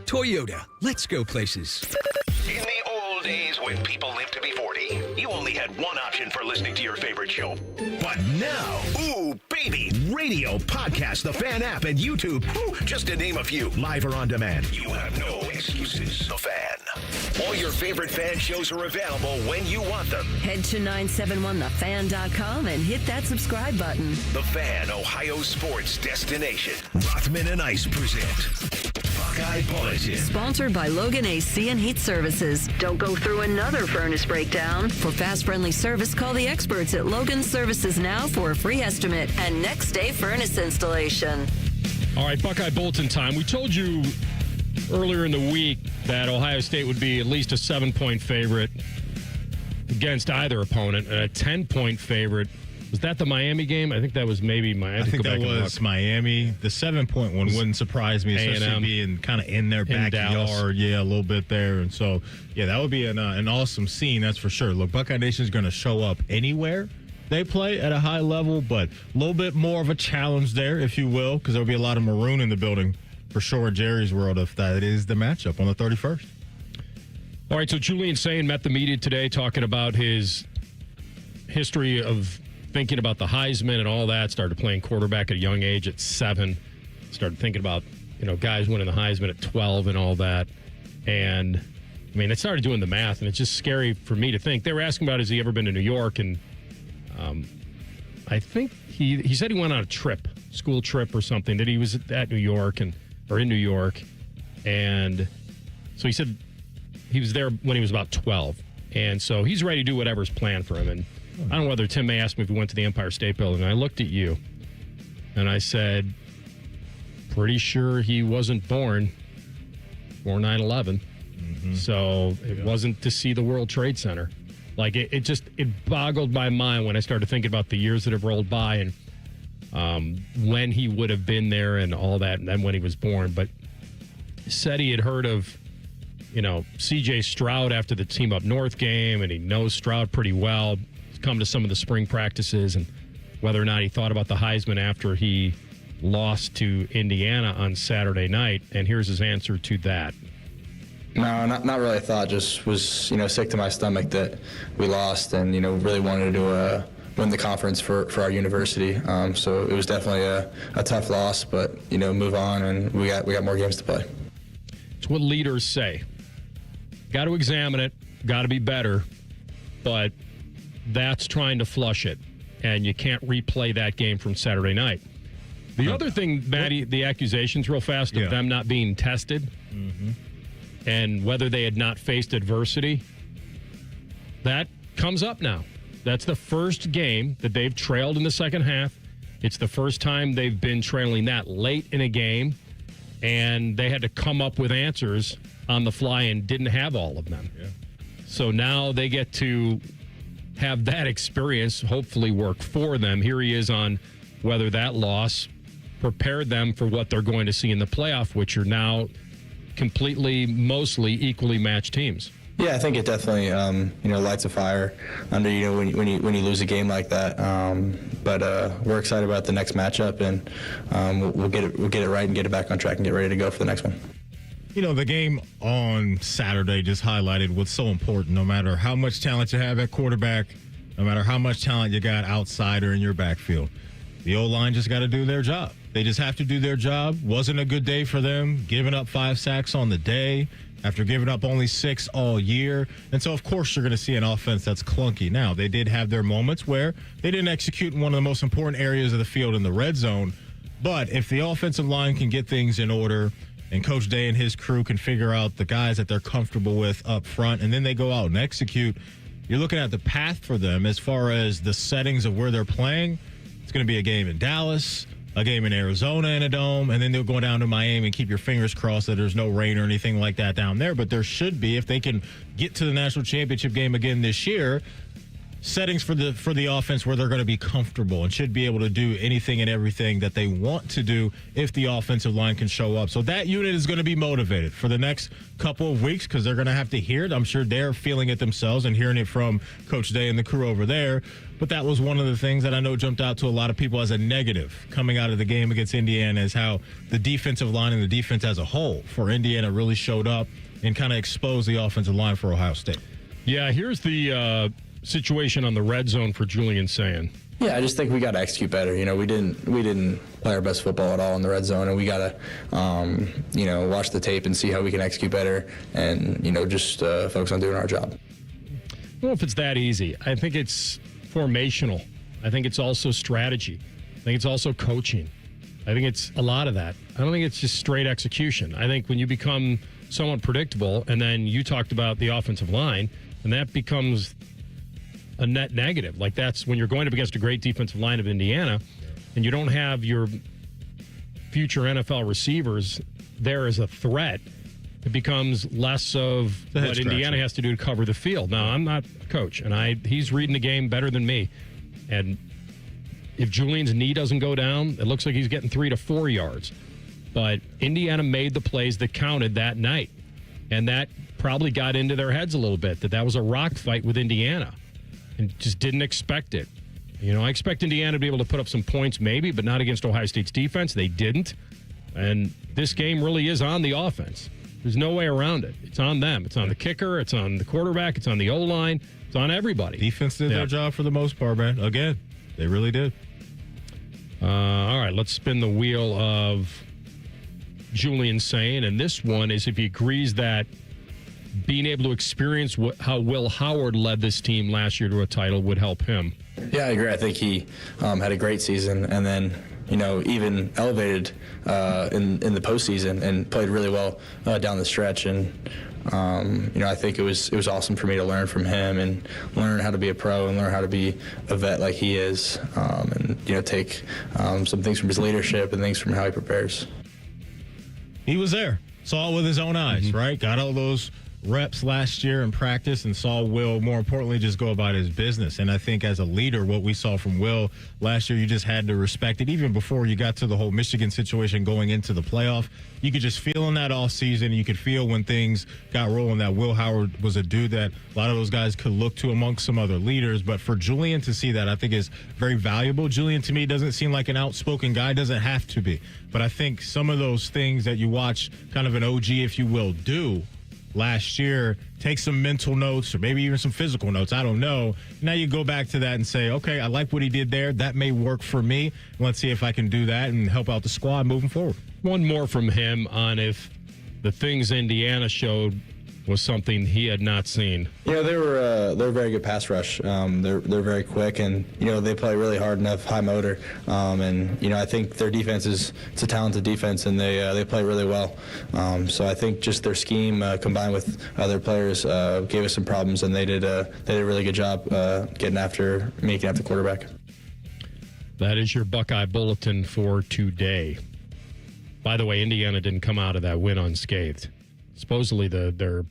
Toyota, let's go places. In the old days when people lived to be 40, you only had one option for listening to your favorite show. But now, ooh, baby, radio, podcast, the Fan app, and YouTube, just to name a few, live or on demand. You have no excuses. The Fan. All your favorite Fan shows are available when you want them. Head to 971thefan.com and hit that subscribe button. The Fan, Ohio sports destination. Rothman and Ice present Buckeye Bulletin. Sponsored by Logan AC and Heat Services. Don't go through another furnace breakdown. For fast, friendly service, call the experts at Logan Services now for a free estimate and next day furnace installation. All right, Buckeye Bulletin time. We told you earlier in the week that Ohio State would be at least a 7-point favorite against either opponent, and a 10-point favorite. Was that the Miami game? I think that was maybe Miami. I think that was Miami. The 7-point one wouldn't surprise me, especially being kind of in their backyard. Yeah, a little bit there. And so, yeah, that would be an awesome scene, that's for sure. Look, Buckeye Nation is going to show up anywhere they play at a high level, but a little bit more of a challenge there, if you will, because there'll be a lot of maroon in the building for sure in Jerry's world if that is the matchup on the 31st. All right, so Julian Sayin met the media today talking about his history of thinking about the Heisman and all that. Started playing quarterback at a young age at 7. Started thinking about, guys winning the Heisman at 12 and all that. And, I started doing the math, and it's just scary for me to think. They were asking about, has he ever been to New York? And I think he said he went on a trip, school trip or something, that he was at New York or in New York. And so he said he was there when he was about 12. And so he's ready to do whatever's planned for him. And I don't know whether Tim may ask me if we went to the Empire State Building. And I looked at you and I said, pretty sure he wasn't born for 9/11. Mm-hmm. So it wasn't to see the World Trade Center. Like it boggled my mind when I started thinking about the years that have rolled by and when he would have been there and all that, and then when he was born. But said he had heard of, C.J. Stroud after the Team Up North game, and he knows Stroud pretty well. He's come to some of the spring practices, and whether or not he thought about the Heisman after he lost to Indiana on Saturday night. And here's his answer to that. No, not really a thought. Just was, sick to my stomach that we lost and, really wanted to win the conference for our university. So it was definitely a tough loss, but, move on, and we got more games to play. It's what leaders say. Got to examine it, got to be better, but that's trying to flush it, and you can't replay that game from Saturday night. The other thing, Maddie, the accusations real fast of them not being tested and whether they had not faced adversity, that comes up now. That's the first game that they've trailed in the second half. It's the first time they've been trailing that late in a game, and they had to come up with answers on the fly and didn't have all of them. Yeah. So now they get to have that experience hopefully work for them. Here he is on whether that loss prepared them for what they're going to see in the playoff, which are now completely, mostly equally matched teams. Yeah, I think it definitely, lights a fire under when you lose a game like that. But we're excited about the next matchup, and we'll get it right and get it back on track and get ready to go for the next one. The game on Saturday just highlighted what's so important. No matter how much talent you have at quarterback, no matter how much talent you got outside or in your backfield, the O-line just got to do their job. They just have to do their job. Wasn't a good day for them, giving up 5 sacks on the day after giving up only 6 all year. And so, of course, you're going to see an offense that's clunky. Now, they did have their moments where they didn't execute in one of the most important areas of the field in the red zone. But if the offensive line can get things in order and Coach Day and his crew can figure out the guys that they're comfortable with up front, and then they go out and execute, you're looking at the path for them as far as the settings of where they're playing. It's going to be a game in Dallas, a game in Arizona in a dome, and then they'll go down to Miami and keep your fingers crossed that there's no rain or anything like that down there. But there should be, if they can get to the national championship game again this year, settings for the offense where they're going to be comfortable and should be able to do anything and everything that they want to do if the offensive line can show up. So that unit is going to be motivated for the next couple of weeks because they're going to have to hear it. I'm sure they're feeling it themselves and hearing it from Coach Day and the crew over there. But that was one of the things that I know jumped out to a lot of people as a negative coming out of the game against Indiana, is how the defensive line and the defense as a whole for Indiana really showed up and kind of exposed the offensive line for Ohio State. Yeah, here's the situation on the red zone for Julian Sayin. Yeah, I just think we got to execute better. We didn't play our best football at all in the red zone, and we got to, watch the tape and see how we can execute better, and just focus on doing our job. I don't know if it's that easy. I think it's formational. I think it's also strategy. I think it's also coaching. I think it's a lot of that. I don't think it's just straight execution. I think when you become somewhat predictable, and then you talked about the offensive line, and that becomes a net negative. Like, that's when you're going up against a great defensive line of Indiana and you don't have your future NFL receivers there as a threat, it becomes less of what Indiana has to do to cover the field. Now, I'm not a coach, and he's reading the game better than me. And if Julian's knee doesn't go down, it looks like he's getting 3 to 4 yards. But Indiana made the plays that counted that night. And that probably got into their heads a little bit, that was a rock fight with Indiana. And just didn't expect it. I expect Indiana to be able to put up some points maybe, but not against Ohio State's defense. They didn't. And this game really is on the offense. There's no way around it. It's on them. It's on the kicker. It's on the quarterback. It's on the O-line. It's on everybody. Defense did their job for the most part, man. Again, they really did. All right, let's spin the wheel of Julian Sayin. And this one is if he agrees that being able to experience how Will Howard led this team last year to a title would help him. Yeah, I agree. I think he had a great season, and then even elevated in the postseason and played really well down the stretch. And I think it was awesome for me to learn from him and learn how to be a pro and learn how to be a vet like he is, and take some things from his leadership and things from how he prepares. He was there, saw it with his own eyes, right? Got all those reps last year in practice and saw Will, more importantly, just go about his business. And I think as a leader, what we saw from Will last year, you just had to respect it. Even before you got to the whole Michigan situation going into the playoff, you could just feel in that offseason, you could feel when things got rolling that Will Howard was a dude that a lot of those guys could look to amongst some other leaders. But for Julian to see that, I think is very valuable. Julian, to me, doesn't seem like an outspoken guy, doesn't have to be. But I think some of those things that you watch kind of an OG, if you will, do last year, take some mental notes or maybe even some physical notes. I don't know. Now you go back to that and say, okay, I like what he did there. That may work for me. Let's see if I can do that and help out the squad moving forward. One more from him on if the things Indiana showed was something he had not seen. They're a very good pass rush. They're very quick, and they play really hard and have high motor. And I think their defense it's a talented defense, and they play really well. So I think just their scheme combined with other players gave us some problems, and they did a really good job making after the quarterback. That is your Buckeye Bulletin for today. By the way, Indiana didn't come out of that win unscathed. Supposedly their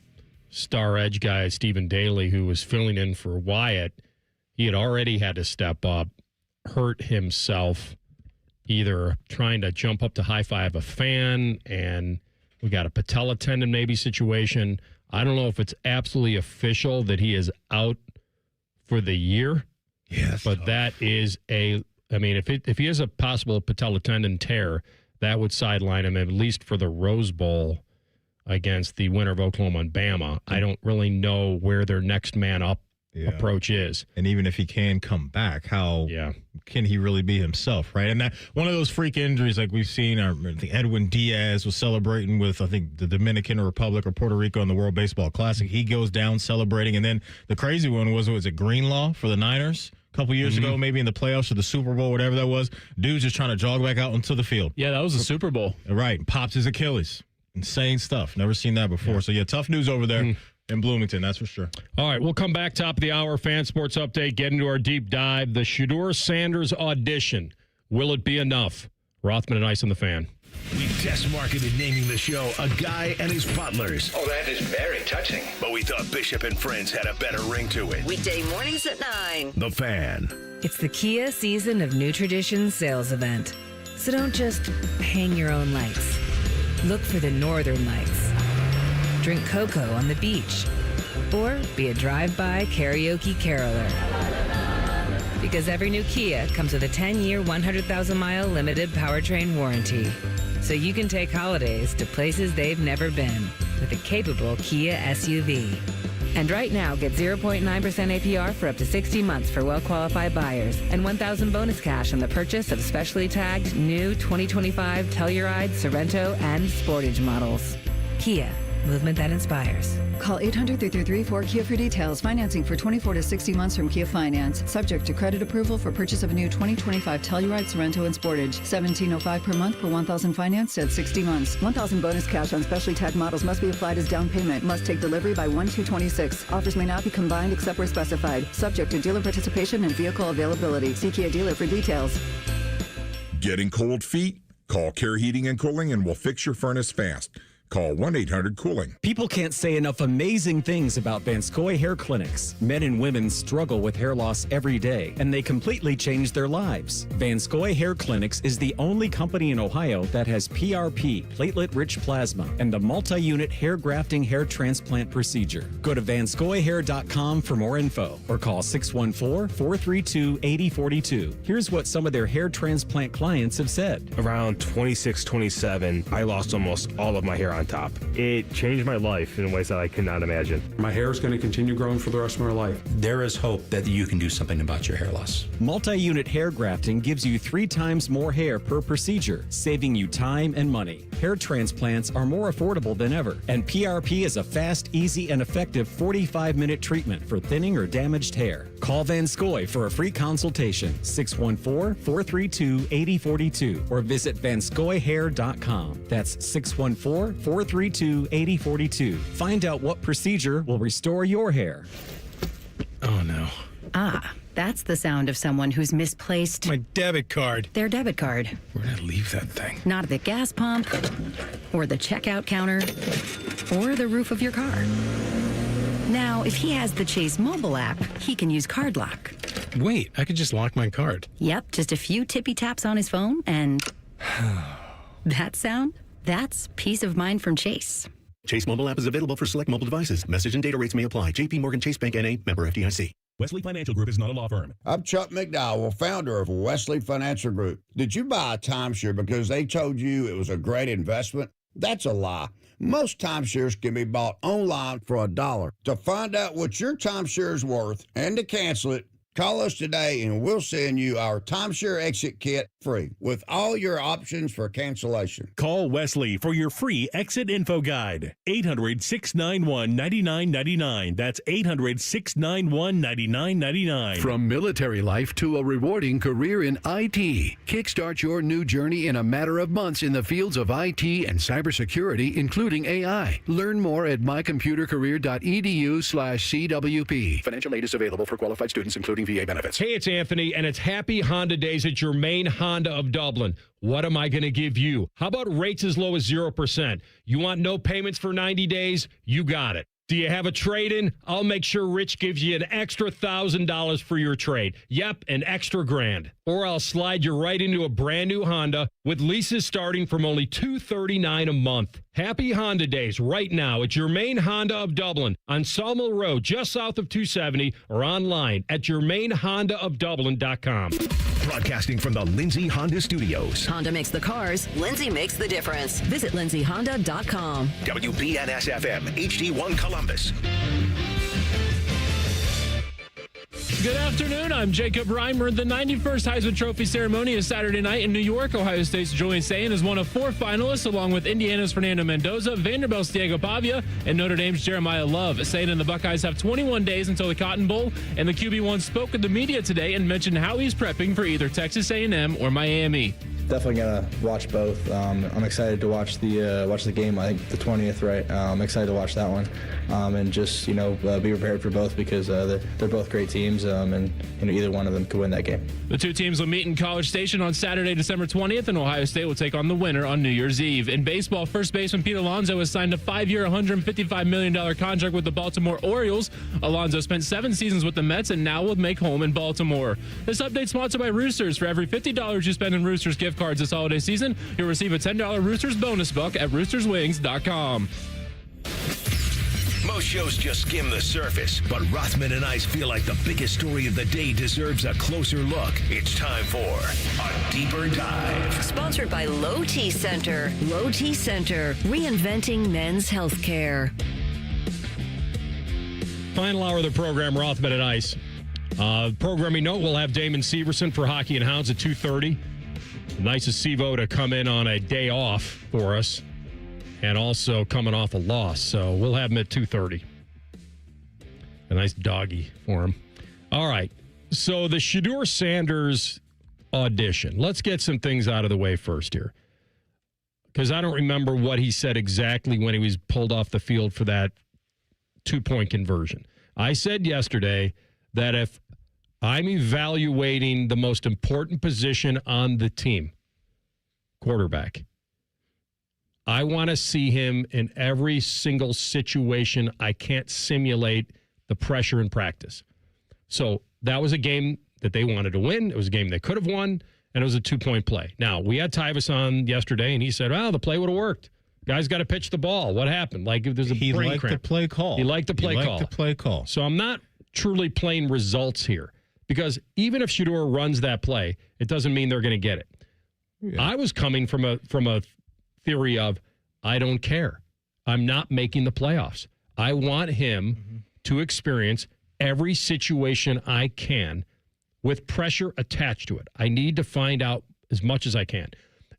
star edge guy, Stephen Daly, who was filling in for Wyatt, he had already had to step up, hurt himself, either trying to jump up to high-five a fan, and we got a patella tendon maybe situation. I don't know if it's absolutely official that he is out for the year. Yes, but that is if he has a possible patella tendon tear, that would sideline him at least for the Rose Bowl against the winner of Oklahoma and Bama. I don't really know where their next man up approach is. And even if he can come back, how can he really be himself, right? And that one of those freak injuries like we've seen, I think Edwin Diaz was celebrating with, I think, the Dominican Republic or Puerto Rico in the World Baseball Classic. He goes down celebrating. And then the crazy one was it Greenlaw for the Niners? A couple years ago, maybe in the playoffs or the Super Bowl, whatever that was. Dude's just trying to jog back out into the field. Yeah, that was the Super Bowl. Right. Pops his Achilles. Insane stuff. Never seen that before. Yeah. So, tough news over there in Bloomington, that's for sure. All right, we'll come back top of the hour, Fan Sports Update, get into our deep dive. The Shedeur Saunders audition. Will it be enough? Rothman and Ice on the Fan. We test marketed naming the show A Guy and His Butlers. Oh, that is very touching. But we thought Bishop and Friends had a better ring to it. Weekday mornings at 9. The Fan. It's the Kia Season of New Traditions sales event. So don't just hang your own lights. Look for the northern lights. Drink cocoa on the beach. Or be a drive-by karaoke caroler. Because every new Kia comes with a 10-year, 100,000-mile limited powertrain warranty. So you can take holidays to places they've never been with a capable Kia SUV. And right now, get 0.9% APR for up to 60 months for well-qualified buyers and $1,000 bonus cash on the purchase of specially tagged new 2025 Telluride, Sorrento, and Sportage models. Kia. Movement that inspires. Call 800-333-4KIA for details. Financing for 24 to 60 months from Kia Finance. Subject to credit approval for purchase of a new 2025 Telluride, Sorrento, and Sportage. $17.05 per month per $1,000 financed at 60 months. $1,000 bonus cash on specially tagged models must be applied as down payment. Must take delivery by 1/2/26. Offers may not be combined except where specified. Subject to dealer participation and vehicle availability. See Kia dealer for details. Getting cold feet? Call Care Heating and Cooling and we'll fix your furnace fast. Call 1-800-COOLING. People can't say enough amazing things about Vanscoy Hair Clinics. Men and women struggle with hair loss every day, and they completely change their lives. Vanscoy Hair Clinics is the only company in Ohio that has PRP, platelet-rich plasma, and the multi-unit hair grafting hair transplant procedure. Go to vanscoyhair.com for more info, or call 614-432-8042. Here's what some of their hair transplant clients have said. Around 26, 27, I lost almost all of my hair on top. It changed my life in ways that I could not imagine. My hair is going to continue growing for the rest of my life. There is hope that you can do something about your hair loss. Multi-unit hair grafting gives you 3 times more hair per procedure, saving you time and money. Hair transplants are more affordable than ever, and PRP is a fast, easy, and effective 45-minute treatment for thinning or damaged hair. Call Vanscoy for a free consultation, 614-432-8042, or visit vanscoyhair.com. That's 614-432-8042. Find out what procedure will restore your hair. Oh, no. Ah, that's the sound of someone who's misplaced my debit card. Their debit card. Where did I leave that thing? Not at the gas pump, or the checkout counter, or the roof of your car. Now, if he has the Chase mobile app, he can use Card Lock. Wait, I could just lock my card. Yep, just a few tippy taps on his phone, and that sound? That's peace of mind from Chase. Chase mobile app is available for select mobile devices. Message and data rates may apply. JP Morgan Chase Bank N.A., member FDIC. Wesley Financial Group is not a law firm. I'm Chuck McDowell, founder of Wesley Financial Group. Did you buy a timeshare because they told you it was a great investment? That's a lie. Most timeshares can be bought online for $1. To find out what your timeshare is worth and to cancel it, call us today and we'll send you our timeshare exit kit free with all your options for cancellation. Call Wesley for your free exit info guide. 800-691-9999. That's 800-691-9999. From military life to a rewarding career in IT. Kickstart your new journey in a matter of months in the fields of IT and cybersecurity, including AI. Learn more at mycomputercareer.edu/CWP. Financial aid is available for qualified students, including VA benefits. Hey, it's Anthony, and it's Happy Honda Days at your main Honda of Dublin. What am I going to give you? How about rates as low as 0%? You want no payments for 90 days? You got it. Do you have a trade-in? I'll make sure Rich gives you an extra $1,000 for your trade. Yep, an extra $1,000. Or I'll slide you right into a brand new Honda with leases starting from only $239 a month. Happy Honda Days right now at your main Honda of Dublin on Sawmill Road, just south of 270, or online at yourmainhondaofdublin.com. Broadcasting from the Lindsay Honda Studios. Honda makes the cars. Lindsay makes the difference. Visit lindsayhonda.com. WBNS-FM, HD1 Columbus. Good afternoon. I'm Jacob Reimer. The 91st Heisman Trophy ceremony is Saturday night in New York. Ohio State's Julian Sayin is one of 4 finalists, along with Indiana's Fernando Mendoza, Vanderbilt's Diego Pavia, and Notre Dame's Jeremiah Love. Sayin and the Buckeyes have 21 days until the Cotton Bowl, and the QB1 spoke with the media today and mentioned how he's prepping for either Texas A&M or Miami. Definitely gonna watch both. I'm excited to watch the game. I think the 20th, right? I'm excited to watch that one, and just be prepared for both because they're both great teams, and either one of them could win that game. The two teams will meet in College Station on Saturday, December 20th, and Ohio State will take on the winner on New Year's Eve. In baseball, first baseman Pete Alonso has signed a 5-year, $155 million contract with the Baltimore Orioles. Alonso spent 7 seasons with the Mets and now will make home in Baltimore. This update sponsored by Roosters. For every $50 you spend in Roosters gift cards this holiday season, you'll receive a $10 Roosters bonus buck at roosterswings.com. Most shows just skim the surface, but Rothman and I feel like the biggest story of the day deserves a closer look. It's time for a deeper dive. Sponsored by Low T Center. Low T Center, reinventing men's health care. Final hour of the program, Rothman and Ice. Programming note, we'll have Damon Severson for Hockey and Hounds at 2:30. Nice of Sevo to come in on a day off for us, and also coming off a loss. So we'll have him at 2:30. A nice doggy for him. All right. So the Shedeur Saunders audition. Let's get some things out of the way first here, because I don't remember what he said exactly when he was pulled off the field for that 2-point conversion. I said yesterday that if I'm evaluating the most important position on the team, quarterback, I want to see him in every single situation. I can't simulate the pressure in practice. So that was a game that they wanted to win. It was a game they could have won, and it was a 2-point play. Now, we had Tyvus on yesterday, and he said, the play would have worked. Guy's got to pitch the ball. What happened? Like, if there's a brain cramp. He liked the play call. He liked the play call. So I'm not truly playing results here, because even if Shedeur runs that play, it doesn't mean they're going to get it. Yeah. I was coming from a theory of, I don't care. I'm not making the playoffs. I want him to experience every situation I can with pressure attached to it. I need to find out as much as I can.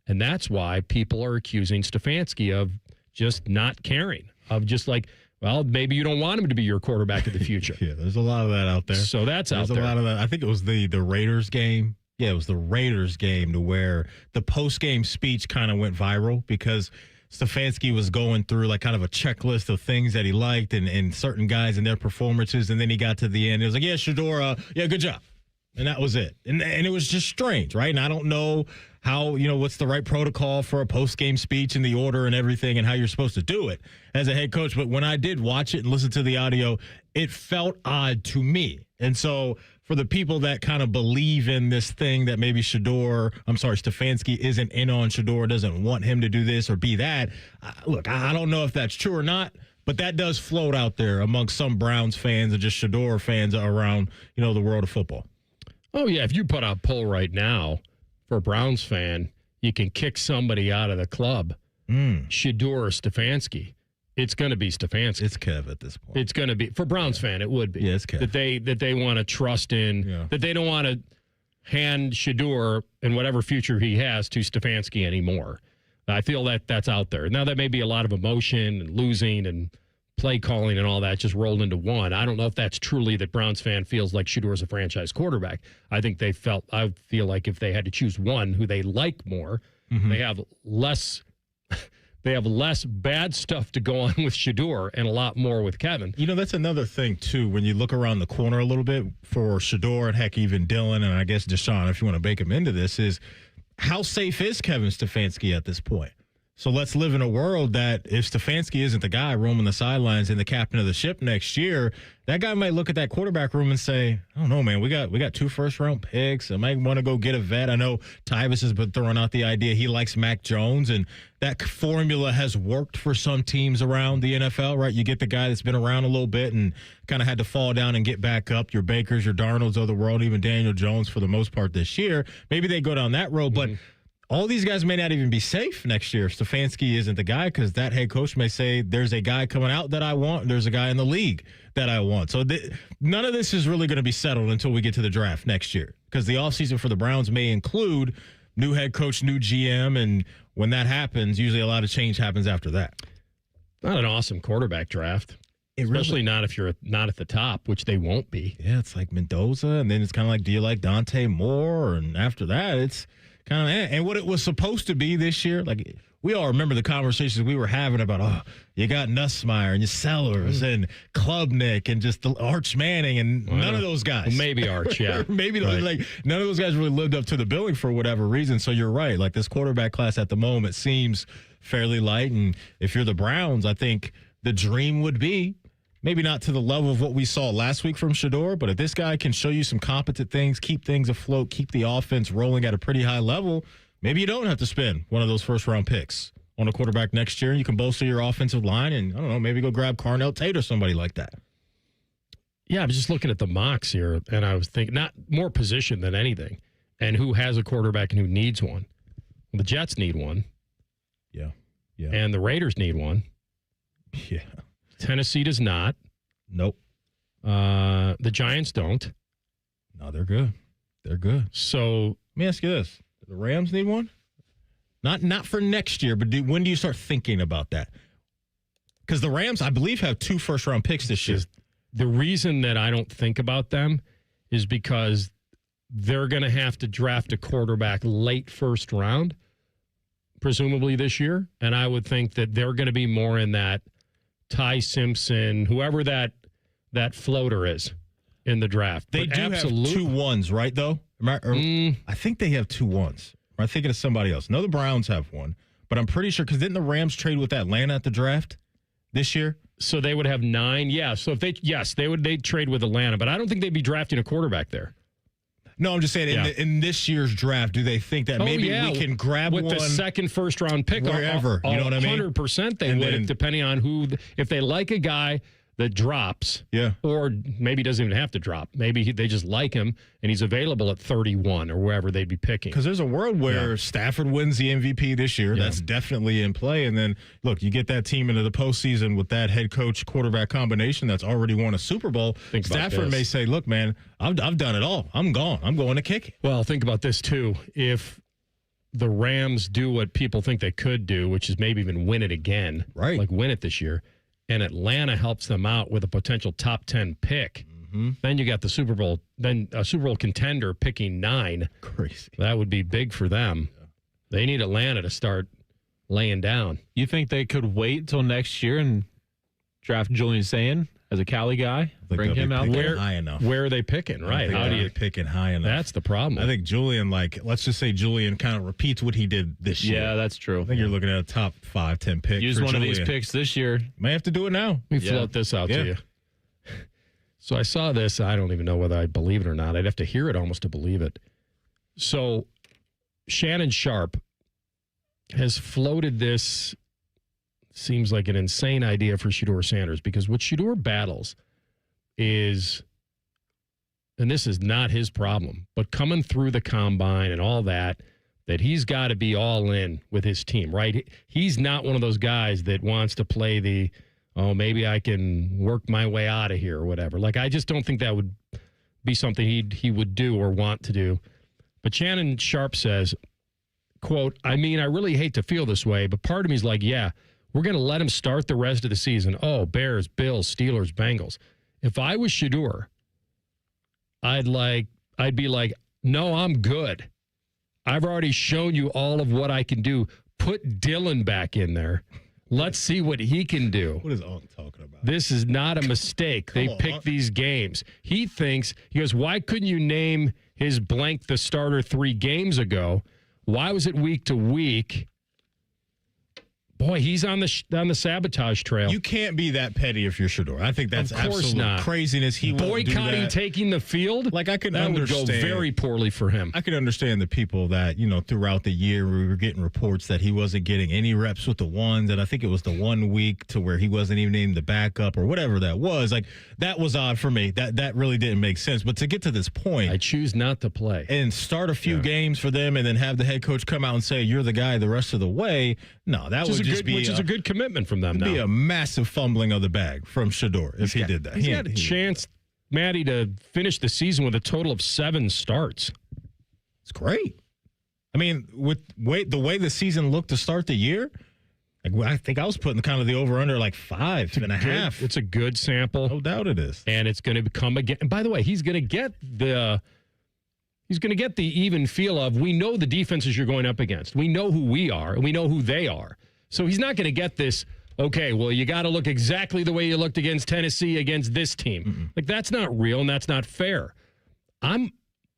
And that's why people are accusing Stefanski of just not caring, of just like, well, maybe you don't want him to be your quarterback of the future. Yeah, there's a lot of that out there. So there's out there. There's a lot of that. I think it was the Raiders game. Yeah, it was the Raiders game to where the post-game speech kind of went viral because Stefanski was going through like kind of a checklist of things that he liked and certain guys and their performances. And then he got to the end. It was like, yeah, Shedeur, good job. And that was it. And it was just strange, right? And I don't know how, what's the right protocol for a post-game speech and the order and everything and how you're supposed to do it as a head coach. But when I did watch it and listen to the audio, it felt odd to me. And so for the people that kind of believe in this thing that maybe Stefanski isn't in on Shedeur, doesn't want him to do this or be that, look, I don't know if that's true or not, but that does float out there amongst some Browns fans and just Shedeur fans around, the world of football. Oh, yeah. If you put out a poll right now for a Browns fan, you can kick somebody out of the club. Shedeur or Stefanski. It's going to be Stefanski. It's Kev at this point. It's going to be, for Browns fan, it would be. Yeah, it's Kev. That they want to trust in, that they don't want to hand Shedeur and whatever future he has to Stefanski anymore. I feel that that's out there. Now, that may be a lot of emotion and losing and play calling and all that just rolled into one. I don't know if that's truly that Browns fan feels like Shedeur is a franchise quarterback. I feel like if they had to choose one who they like more, they have less bad stuff to go on with Shedeur and a lot more with Kevin. That's another thing, too, when you look around the corner a little bit for Shedeur and heck, even Dylan and I guess Deshaun, if you want to bake him into this, is how safe is Kevin Stefanski at this point? So let's live in a world that if Stefanski isn't the guy roaming the sidelines and the captain of the ship next year, that guy might look at that quarterback room and say, I don't know, man, we got 2 first-round picks. I might want to go get a vet. I know Tyvus has been throwing out the idea he likes Mac Jones, and that formula has worked for some teams around the NFL, right? You get the guy that's been around a little bit and kind of had to fall down and get back up. Your Bakers, your Darnolds of the world, even Daniel Jones for the most part this year. Maybe they go down that road, but all these guys may not even be safe next year if Stefanski isn't the guy, because that head coach may say, there's a guy coming out that I want, there's a guy in the league that I want. So none of this is really going to be settled until we get to the draft next year, because the offseason for the Browns may include new head coach, new GM, and when that happens, usually a lot of change happens after that. Not an awesome quarterback draft. Especially not if you're not at the top, which they won't be. Yeah, it's like Mendoza, and then it's kind of like, do you like Dante Moore? And after that, it's kind of, and what it was supposed to be this year, like we all remember the conversations we were having about, you got Nussmeier and your Sellers and Klubnik and just the Arch Manning, and none of those guys. Well, maybe Arch, yeah. Maybe like none of those guys really lived up to the billing for whatever reason. So you're right. Like this quarterback class at the moment seems fairly light. And if you're the Browns, I think the dream would be, maybe not to the level of what we saw last week from Shedeur, but if this guy can show you some competent things, keep things afloat, keep the offense rolling at a pretty high level, maybe you don't have to spend one of those first-round picks on a quarterback next year, and you can bolster your offensive line and, I don't know, maybe go grab Carnell Tate or somebody like that. Yeah, I was just looking at the mocks here, and I was thinking, not more position than anything, and who has a quarterback and who needs one. The Jets need one. Yeah. And the Raiders need one. Yeah. Tennessee does not. Nope. The Giants don't. No, they're good. They're good. So let me ask you this: do the Rams need one? Not for next year, but when do you start thinking about that? Because the Rams, I believe, have 2 first-round picks this year. The reason that I don't think about them is because they're going to have to draft a quarterback late first round, presumably this year, and I would think that they're going to be more in that Ty Simpson, whoever that floater is in the draft. They do have 2 ones, right, though? I think they have 2 ones. Or I'm thinking of somebody else. No, the Browns have one. But I'm pretty sure, because didn't the Rams trade with Atlanta at the draft this year? So they would have 9. Yeah, so if they'd trade with Atlanta. But I don't think they'd be drafting a quarterback there. No, I'm just saying, in this year's draft, do they think that maybe we can grab with one? With the second first-round pick. Wherever, you know what I mean? 100% they would, depending on who. If they like a guy that drops, or maybe doesn't even have to drop. Maybe they just like him, and he's available at 31 or wherever they'd be picking. Because there's a world where Stafford wins the MVP this year. Yeah. That's definitely in play. And then, look, you get that team into the postseason with that head coach quarterback combination that's already won a Super Bowl. Stafford may say, look, man, I've done it all. I'm gone. I'm going to kick it. Well, think about this, too. If the Rams do what people think they could do, which is maybe even win it again, right? Like win it this year, and Atlanta helps them out with a potential top 10 pick, then you got the Super Bowl, then a Super Bowl contender picking 9. Crazy. That would be big for them. They need Atlanta to start laying down. You think they could wait till next year and draft Julian Sayin as a Cali guy? Bring him out there? High enough. Where are they picking, right? How do you picking high enough? That's the problem. I think Julian, let's just say Julian kind of repeats what he did this year. Yeah, that's true. I think you're looking at a top 5, 10 pick. Use one of these picks this year. May have to do it now. Let me float this out to you. So I saw this. I don't even know whether I believe it or not. I'd have to hear it almost to believe it. So Shannon Sharp has floated this, seems like an insane idea for Shedeur Saunders, because what Shedeur battles is, and this is not his problem, but coming through the combine and all that he's got to be all in with his team, right? He's not one of those guys that wants to play maybe I can work my way out of here or whatever. Like, I just don't think that would be something he would do or want to do. But Shannon Sharp says, quote, I mean, I really hate to feel this way, but part of me is like, yeah, we're going to let him start the rest of the season. Oh, Bears, Bills, Steelers, Bengals. If I was Shedeur, I'd be like, no, I'm good. I've already shown you all of what I can do. Put Dylan back in there. Let's see what he can do. What is Unc talking about? This is not a mistake. They pick these games. He goes, why couldn't you name his blank the starter 3 games ago? Why was it week to week? Boy, he's on the sabotage trail. You can't be that petty if you're Shedeur. I think that's absolute craziness. He boycotting taking the field. Like I could that understand. Would go very poorly for him. I could understand the people that throughout the year we were getting reports that he wasn't getting any reps with the ones, and I think it was the 1 week to where he wasn't even named the backup or whatever that was. Like that was odd for me. That really didn't make sense. But to get to this point, I choose not to play and start a few games for them, and then have the head coach come out and say you're the guy the rest of the way. No, that would just be which is a good commitment from them. It'd be a massive fumbling of the bag from Shedeur if he did that. He's got a chance, Matty, to finish the season with a total of 7 starts. It's great. I mean, with the way the season looked to start the year, I think I was putting kind of the over-under like 5.5. It's a good sample. No doubt it is. And it's going to become again. And by the way, he's going to get the even feel of, we know the defenses you're going up against. We know who we are, and we know who they are. So he's not going to get this, okay, well, you got to look exactly the way you looked against Tennessee against this team. Mm-mm. Like, that's not real, and that's not fair. I'm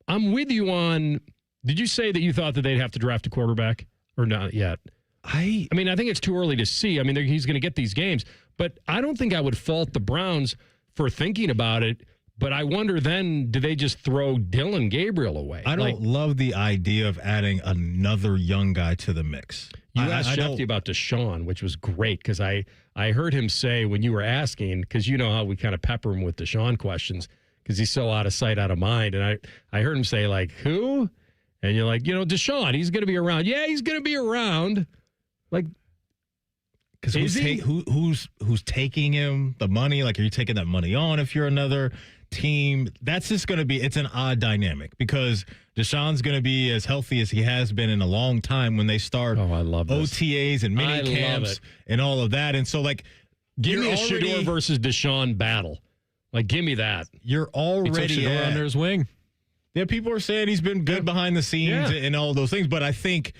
with you on, did you say that you thought that they'd have to draft a quarterback or not yet? I mean, I think it's too early to see. I mean, he's going to get these games, but I don't think I would fault the Browns for thinking about it. But I wonder then, do they just throw Dylan Gabriel away? I don't love the idea of adding another young guy to the mix. You asked Schefter about Deshaun, which was great because I heard him say when you were asking, because you know how we kind of pepper him with Deshaun questions because he's so out of sight, out of mind. And I heard him say, like, who? And you're like, Deshaun, he's going to be around. Yeah, he's going to be around. Like, because who's taking him the money? Like, are you taking that money on if you're another team? That's just going to be, it's an odd dynamic because Deshaun's going to be as healthy as he has been in a long time when they start I love this. OTAs and mini camps and all of that. And so, like, give me a Shedeur versus Deshaun battle. Like, give me that. You're already Shedeur under his wing. Yeah, people are saying he's been good behind the scenes and all those things, but I think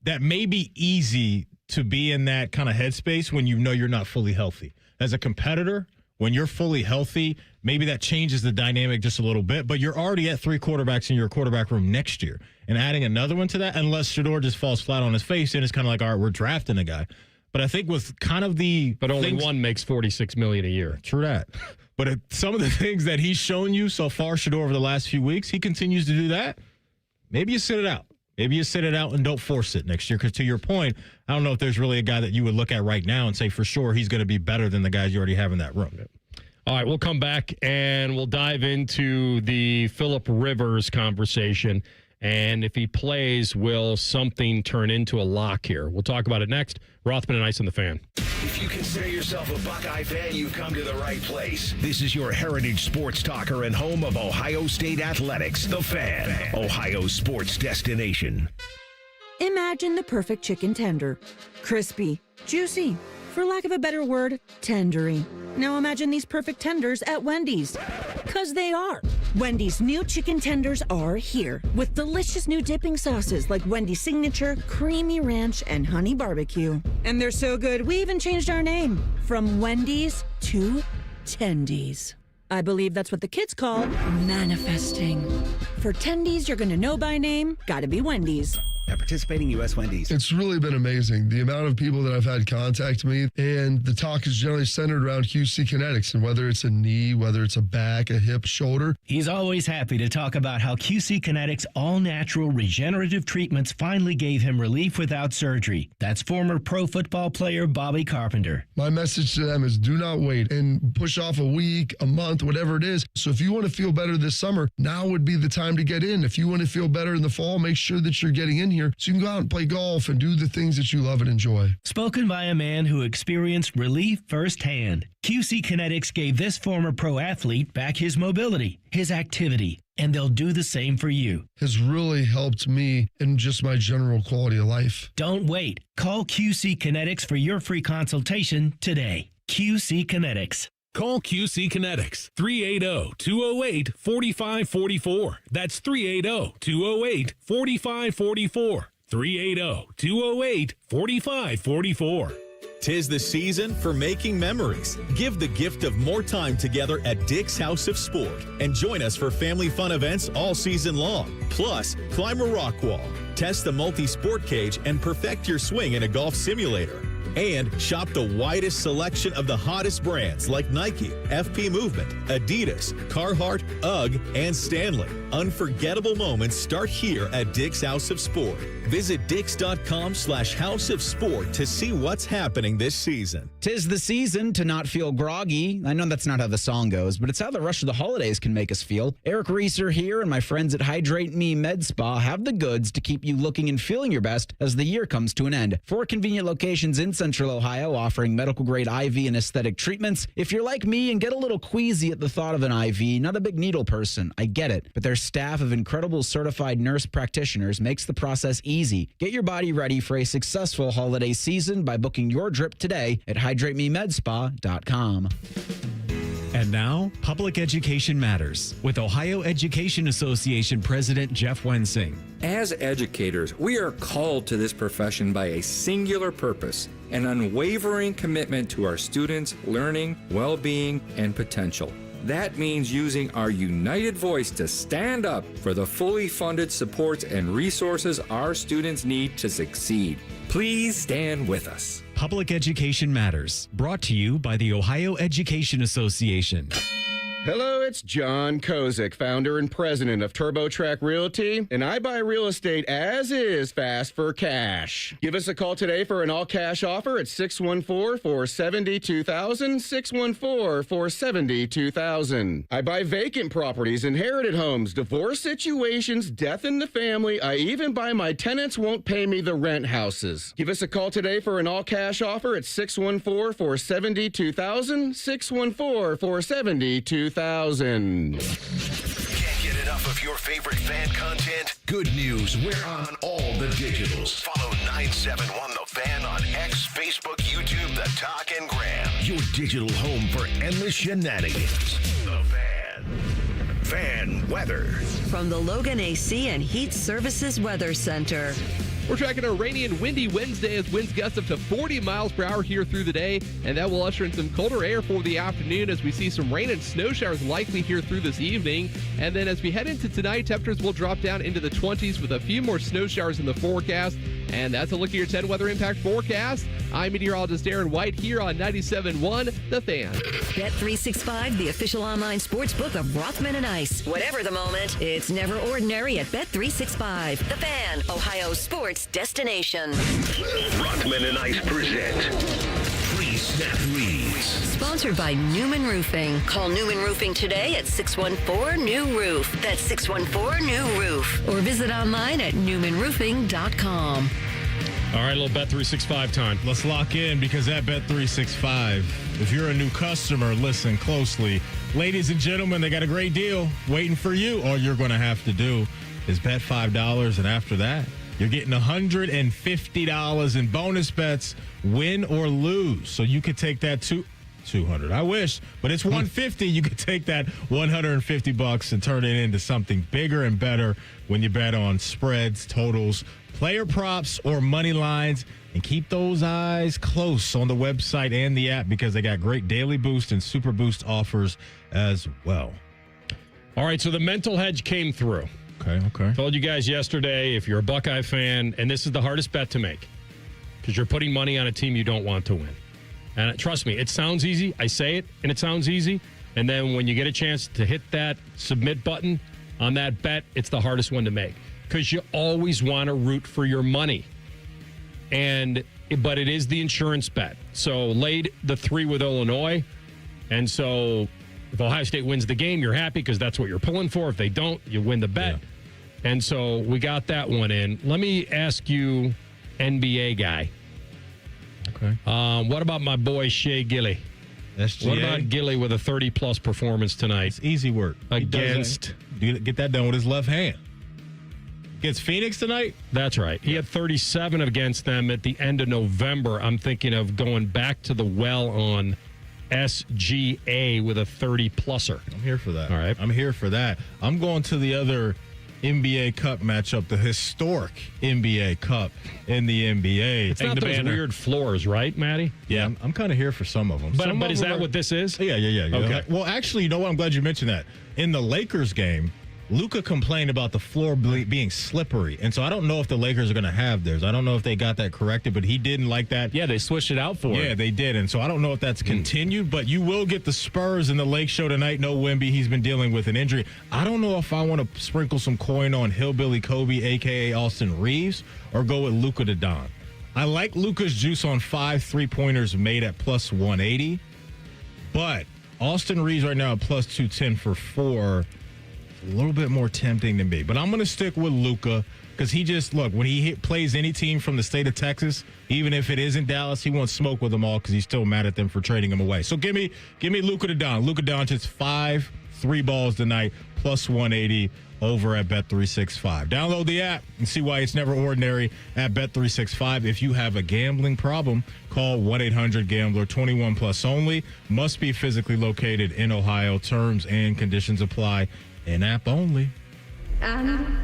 that may be easy to be in that kind of headspace when you know you're not fully healthy. As a competitor, when you're fully healthy, maybe that changes the dynamic just a little bit, but you're already at 3 quarterbacks in your quarterback room next year. And adding another one to that, unless Shedeur just falls flat on his face, then it's kind of like, all right, we're drafting a guy. But I think with kind of But only one makes $46 million a year. True that. But some of the things that he's shown you so far, Shedeur, over the last few weeks, he continues to do that. Maybe you sit it out. Maybe you sit it out and don't force it next year. Because to your point, I don't know if there's really a guy that you would look at right now and say for sure he's going to be better than the guys you already have in that room. All right, we'll come back and we'll dive into the Phillip Rivers conversation. And if he plays, will something turn into a lock here? We'll talk about it next. Rothman and Ice on the Fan. If you consider yourself a Buckeye fan, you've come to the right place. This is your heritage sports talker and home of Ohio State athletics, The Fan, Ohio's sports destination. Imagine the perfect chicken tender. Crispy, juicy, for lack of a better word, tendery. Now imagine these perfect tenders at Wendy's. 'Cause they are. Wendy's new chicken tenders are here with delicious new dipping sauces like Wendy's Signature, Creamy Ranch, and Honey Barbecue. And they're so good, we even changed our name from Wendy's to Tendies. I believe that's what the kids call manifesting. For Tendies you're gonna know by name, gotta be Wendy's. At participating U.S. Wendy's. It's really been amazing, the amount of people that I've had contact me, and the talk is generally centered around QC Kinetics, and whether it's a knee, whether it's a back, a hip, shoulder. He's always happy to talk about how QC Kinetics all-natural regenerative treatments finally gave him relief without surgery. That's former pro football player Bobby Carpenter. My message to them is do not wait and push off a week, a month, whatever it is. So if you want to feel better this summer, now would be the time to get in. If you want to feel better in the fall, make sure that you're getting in here so you can go out and play golf and do the things that you love and enjoy. Spoken by a man who experienced relief firsthand. QC Kinetics gave this former pro athlete back his mobility, his activity, and they'll do the same for you. Has really helped me in just my general quality of life. Don't wait. Call QC Kinetics for your free consultation today. QC Kinetics. Call QC Kinetics, 380-208-4544. That's 380-208-4544. 380-208-4544. 'Tis the season for making memories. Give the gift of more time together at Dick's House of Sport and join us for family fun events all season long. Plus, climb a rock wall, test the multi-sport cage, and perfect your swing in a golf simulator. And shop the widest selection of the hottest brands like Nike, FP Movement, Adidas, Carhartt, UGG, and Stanley. Unforgettable moments start here at Dick's House of Sport. Visit dicks.com/House of Sport to see what's happening this season. 'Tis the season to not feel groggy. I know that's not how the song goes, but it's how the rush of the holidays can make us feel. Eric Reeser here and my friends at Hydrate Me Med Spa have the goods to keep you looking and feeling your best as the year comes to an end. 4 convenient locations in Central Ohio offering medical-grade IV and aesthetic treatments. If you're like me and get a little queasy at the thought of an IV, not a big needle person, I get it. But their staff of incredible certified nurse practitioners makes the process easy. Get your body ready for a successful holiday season by booking your drip today at hydratememedspa.com. And now, Public Education Matters with Ohio Education Association President Jeff Wensing. As educators, we are called to this profession by a singular purpose, an unwavering commitment to our students' learning, well-being, and potential. That means using our united voice to stand up for the fully funded supports and resources our students need to succeed. Please stand with us. Public Education Matters, brought to you by the Ohio Education Association. Hello, it's John Kozik, founder and president of TurboTrack Realty, and I buy real estate as is fast for cash. Give us a call today for an all-cash offer at 614-470-2000, 614-470-2000. I buy vacant properties, inherited homes, divorce situations, death in the family. I even buy my tenants won't pay me the rent houses. Give us a call today for an all-cash offer at 614-470-2000, 614-470-2000. Can't get enough of your favorite fan content? Good news, we're on all the digitals. Follow 971 The Fan on X, Facebook, YouTube, The Talk, and Gram. Your digital home for endless shenanigans. The Fan. Fan weather. From the Logan AC and Heat Services Weather Center. We're tracking a rainy and windy Wednesday as winds gust up to 40 miles per hour here through the day, and that will usher in some colder air for the afternoon as we see some rain and snow showers likely here through this evening. And then as we head into tonight, temperatures will drop down into the 20s with a few more snow showers in the forecast. And that's a look at your 10 weather impact forecast. I'm meteorologist Aaron White here on 97.1 The Fan. Bet365, the official online sports book of Rothman and Ice. Whatever the moment, it's never ordinary at Bet365. The Fan, Ohio sports destination. Rothman and Ice present Pre-Snap Reads. Sponsored by Newman Roofing. Call Newman Roofing today at 614-NEW-ROOF. That's 614-NEW-ROOF. Or visit online at newmanroofing.com. All right, a little Bet365 time. Let's lock in because at Bet365, if you're a new customer, listen closely. Ladies and gentlemen, they got a great deal waiting for you. All you're going to have to do is bet $5, and after that, you're getting $150 in bonus bets, win or lose. So you could take that to $200. I wish, but it's $150. You could take that $150 and turn it into something bigger and better when you bet on spreads, totals, player props, or money lines. And keep those eyes close on the website and the app because they got great daily boost and super boost offers as well. All right, so the mental hedge came through. Okay. Told you guys yesterday, if you're a Buckeye fan, and this is the hardest bet to make because you're putting money on a team you don't want to win. And trust me, it sounds easy. I say it, and it sounds easy. And then when you get a chance to hit that submit button on that bet, it's the hardest one to make because you always want to root for your money. But it is the insurance bet. So laid the 3 with Illinois. And so if Ohio State wins the game, you're happy because that's what you're pulling for. If they don't, you win the bet. Yeah. And so we got that one in. Let me ask you, NBA guy. Okay. What about my boy Shea Gilly? SGA? What about Gilly with a 30-plus performance tonight? It's easy work. Against... Get that done with his left hand. Against Phoenix tonight? That's right. He had 37 against them at the end of November. I'm thinking of going back to the well on SGA with a 30-pluser. I'm here for that. All right. I'm here for that. I'm going to the other NBA Cup matchup, the historic NBA Cup in the NBA. It's not those weird floors, right, Matty? Yeah, I'm kind of here for some of them. But is that what this is? Yeah. Okay. Well, actually, you know what? I'm glad you mentioned that. In the Lakers game, Luka complained about the floor being slippery, and so I don't know if the Lakers are going to have theirs. I don't know if they got that corrected, but he didn't like that. Yeah, they switched it out for him. Yeah, they did, and so I don't know if that's continued, but you will get the Spurs in the Lake Show tonight. No Wemby. He's been dealing with an injury. I don't know if I want to sprinkle some coin on Hillbilly Kobe, a.k.a. Austin Reeves, or go with Luka to Don. I like Luka's juice on 5 3-pointers made at plus 180, but Austin Reeves right now at plus 210 for 4. A little bit more tempting to me, but I'm going to stick with Luka because he just, look, when he plays any team from the state of Texas, even if it isn't Dallas, he wants smoke with them all because he's still mad at them for trading him away. So give me Luka to Don. Luka Doncic 5 3-balls tonight, plus 180 over at Bet365. Download the app and see why it's never ordinary at Bet365. If you have a gambling problem, call 1-800-GAMBLER, 21 plus only. Must be physically located in Ohio. Terms and conditions apply. In-app only. And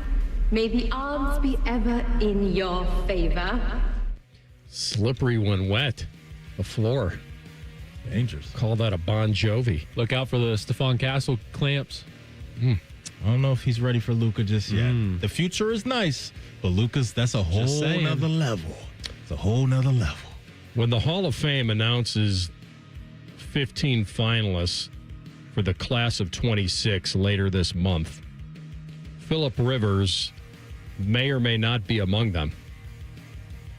may the odds be ever in your favor. Slippery when wet. The floor. Dangerous. Call that a Bon Jovi. Look out for the Stephon Castle clamps. I don't know if he's ready for Luka just yet. The future is nice, but Luka's, that's a whole nother level. It's a whole nother level. When the Hall of Fame announces 15 finalists for the class of 26 later this month, Phillip Rivers may or may not be among them.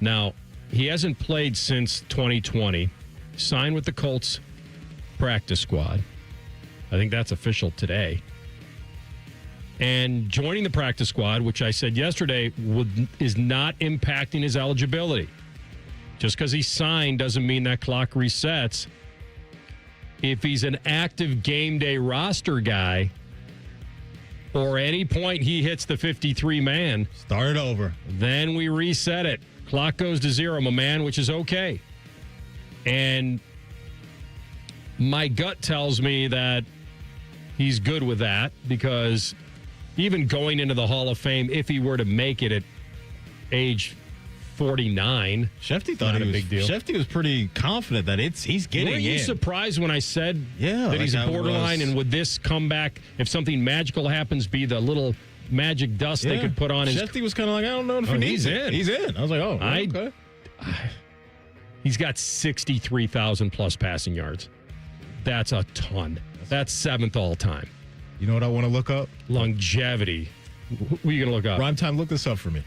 Now, he hasn't played since 2020, signed with the Colts practice squad. I think that's official today. And joining the practice squad, which I said yesterday, is not impacting his eligibility. Just because he signed doesn't mean that clock resets. If he's an active game day roster guy, or any point he hits the 53-man, start it over. Then we reset it. Clock goes to 0, my man, which is okay. And my gut tells me that he's good with that because even going into the Hall of Fame, if he were to make it at age 49, Shefty thought not he a was big deal. Shefty was pretty confident that he's getting Were you in. surprised when I said that he's like I borderline? was. And would this comeback, if something magical happens, be the little magic dust they could put on his? Shefty was kind of like, I don't know if he needs it. He's in. I was like, okay. He's got 63,000 plus passing yards. That's a ton. That's 7th all time. You know what I want to look up? Longevity. What are you going to look up? Rhyme time, look this up for me.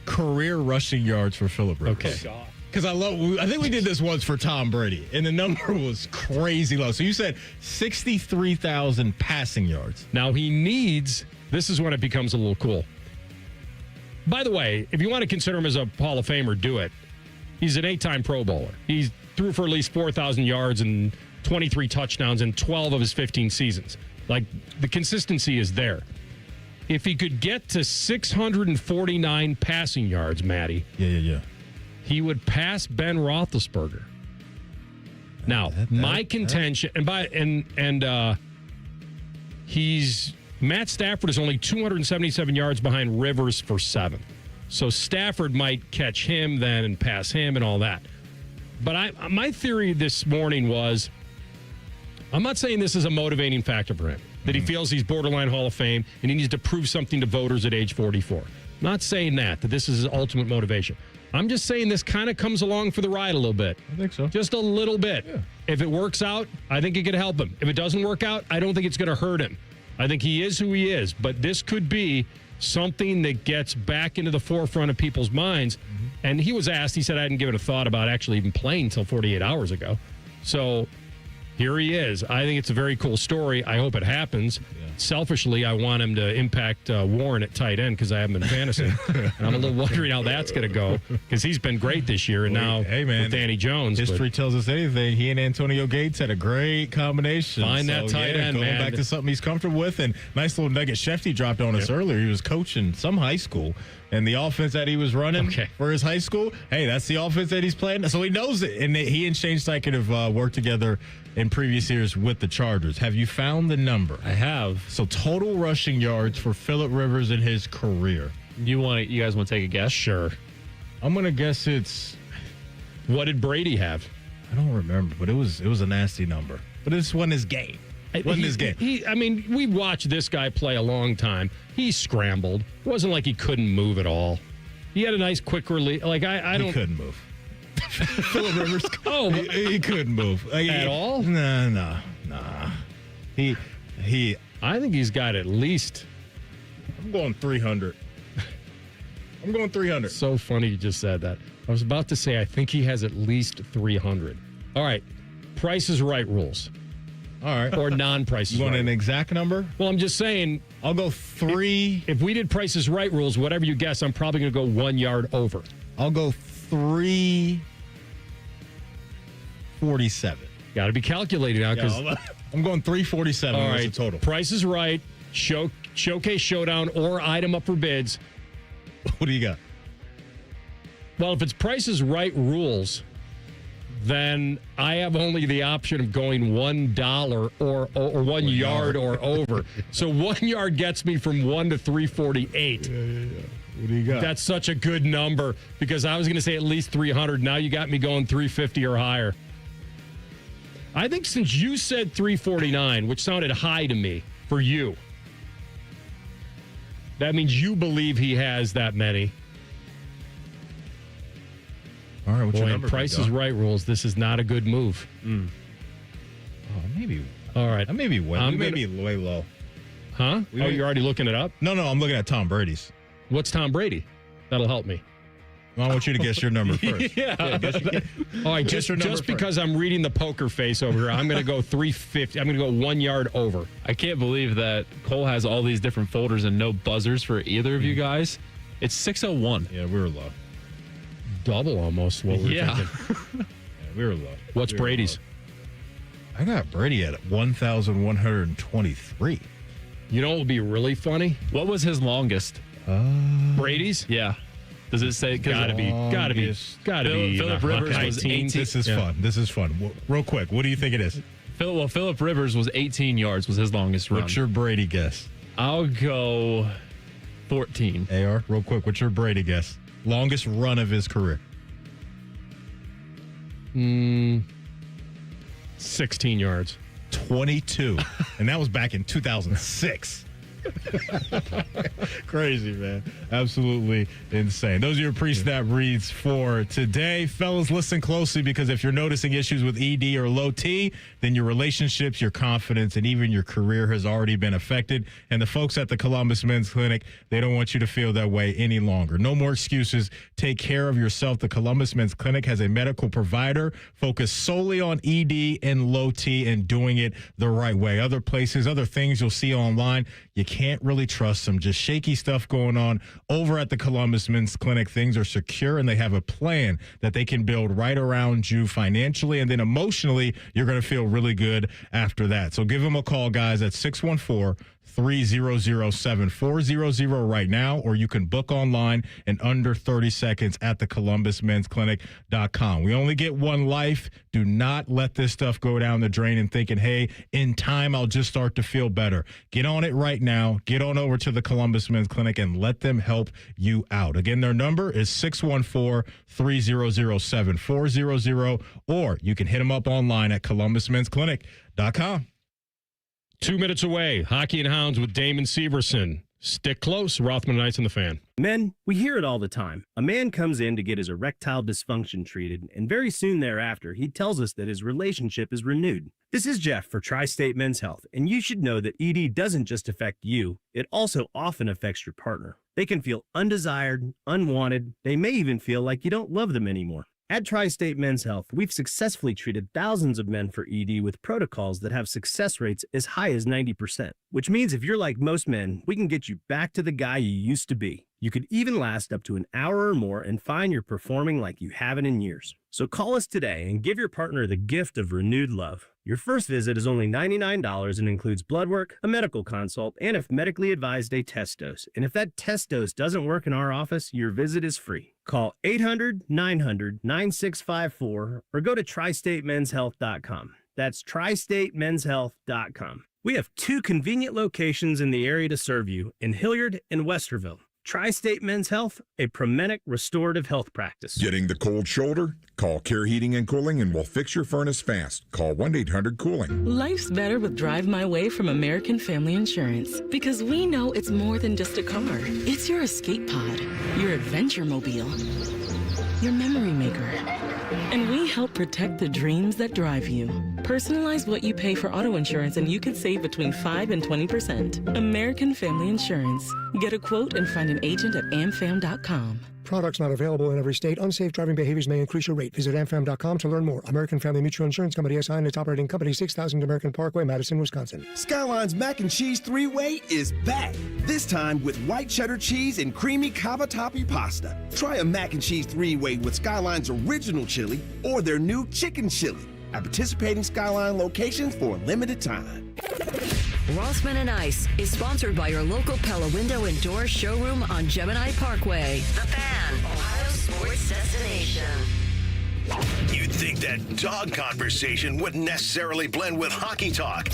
Career rushing yards for Phillip Rivers. Okay. Because I think we did this once for Tom Brady, and the number was crazy low. So you said 63,000 passing yards. Now he needs, this is when it becomes a little cool. By the way, if you want to consider him as a Hall of Famer, do it. He's an 8-time Pro Bowler. He threw for at least 4,000 yards and 23 touchdowns in 12 of his 15 seasons. Like, the consistency is there. If he could get to 649 passing yards, Matty. Yeah. He would pass Ben Roethlisberger. Now, my contention, Matt Stafford is only 277 yards behind Rivers for 7th. So Stafford might catch him then and pass him and all that. But my theory this morning was, I'm not saying this is a motivating factor for him, that he feels he's borderline Hall of Fame and he needs to prove something to voters at age 44. I'm not saying that this is his ultimate motivation. I'm just saying this kind of comes along for the ride a little bit. I think so. Just a little bit. Yeah. If it works out, I think it could help him. If it doesn't work out, I don't think it's going to hurt him. I think he is who he is. But this could be something that gets back into the forefront of people's minds. Mm-hmm. And he was asked, he said, I hadn't given a thought about actually even playing until 48 hours ago. So here he is. I think it's a very cool story. I hope it happens. Yeah. Selfishly, I want him to impact Warren at tight end because I have him in fantasy. And I'm a little wondering how that's going to go because he's been great this year. And now with Danny Jones. History tells us anything. He and Antonio Gates had a great combination. Find that tight end, going man. Back to something he's comfortable with. And nice little nugget Shefty dropped on us earlier. He was coaching some high school. And the offense that he was running for his high school, hey, that's the offense that he's playing. So he knows it. And he and Shane Steichen have worked together in previous years with the Chargers. Have you found the number? I have. So total rushing yards for Phillip Rivers in his career. You guys want to take a guess? Sure. I'm going to guess it's... What did Brady have? I don't remember, but it was a nasty number. But this wasn't his game. won this game. We watched this guy play a long time. He scrambled. It wasn't like he couldn't move at all. He had a nice quick release. Like He couldn't move. Phillip Rivers. Oh, he couldn't move at all. Nah. He. I think he's got at least. I'm going 300. I'm going 300. So funny you just said that. I was about to say I think he has at least 300. All right, Price is Right rules. All right, or non-Price is Right. You want an Right. exact number? Well, I'm just saying. I'll go 3. If we did Price is Right rules, whatever you guess, I'm probably going to go 1 yard over. I'll go 347. Got to be calculated now because I'm going 347. All What's right, the total? Price is Right, Showcase Showdown, or item up for bids. What do you got? Well, if it's Price is Right rules, then I have only the option of going $1 or 1 yard or over. So 1 yard gets me from 1 to 348. Yeah. What do you got? That's such a good number because I was going to say at least 300. Now you got me going 350 or higher. I think since you said 349, which sounded high to me for you, that means you believe he has that many. All right, what's your number? Price is Right rules. This is not a good move. Oh, maybe. All right. I may be way low. Huh? You're already looking it up? No, I'm looking at Tom Brady's. What's Tom Brady? That'll help me. I want you to guess your number first. Yeah. All right, just because I'm reading the poker face over here, I'm going to go 350. I'm going to go 1 yard over. I can't believe that Cole has all these different folders and no buzzers for either of you guys. It's 601. Yeah, we were low. Double almost what we were thinking. Yeah, we were low. What's Brady's? I got Brady at 1,123. You know what would be really funny? What was his longest? Brady's? Yeah. Does it say? Gotta be. Phillip Rivers was 18. This is fun. This is fun. Real quick, what do you think it is? Phillip Rivers was 18 yards was his longest run. What's your Brady guess? I'll go 14. AR, real quick, what's your Brady guess? Longest run of his career? 16 yards. 22. And that was back in 2006. Crazy, man. Absolutely insane. Those are your pre-snap reads for today. Fellas, listen closely because if you're noticing issues with ED or low T, then your relationships, your confidence, and even your career has already been affected. And the folks at the Columbus Men's Clinic, they don't want you to feel that way any longer. No more excuses. Take care of yourself. The Columbus Men's Clinic has a medical provider focused solely on ED and low T and doing it the right way. Other places, other things you'll see online, you can't really trust them. Just shaky stuff going on over at the Columbus Men's Clinic. Things are secure and they have a plan that they can build right around you financially, and then emotionally you're going to feel really good after that. So give them a call, guys, at 614-300-7400 right now, or you can book online in under 30 seconds at the ColumbusMen'sClinic.com. We only get one life. Do not let this stuff go down the drain and thinking, hey, in time I'll just start to feel better. Get on it right now. Get on over to the Columbus Men's Clinic and let them help you out. Again, their number is 614-300-7400, or you can hit them up online at ColumbusMen'sClinic.com. 2 minutes away, Hockey and Hounds with Damon Severson. Stick close, Rothman and Ice and the Fan. Men, we hear it all the time. A man comes in to get his erectile dysfunction treated, and very soon thereafter, he tells us that his relationship is renewed. This is Jeff for Tri-State Men's Health, and you should know that ED doesn't just affect you, it also often affects your partner. They can feel undesired, unwanted, they may even feel like you don't love them anymore. At Tri-State Men's Health, we've successfully treated thousands of men for ED with protocols that have success rates as high as 90%, which means if you're like most men, we can get you back to the guy you used to be. You could even last up to an hour or more and find you're performing like you haven't in years. So call us today and give your partner the gift of renewed love. Your first visit is only $99 and includes blood work, a medical consult, and if medically advised, a test dose. And if that test dose doesn't work in our office, your visit is free. Call 800-900-9654 or go to tristatemenshealth.com. That's tristatemenshealth.com. We have 2 convenient locations in the area to serve you in Hilliard and Westerville. Tri-State Men's Health, a Promenic restorative health practice. Getting the cold shoulder? Call Care Heating and Cooling and we'll fix your furnace fast. Call 1-800-COOLING. Life's better with Drive My Way from American Family Insurance because we know it's more than just a car. It's your escape pod, your adventure mobile, your memory maker. And we help protect the dreams that drive you. Personalize what you pay for auto insurance and you could save between 5 and 20%. American Family Insurance. Get a quote and find an agent at amfam.com. Products not available in every state. Unsafe driving behaviors may increase your rate. Visit amfam.com to learn more. American Family Mutual Insurance Company SI and its operating company, 6000 American Parkway, Madison, Wisconsin. Skyline's Mac and Cheese 3-Way is back. This time with white cheddar cheese and creamy cavatappi pasta. Try a Mac and Cheese 3-Way with Skyline's original chili or their new chicken chili at participating Skyline locations for a limited time. Rothman and Ice is sponsored by your local Pella Window and Door showroom on Gemini Parkway. The Fan, Ohio sports destination. You'd think that dog conversation wouldn't necessarily blend with hockey talk.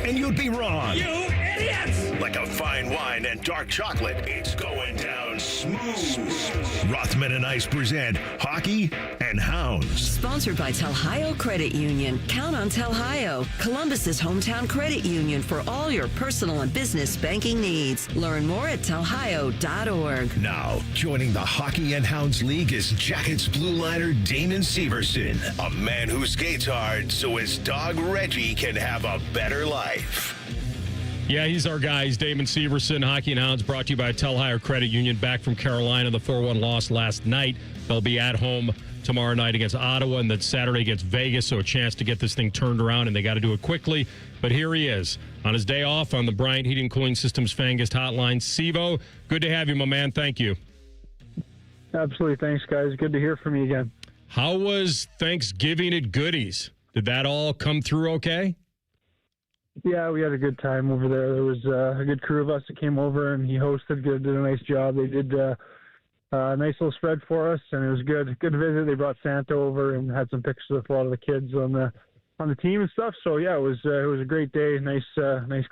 And you'd be wrong. You idiots! Like a fine wine and dark chocolate, it's going down smooth. Rothman and Ice present Hockey and Hounds. Sponsored by Telhio Credit Union. Count on Telhio, Columbus's hometown credit union for all your personal and business banking needs. Learn more at telhio.org. Now, joining the Hockey and Hounds League is Jackets blue liner Damon Severson, a man who skates hard so his dog Reggie can have a better life. Yeah, he's our guy. He's Damon Severson. Hockey and Hounds brought to you by Telhio Credit Union. Back from Carolina, the 4-1 loss last night. They'll be at home tomorrow night against Ottawa and then Saturday against Vegas, so a chance to get this thing turned around, and they got to do it quickly. But here he is on his day off on the Bryant Heating Cooling Systems Fangast Hotline. Sevo, good to have you, my man. Thank you. Absolutely. Thanks, guys. Good to hear from you again. How was Thanksgiving at Goodies? Did that all come through okay? Yeah, we had a good time over there. There was a good crew of us that came over, and he hosted, did a nice job. They did a nice little spread for us, and it was good. Good visit. They brought Santa over and had some pictures with a lot of the kids on the team and stuff. So yeah, it was a great day. Nice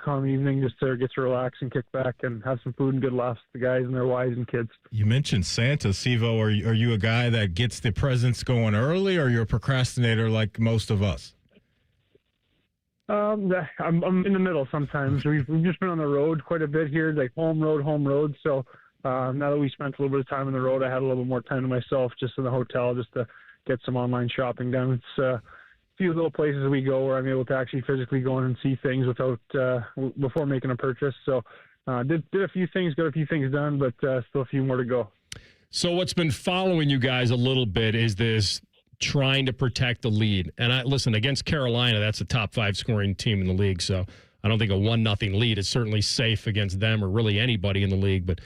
calm evening just to get to relax and kick back and have some food and good laughs with the guys and their wives and kids. You mentioned Santa, Sevo. Are you a guy that gets the presents going early, or you're a procrastinator like most of us? I'm in the middle sometimes. We've just been on the road quite a bit here, like home road. So now that we spent a little bit of time on the road, I had a little bit more time to myself just in the hotel just to get some online shopping done. It's a few little places we go where I'm able to actually physically go in and see things without before making a purchase. So did a few things, got a few things done, but still a few more to go. So what's been following you guys a little bit is this trying to protect the lead. And listen, against Carolina, that's a top 5 scoring team in the league. So I don't think a 1-0 lead is certainly safe against them or really anybody in the league. But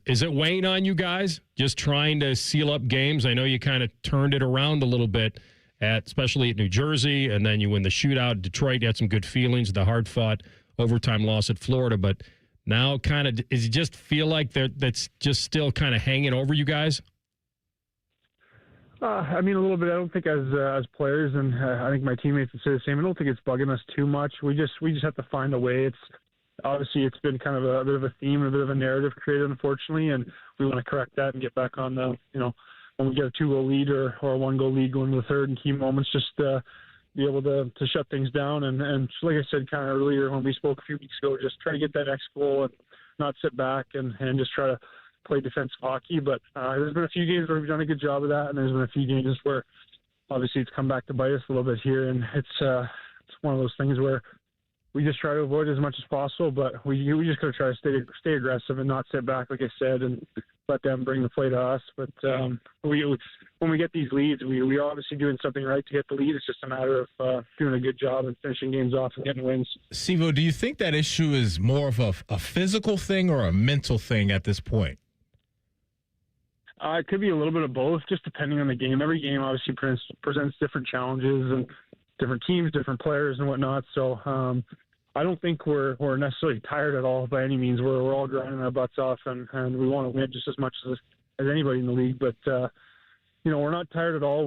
is it weighing on you guys just trying to seal up games? I know you kind of turned it around a little bit especially at New Jersey, and then you win the shootout at Detroit. You had some good feelings, the hard-fought overtime loss at Florida. But now kind of, does it just feel like that's just still kind of hanging over you guys? I mean, a little bit. I don't think as players, and I think my teammates would say the same, I don't think it's bugging us too much. We just have to find a way. Obviously, it's been kind of a bit of a theme, a bit of a narrative created, unfortunately, and we want to correct that and get back on the, when we get a 2-goal lead or a 1-goal lead going to the third in key moments, just be able to shut things down. And like I said kind of earlier when we spoke a few weeks ago, just try to get that next goal and not sit back and just try to play defensive hockey. But there's been a few games where we've done a good job of that, and there's been a few games where obviously it's come back to bite us a little bit here, and it's one of those things where we just try to avoid it as much as possible, but we just got to try to stay aggressive and not sit back, like I said, and let them bring the play to us. But when we get these leads, we're obviously doing something right to get the lead. It's just a matter of doing a good job and finishing games off and getting wins. Sevo, do you think that issue is more of a physical thing or a mental thing at this point? It could be a little bit of both, just depending on the game. Every game obviously presents different challenges and different teams, different players and whatnot. So I don't think we're necessarily tired at all by any means. We're all grinding our butts off and we want to win just as much as anybody in the league. But we're not tired at all.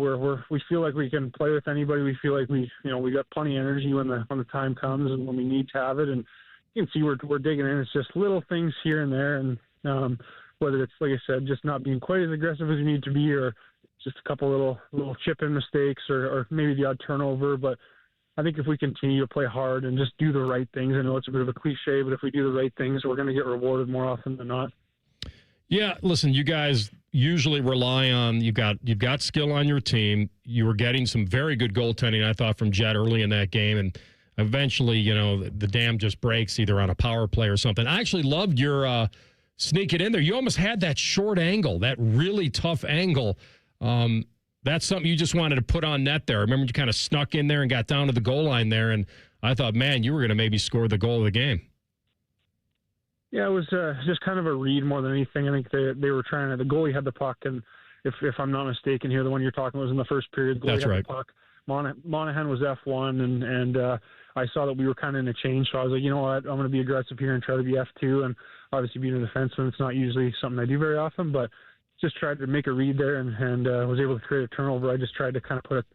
We feel like we can play with anybody. We feel like we got plenty of energy when the time comes and when we need to have it. And you can see we're digging in. It's just little things here and there, and Whether it's, like I said, just not being quite as aggressive as you need to be, or just a couple little chip-in mistakes, or maybe the odd turnover. But I think if we continue to play hard and just do the right things, I know it's a bit of a cliche, but if we do the right things, we're going to get rewarded more often than not. Yeah, listen, you guys usually rely on you've got skill on your team. You were getting some very good goaltending, I thought, from Jed early in that game, and eventually, the dam just breaks either on a power play or something. I actually loved your sneak it in there. You almost had that short angle, that really tough angle. That's something you just wanted to put on net there. I remember you kind of snuck in there and got down to the goal line there, and I thought, man, you were going to maybe score the goal of the game. Yeah, it was just kind of a read more than anything. I think they were trying to – the goalie had the puck, and if I'm not mistaken here, the one you're talking was in the first period. The goalie That's had right. The puck. Monahan was F1, and I saw that we were kind of in a change, so I was like, you know what, I'm going to be aggressive here and try to be F2, and obviously being a defenseman, it's not usually something I do very often, but just tried to make a read there and was able to create a turnover. I just tried to kind of put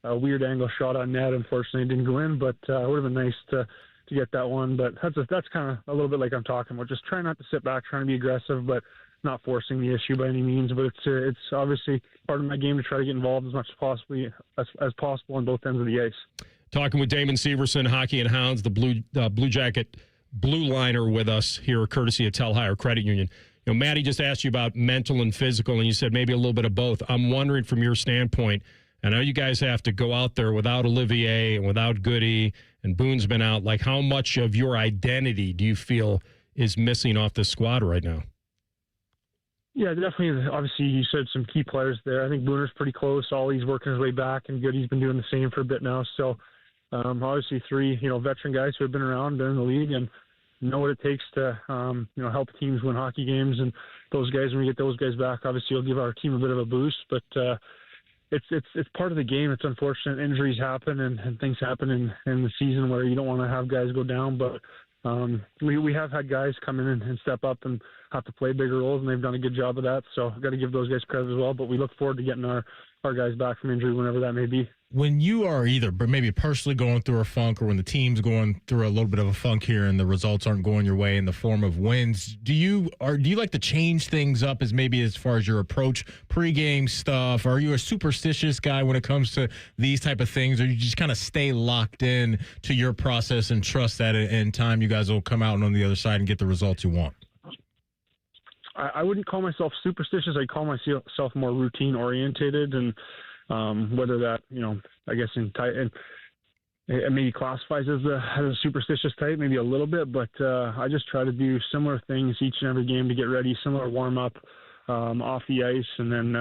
a weird angle shot on net. Unfortunately, it didn't go in, but it would have been nice to get that one. But that's kind of a little bit like I'm talking about. Just trying not to sit back, trying to be aggressive, but not forcing the issue by any means. But it's obviously part of my game to try to get involved as much as possible on both ends of the ice. Talking with Damon Severson, Hockey and Hounds, the Blue Jacket Blue Liner with us here, courtesy of Telhire Credit Union. Maddie just asked you about mental and physical, and you said maybe a little bit of both. I'm wondering from your standpoint, I know you guys have to go out there without Olivier and without Goody, and Boone's been out. Like, how much of your identity do you feel is missing off this squad right now? Yeah, definitely. Obviously, you said some key players there. I think Booner's pretty close. Ollie's working his way back, and Goody's been doing the same for a bit now. So, obviously, three veteran guys who have been around, been in the league, and know what it takes to help teams win hockey games. And those guys, when we get those guys back, obviously, it'll give our team a bit of a boost. But it's part of the game. It's unfortunate. Injuries happen and things happen in the season where you don't want to have guys go down. But we have had guys come in and step up and have to play bigger roles, and they've done a good job of that. So I've got to give those guys credit as well. But we look forward to getting our guys back from injury whenever that may be. When you are either maybe personally going through a funk, or when the team's going through a little bit of a funk here and the results aren't going your way in the form of wins, do you like to change things up as far as your approach, pregame stuff? Are you a superstitious guy when it comes to these type of things, or you just kind of stay locked in to your process and trust that in time you guys will come out and on the other side and get the results you want? I wouldn't call myself superstitious. I'd call myself more routine orientated, and whether that, I guess and it maybe classifies as a superstitious type, maybe a little bit, but I just try to do similar things each and every game to get ready, similar warm up off the ice, and then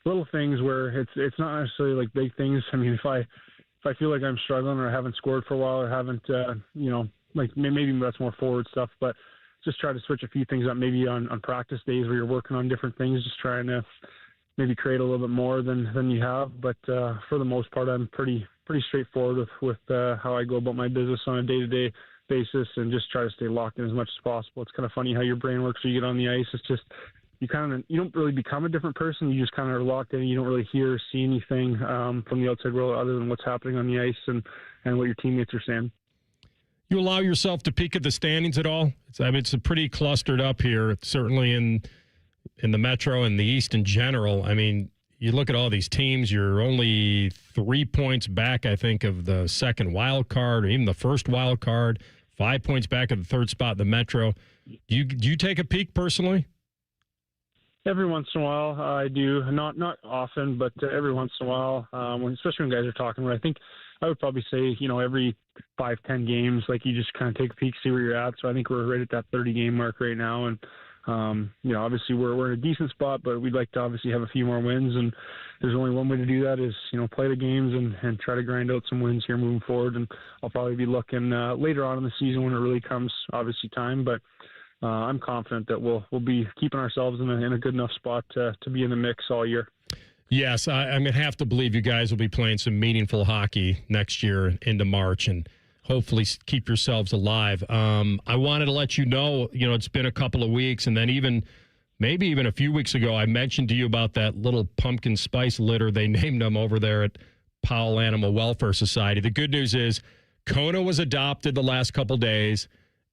little things where it's not necessarily like big things. I mean, if I feel like I'm struggling or I haven't scored for a while or haven't like maybe that's more forward stuff, but just try to switch a few things up maybe on practice days where you're working on different things, just trying to maybe create a little bit more than you have. But for the most part, I'm pretty straightforward with how I go about my business on a day-to-day basis, and just try to stay locked in as much as possible. It's kind of funny how your brain works when you get on the ice. It's just you don't really become a different person. You just kind of are locked in. You don't really hear or see anything from the outside world other than what's happening on the ice and what your teammates are saying. You allow yourself to peek at the standings at all? It's pretty clustered up here, certainly in the Metro and the East in general. I mean, you look at all these teams, you're only 3 points back, I think, of the second wild card or even the first wild card, 5 points back of the third spot in the Metro. Do you take a peek personally? Every once in a while, I do. Not often, but every once in a while, especially when guys are talking. But I think I would probably say, every 5-10 games, like you just kind of take a peek, see where you're at. So I think we're right at that 30-game mark right now. And, obviously we're in a decent spot, but we'd like to obviously have a few more wins. And there's only one way to do that is, play the games and try to grind out some wins here moving forward. And I'll probably be looking later on in the season when it really comes, obviously, time. But I'm confident that we'll be keeping ourselves in a good enough spot to be in the mix all year. Yes, I'm going to have to believe you guys will be playing some meaningful hockey next year into March and hopefully keep yourselves alive. I wanted to let you know, it's been a couple of weeks, and then maybe even a few weeks ago, I mentioned to you about that little pumpkin spice litter they named them over there at Powell Animal Welfare Society. The good news is Kona was adopted the last couple days,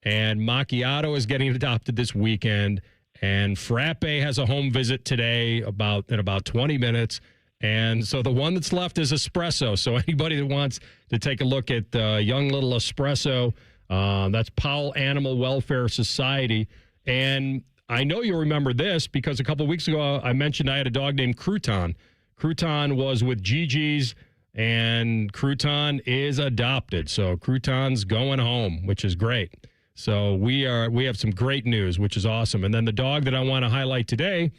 And Macchiato is getting adopted this weekend. And Frappe has a home visit today in about 20 minutes. And so the one that's left is Espresso. So anybody that wants to take a look at young little Espresso, that's Powell Animal Welfare Society. And I know you'll remember this because a couple of weeks ago I mentioned I had a dog named Crouton. Crouton was with Gigi's, and Crouton is adopted. So Crouton's going home, which is great. So we have some great news, which is awesome. And then the dog that I want to highlight today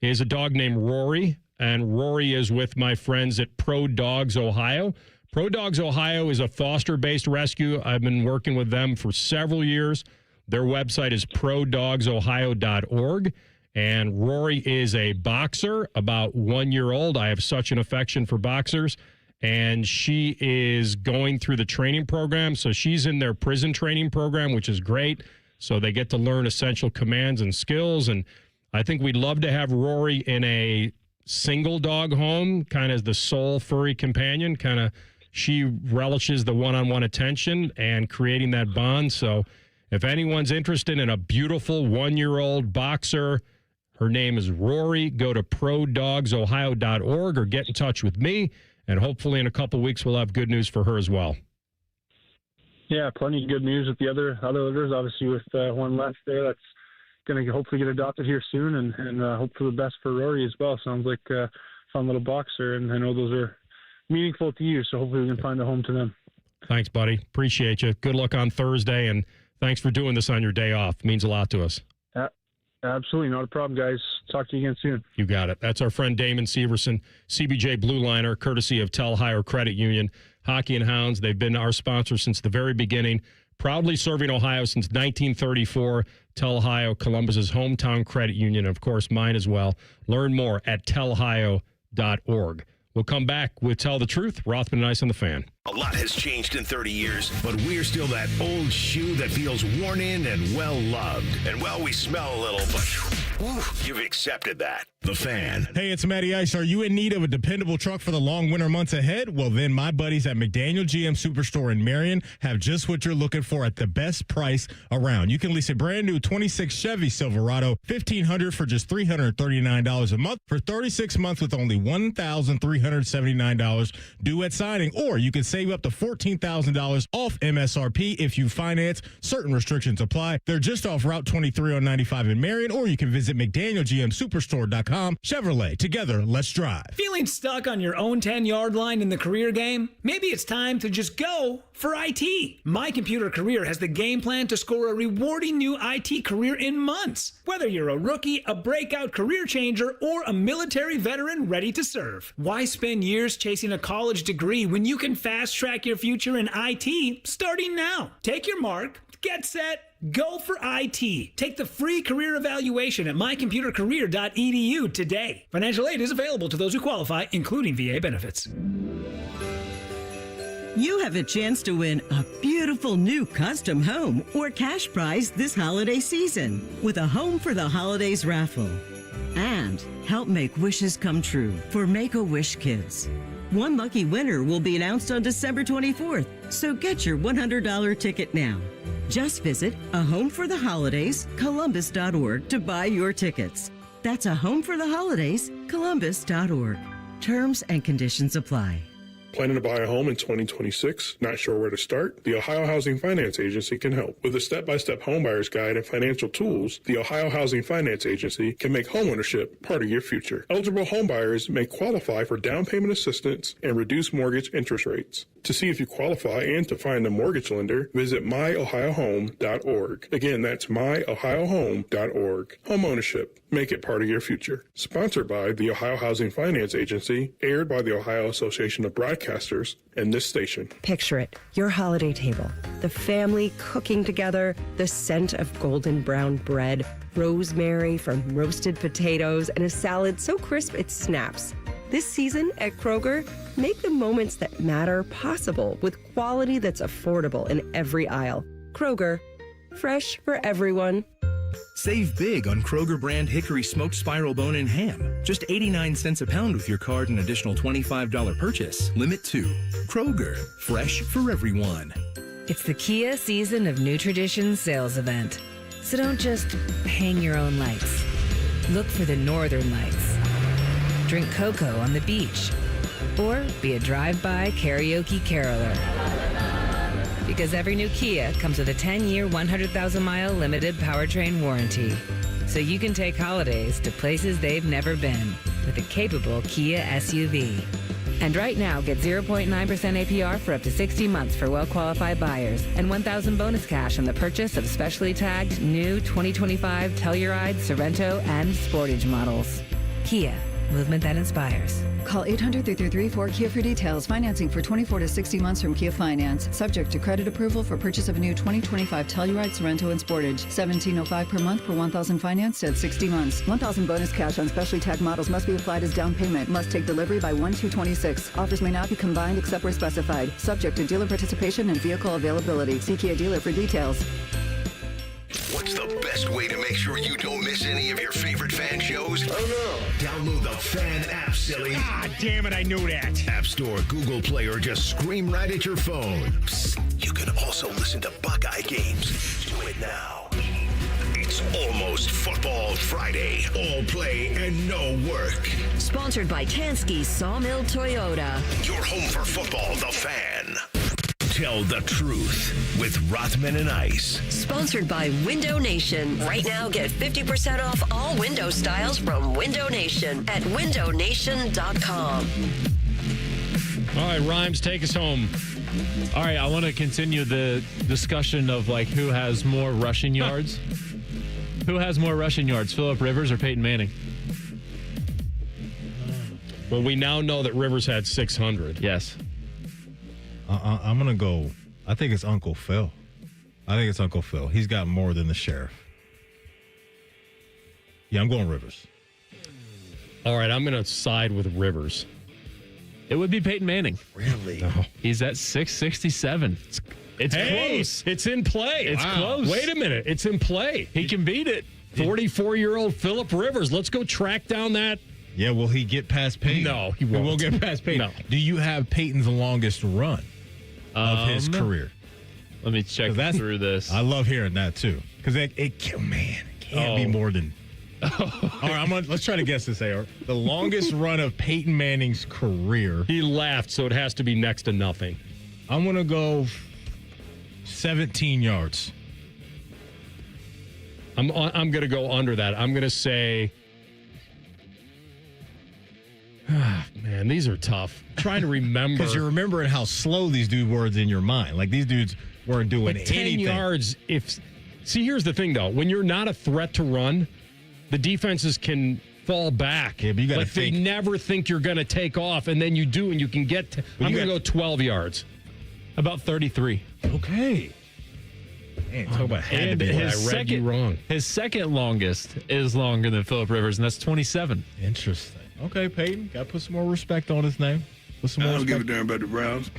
is a dog named Rory. And Rory is with my friends at Pro Dogs Ohio. Pro Dogs Ohio is a foster-based rescue. I've been working with them for several years. Their website is prodogsohio.org. And Rory is a boxer, about 1 year old. I have such an affection for boxers. And she is going through the training program. So she's in their prison training program, which is great. So they get to learn essential commands and skills. And I think we'd love to have Rory in a single dog home, kind of the sole furry companion. Kind of she relishes the one-on-one attention and creating that bond. So if anyone's interested in a beautiful 1 year old boxer, her name is Rory. Go to prodogsohio.org or get in touch with me. And hopefully in a couple of weeks, we'll have good news for her as well. Yeah, plenty of good news with the other litters. Obviously, with one left there, that's going to hopefully get adopted here soon, and hope for the best for Rory as well. Sounds like a fun little boxer, and I know those are meaningful to you, so hopefully we can find a home to them. Thanks, buddy. Appreciate you. Good luck on Thursday, and thanks for doing this on your day off. It means a lot to us. Absolutely. Not a problem, guys. Talk to you again soon. You got it. That's our friend Damon Severson, CBJ Blue Liner, courtesy of Telhire Credit Union. Hockey and Hounds, they've been our sponsor since the very beginning, proudly serving Ohio since 1934. Telhire, Columbus's hometown credit union, and of course mine as well. Learn more at telhire.org. We'll come back with Tell the Truth. Rothman and Ice on the Fan. A lot has changed in 30 years, but we're still that old shoe that feels worn in and well-loved. And, well, we smell a little, but you've accepted that. The Fan. Hey, it's Matty Ice. Are you in need of a dependable truck for the long winter months ahead? Well, then my buddies at McDaniel GM Superstore in Marion have just what you're looking for at the best price around. You can lease a brand new 26 Chevy Silverado, $1,500 for just $339 a month for 36 months with only $1,379 due at signing, or you can save up to $14,000 off MSRP if you finance. Certain restrictions apply. They're just off Route 23 on 95 in Marion, or you can visit McDanielGMSuperstore.com. Chevrolet, together, let's drive. Feeling stuck on your own 10-yard line in the career game? Maybe it's time to just go for IT. My Computer Career has the game plan to score a rewarding new IT career in months. Whether you're a rookie, a breakout career changer, or a military veteran ready to serve. Why spend years chasing a college degree when you can fast-track your future in IT starting now? Take your mark, get set, go for IT. Take the free career evaluation at mycomputercareer.edu today. Financial aid is available to those who qualify, including VA benefits. You have a chance to win a beautiful new custom home or cash prize this holiday season with a Home for the Holidays raffle. And help make wishes come true for Make-A-Wish Kids. One lucky winner will be announced on December 24th, so get your $100 ticket now. Just visit A Home for the Holidays, Columbus.org to buy your tickets. That's A Home for the Holidays, Columbus.org. Terms and conditions apply. Planning to buy a home in 2026? Not sure where to start? The Ohio Housing Finance Agency can help. With a step-by-step homebuyer's guide and financial tools, the Ohio Housing Finance Agency can make homeownership part of your future. Eligible homebuyers may qualify for down payment assistance and reduced mortgage interest rates. To see if you qualify and to find a mortgage lender, visit myohiohome.org. Again, that's myohiohome.org. Homeownership. Make it part of your future. Sponsored by the Ohio Housing Finance Agency, aired by the Ohio Association of Broadcasters, and this station. Picture it, your holiday table, the family cooking together, the scent of golden brown bread, rosemary from roasted potatoes, and a salad so crisp it snaps. This season at Kroger, make the moments that matter possible with quality that's affordable in every aisle. Kroger, fresh for everyone. Save big on Kroger brand Hickory smoked spiral bone-in ham. Just 89 cents a pound with your card and additional $25 purchase. Limit 2. Kroger, fresh for everyone. It's the Kia Season of New Traditions sales event. So don't just hang your own lights. Look for the northern lights. Drink cocoa on the beach. Or be a drive-by karaoke caroler. Because every new Kia comes with a 10-year, 100,000-mile limited powertrain warranty. So you can take holidays to places they've never been with a capable Kia SUV. And right now, get 0.9% APR for up to 60 months for well-qualified buyers and $1,000 bonus cash on the purchase of specially tagged new 2025 Telluride, Sorento, and Sportage models. Kia, movement that inspires. Call 800-333-4KIA for details. Financing for 24 to 60 months from Kia Finance. Subject to credit approval for purchase of a new 2025 Telluride, Sorento, and Sportage. $17.05 per month per $1,000 financed at 60 months. $1,000 bonus cash on specially tagged models must be applied as down payment. Must take delivery by 1/2/26. Offers may not be combined except where specified. Subject to dealer participation and vehicle availability. See Kia dealer for details. What's the best way to make sure you don't miss any of your favorite fan shows? Oh no! Download the Fan app, silly. Ah, damn it, I knew that. App Store, Google Play, or just scream right at your phone. Psst, you can also listen to Buckeye games. Do it now. It's almost Football Friday. All play and no work. Sponsored by Tansky Sawmill Toyota. Your home for football, the Fan. Tell the truth with Rothman and Ice. Sponsored by Window Nation. Right now, get 50% off all window styles from Window Nation at windownation.com. All right, Rhymes, take us home. All right, I want to continue the discussion of like who has more rushing yards. Who has more rushing yards, Phillip Rivers or Peyton Manning? Well, we now know that Rivers had 600. Yes. I'm going to go, I think it's Uncle Phil. He's got more than the sheriff. Yeah, I'm going Rivers. All right, I'm going to side with Rivers. It would be Peyton Manning. Really? No. He's at 667. It's close. It's in play. It's close. Wait a minute. It's in play. He can beat it. 44-year-old Phillip Rivers. Let's go track down that. Yeah, will he get past Peyton? No, he won't. He won't get past Peyton. No. Do you have Peyton's longest run of his career? Let me check through this. I love hearing that, too. Because it can't be more than... All right, let's try to guess this, AR. The longest run of Peyton Manning's career. He laughed, so it has to be next to nothing. I'm going to go 17 yards. I'm going to go under that. I'm going to say... Man, these are tough. I'm trying to remember. Because you're remembering how slow these dudes were in your mind. Like, these dudes weren't doing but 10 anything. yards, see, here's the thing, though. When you're not a threat to run, the defenses can fall back. Yeah, but you got to think. They never think you're going to take off, and then you do, and you can get I'm going to go 12 yards. About 33. Okay. Man, talk about had to be. I read you wrong. His second longest is longer than Phillip Rivers, and that's 27. Interesting. Okay, Peyton, got to put some more respect on his name. Put some more I don't respect. give a damn about the Browns.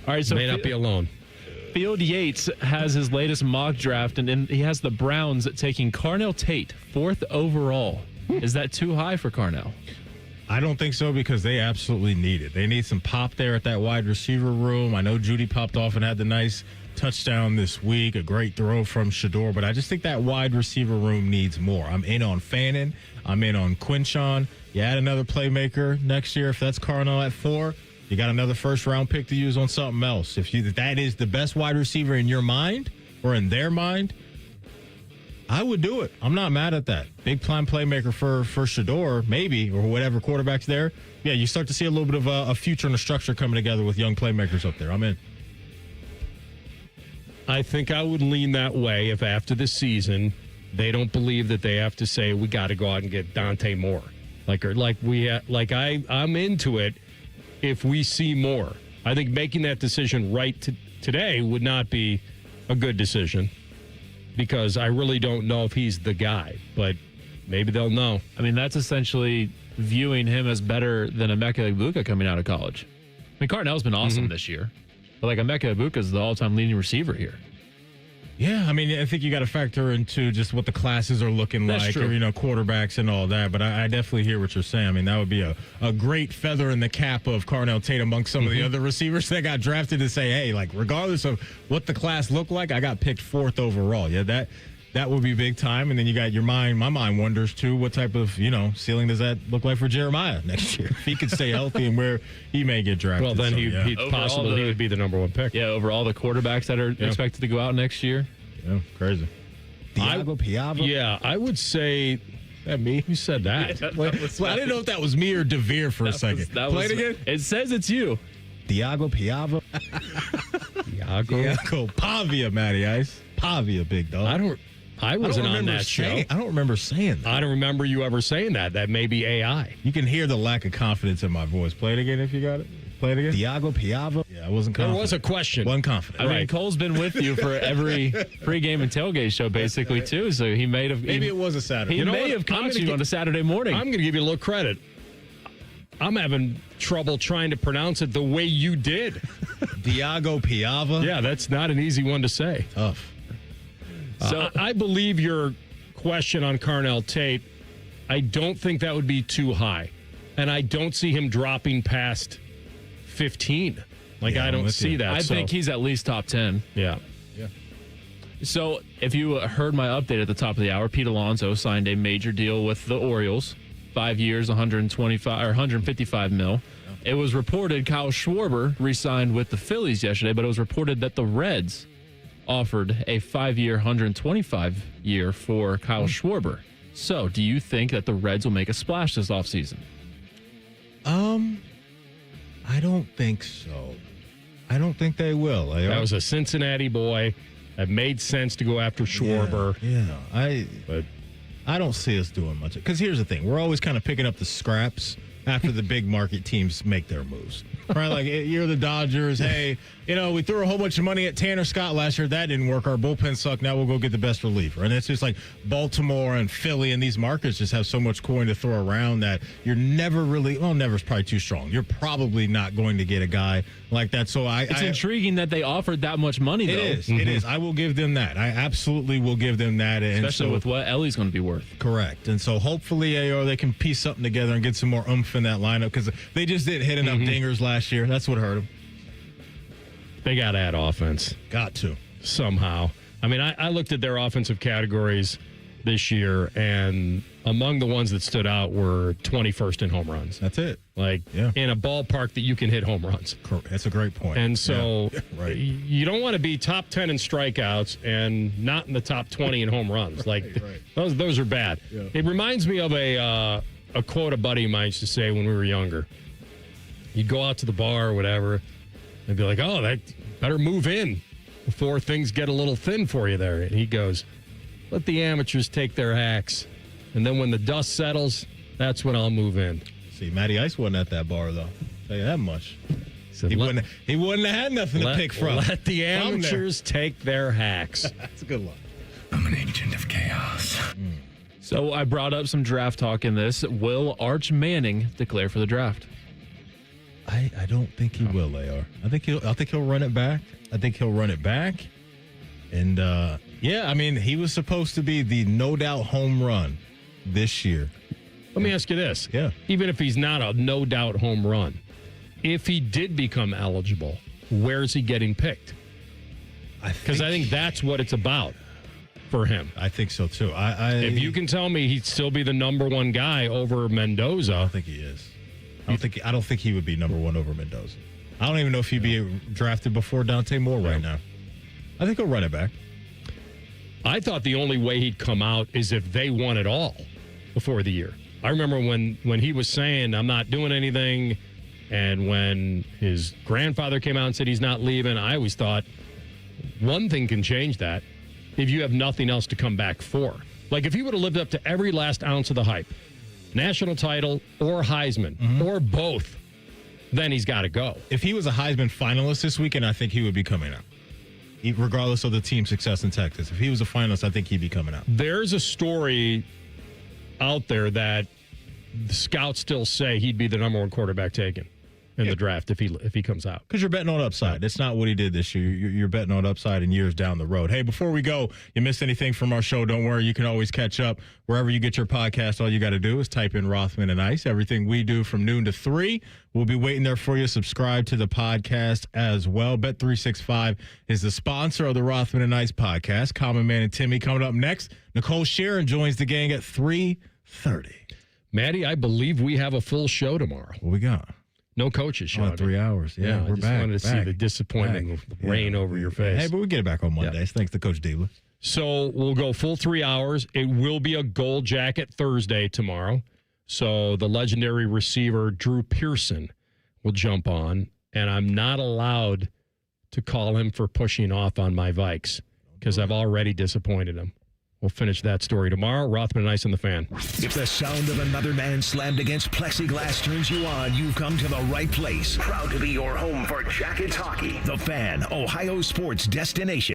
All right, so may not be alone. Field Yates has his latest mock draft, and he has the Browns taking Carnell Tate, 4th overall. Is that too high for Carnell? I don't think so because they absolutely need it. They need some pop there at that wide receiver room. I know Judy popped off and had the nice touchdown this week, a great throw from Shedeur, but I just think that wide receiver room needs more. I'm in on Fannin. I'm in on Quinchon. You add another playmaker next year. If that's Carnell at 4, you got another first-round pick to use on something else. If that is the best wide receiver in your mind or in their mind, I would do it. I'm not mad at that. Big time playmaker for Shedeur, maybe, or whatever quarterback's there. Yeah, you start to see a little bit of a future and a structure coming together with young playmakers up there. I'm in. I think I would lean that way if after the season they don't believe that they have to say we got to go out and get Dante Moore. I'm into it if we see more. I think making that decision right today would not be a good decision because I really don't know if he's the guy, but maybe they'll know. I mean, that's essentially viewing him as better than Emeka Egbuka coming out of college. I mean, Carnell's been awesome this year. But Emeka Egbuka is the all-time leading receiver here. Yeah, I mean, I think you got to factor into just what the classes are looking That's like, true. or, quarterbacks and all that. But I definitely hear what you're saying. I mean, that would be a great feather in the cap of Carnell Tate amongst some of the other receivers that got drafted to say, hey, like, regardless of what the class looked like, I got picked 4th overall. Yeah, that would be big time. And then you got my mind wonders, too, what type of, ceiling does that look like for Jeremiah next year? If he could stay healthy and where he may get drafted. Well, then So, he'd possibly he would be the number 1 pick. Yeah, over all the quarterbacks that are expected to go out next year. Yeah, crazy. Diago Piava? Yeah, I would say... That me? Who said that? Well, I didn't know if that was me or DeVere for a second. Play it again? It says it's you. Diago Piava. Diago Pavia, Matty Ice. Pavia, big dog. I wasn't on that show. I don't remember saying that. I don't remember you ever saying that. That may be AI. You can hear the lack of confidence in my voice. Play it again if you got it. Play it again. Diago Piava. Yeah, I wasn't confident. There was a question. Wasn't confident. I mean, Cole's been with you for every pregame and tailgate show, basically, too. So he may have. Maybe it was a Saturday. He may have caught you on a Saturday morning. I'm going to give you a little credit. I'm having trouble trying to pronounce it the way you did. Diago Piava. Yeah, that's not an easy one to say. Tough. So I believe your question on Carnell Tate. I don't think that would be too high. And I don't see him dropping past 15. I don't see that. I think he's at least top 10. Yeah. So if you heard my update at the top of the hour, Pete Alonso signed a major deal with the Orioles. 5 years, 155 mil. It was reported Kyle Schwarber re-signed with the Phillies yesterday, but it was reported that the Reds offered a 5-year, 125-year for Kyle Schwarber. So, do you think that the Reds will make a splash this offseason? I don't think so. I don't think they will. That was a Cincinnati boy. That made sense to go after Schwarber. Yeah. But I don't see us doing much. Because here's the thing. We're always kind of picking up the scraps after the big market teams make their moves. Right? Like, you're the Dodgers. Hey, we threw a whole bunch of money at Tanner Scott last year. That didn't work. Our bullpen sucked. Now we'll go get the best reliever. And it's just like Baltimore and Philly and these markets just have so much coin to throw around that you're never really, never's probably too strong. You're probably not going to get a guy like that. So it's intriguing that they offered that much money, though. It is. It is. I will give them that. I absolutely will give them that. Especially with what Ellie's going to be worth. Correct. And so hopefully, they can piece something together and get some more oomph in that lineup because they just didn't hit enough dingers last year. That's what hurt them. They got to add offense. Got to. Somehow. I mean, I looked at their offensive categories this year, and among the ones that stood out were 21st in home runs. That's it. In a ballpark that you can hit home runs. That's a great point. And so you don't want to be top 10 in strikeouts and not in the top 20 in home runs. Those are bad. Yeah. It reminds me of a quote a buddy of mine used to say when we were younger. You'd go out to the bar or whatever, and be like, that better move in before things get a little thin for you there. And he goes, let the amateurs take their hacks. And then when the dust settles, that's when I'll move in. See, Matty Ice wasn't at that bar, though. I'll tell you that much. He wouldn't have had nothing to pick from. Let the amateurs take their hacks. That's a good one. I'm an agent of chaos. So I brought up some draft talk in this. Will Arch Manning declare for the draft? I don't think he will, AR. I think he'll run it back. And he was supposed to be the no doubt home run this year. Let me ask you this. Yeah. Even if he's not a no doubt home run, if he did become eligible, where's he getting picked? Because I think that's what it's about for him. I think so too. If you can tell me he'd still be the number one guy over Mendoza. I don't think he is. I don't think he would be number one over Mendoza. I don't even know if he'd be drafted before Dante Moore right now. I think he'll run it back. I thought the only way he'd come out is if they won it all before the year. I remember when he was saying, I'm not doing anything, and when his grandfather came out and said he's not leaving, I always thought one thing can change that if you have nothing else to come back for. Like if he would have lived up to every last ounce of the hype, national title or Heisman or both, then he's got to go. If he was a Heisman finalist this weekend, I think he would be coming out. Regardless of the team's success in Texas. If he was a finalist, I think he'd be coming out. There's a story out there that the scouts still say he'd be the number one quarterback taken. in the draft if he comes out. Because you're betting on upside. That's not what he did this year. You're betting on upside in years down the road. Hey, before we go, you missed anything from our show, don't worry. You can always catch up wherever you get your podcast. All you got to do is type in Rothman and Ice. Everything we do from noon to 3, we'll be waiting there for you. Subscribe to the podcast as well. Bet365 is the sponsor of the Rothman and Ice podcast. Common Man and Timmy coming up next. Nicole Sharon joins the gang at 3:30. Maddie, I believe we have a full show tomorrow. What we got? No coaches show. 3 hours. Yeah, we're I just back. wanted to see the disappointment rain over your face. Hey, but we get it back on Mondays. Thanks to Coach Diebler. So we'll go full 3 hours. It will be a Gold Jacket Thursday tomorrow. So the legendary receiver Drew Pearson will jump on, and I'm not allowed to call him for pushing off on my Vikes because I've already disappointed him. We'll finish that story tomorrow. Rothman and Ice on the Fan. If the sound of another man slammed against plexiglass turns you on, you've come to the right place. Proud to be your home for Jackets hockey. The Fan, Ohio sports destination.